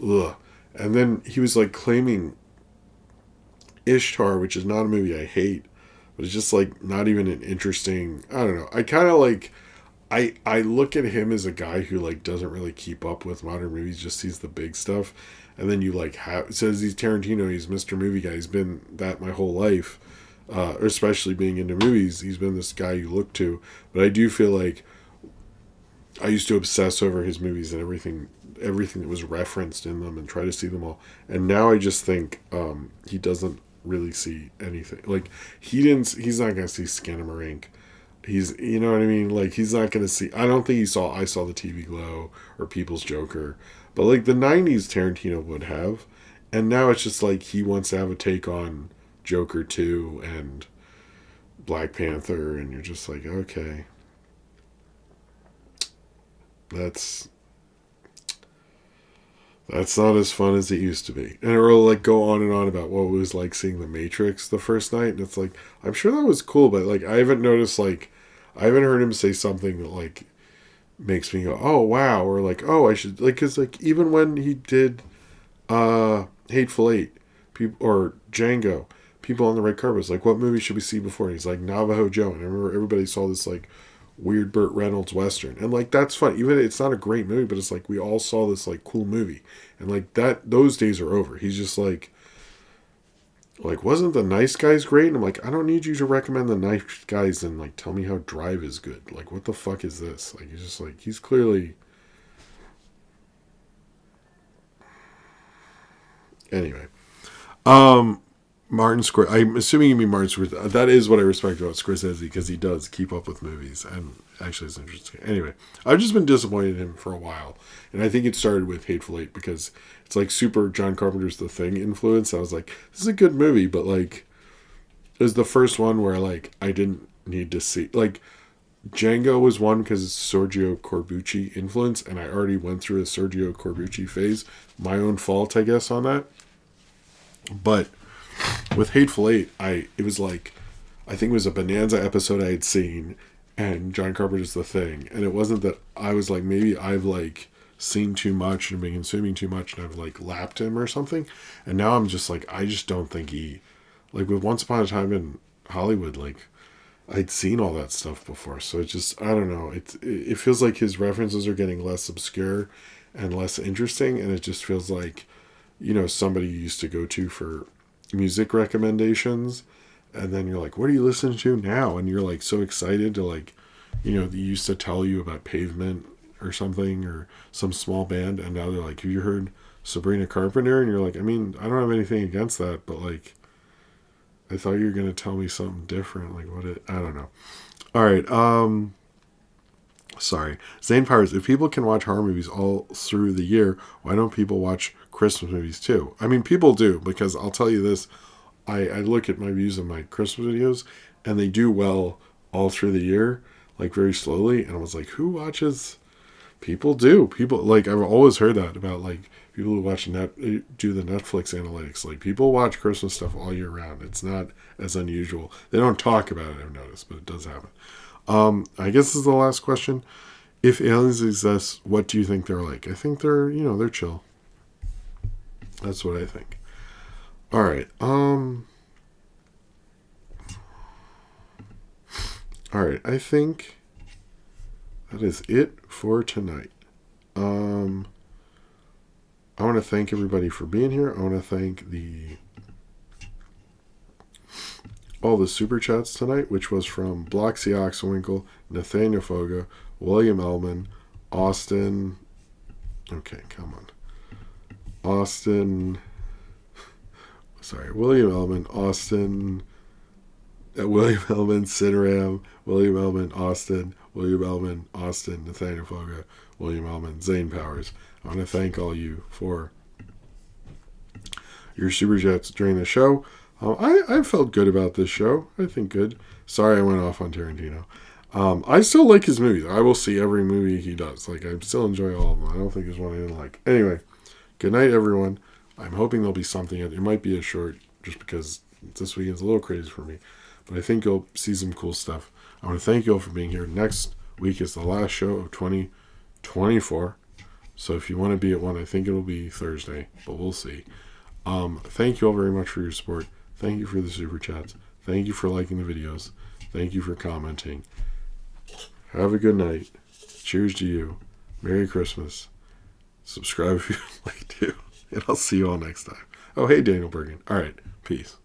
[SPEAKER 1] ugh. And then he was like claiming Ishtar, which is not a movie I hate, but it's just like not even an interesting. I don't know. I kind of like. I look at him as a guy who like doesn't really keep up with modern movies, just sees the big stuff, and then you like says he's Tarantino, he's Mr. Movie Guy. He's been that my whole life, especially being into movies. He's been this guy you look to, but I do feel like I used to obsess over his movies and everything that was referenced in them and try to see them all. And now I just think he doesn't really see anything. Like he's not gonna see Skinamarink. You know what I mean? Like he's not gonna see. I don't think I saw the TV Glow or People's Joker, but like the '90s Tarantino would have, and now it's just like he wants to have a take on Joker 2 and Black Panther, and you're just like, okay, that's not as fun as it used to be. And it'll like go on and on about what it was like seeing The Matrix the first night, and it's like I'm sure that was cool, but like I haven't noticed like I haven't heard him say something that like makes me go, oh wow, or like oh I should like because like even when he did Hateful Eight, people or Django, people on the red carpet was like, what movie should we see before? And he's like Navajo Joe, and I remember everybody saw this like weird Burt Reynolds Western. And like that's fun. Even it's not a great movie, but it's like we all saw this like cool movie. And like that those days are over. He's just like wasn't The Nice Guys great? And I'm like, I don't need you to recommend The Nice Guys and like tell me how Drive is good. Like what the fuck is this? Like he's just like he's clearly anyway. Martin Scorsese. I'm assuming you mean Martin Scorsese. That is what I respect about Scorsese, because he does keep up with movies, and actually it's interesting. Anyway, I've just been disappointed in him for a while, and I think it started with Hateful Eight, because it's like super John Carpenter's The Thing influence. I was like, this is a good movie, but like, it was the first one where like I didn't need to see, like, Django was one because it's Sergio Corbucci influence, and I already went through a Sergio Corbucci phase. My own fault, I guess, on that. But with Hateful Eight, it was like, I think it was a Bonanza episode I had seen, and John Carpenter's The Thing, and it wasn't that I was like, maybe I've like seen too much and been consuming too much, and I've like lapped him or something, and now I'm just like, I just don't think he, like with Once Upon a Time in Hollywood, like I'd seen all that stuff before, so it just, I don't know, it feels like his references are getting less obscure and less interesting, and it just feels like, you know, somebody you used to go to for music recommendations, and then you're like, what are you listening to now? And you're like so excited to, like, you know, they used to tell you about Pavement or something or some small band, and now they're like, have you heard Sabrina Carpenter? And you're like, I mean, I don't have anything against that, but like, I thought you were going to tell me something different. Like, I don't know. All right. Sorry. Zane Powers, if people can watch horror movies all through the year, why don't people watch Christmas movies too? I mean, people do, because I'll tell you this. I look at my views of my Christmas videos, and they do well all through the year, like very slowly. And I was like, who watches? People do. People, like, I've always heard that about like people who watch do the Netflix analytics. Like, people watch Christmas stuff all year round. It's not as unusual. They don't talk about it, I've noticed, but it does happen. I guess this is the last question. If aliens exist, what do you think they're like? I think they're, you know, they're chill. That's what I think. All right. All right. I think that is it for tonight. I want to thank everybody for being here. I want to thank all the super chats tonight, which was from Bloxy Oxwinkle, Nathaniel Foga, William Ellman, Austin. Okay, come on. Austin. Sorry, William Ellman, Austin. William Ellman, Sidram, William Ellman, Austin, William Ellman, Austin, Nathaniel Foga, William Ellman, Zane Powers. I want to thank all you for your super chats during the show. I felt good about this show. I think good. Sorry I went off on Tarantino. I still like his movies. I will see every movie he does. Like, I still enjoy all of them. I don't think there's one I didn't like. Anyway, good night, everyone. I'm hoping there'll be something. It might be a short, just because this weekend's a little crazy for me. But I think you'll see some cool stuff. I want to thank you all for being here. Next week is the last show of 2024. So if you want to be at one, I think it'll be Thursday, but we'll see. Thank you all very much for your support. Thank you for the super chats. Thank you for liking the videos. Thank you for commenting. Have a good night. Cheers to you. Merry Christmas. Subscribe if you'd like to. And I'll see you all next time. Oh, hey, Daniel Bergen. All right. Peace.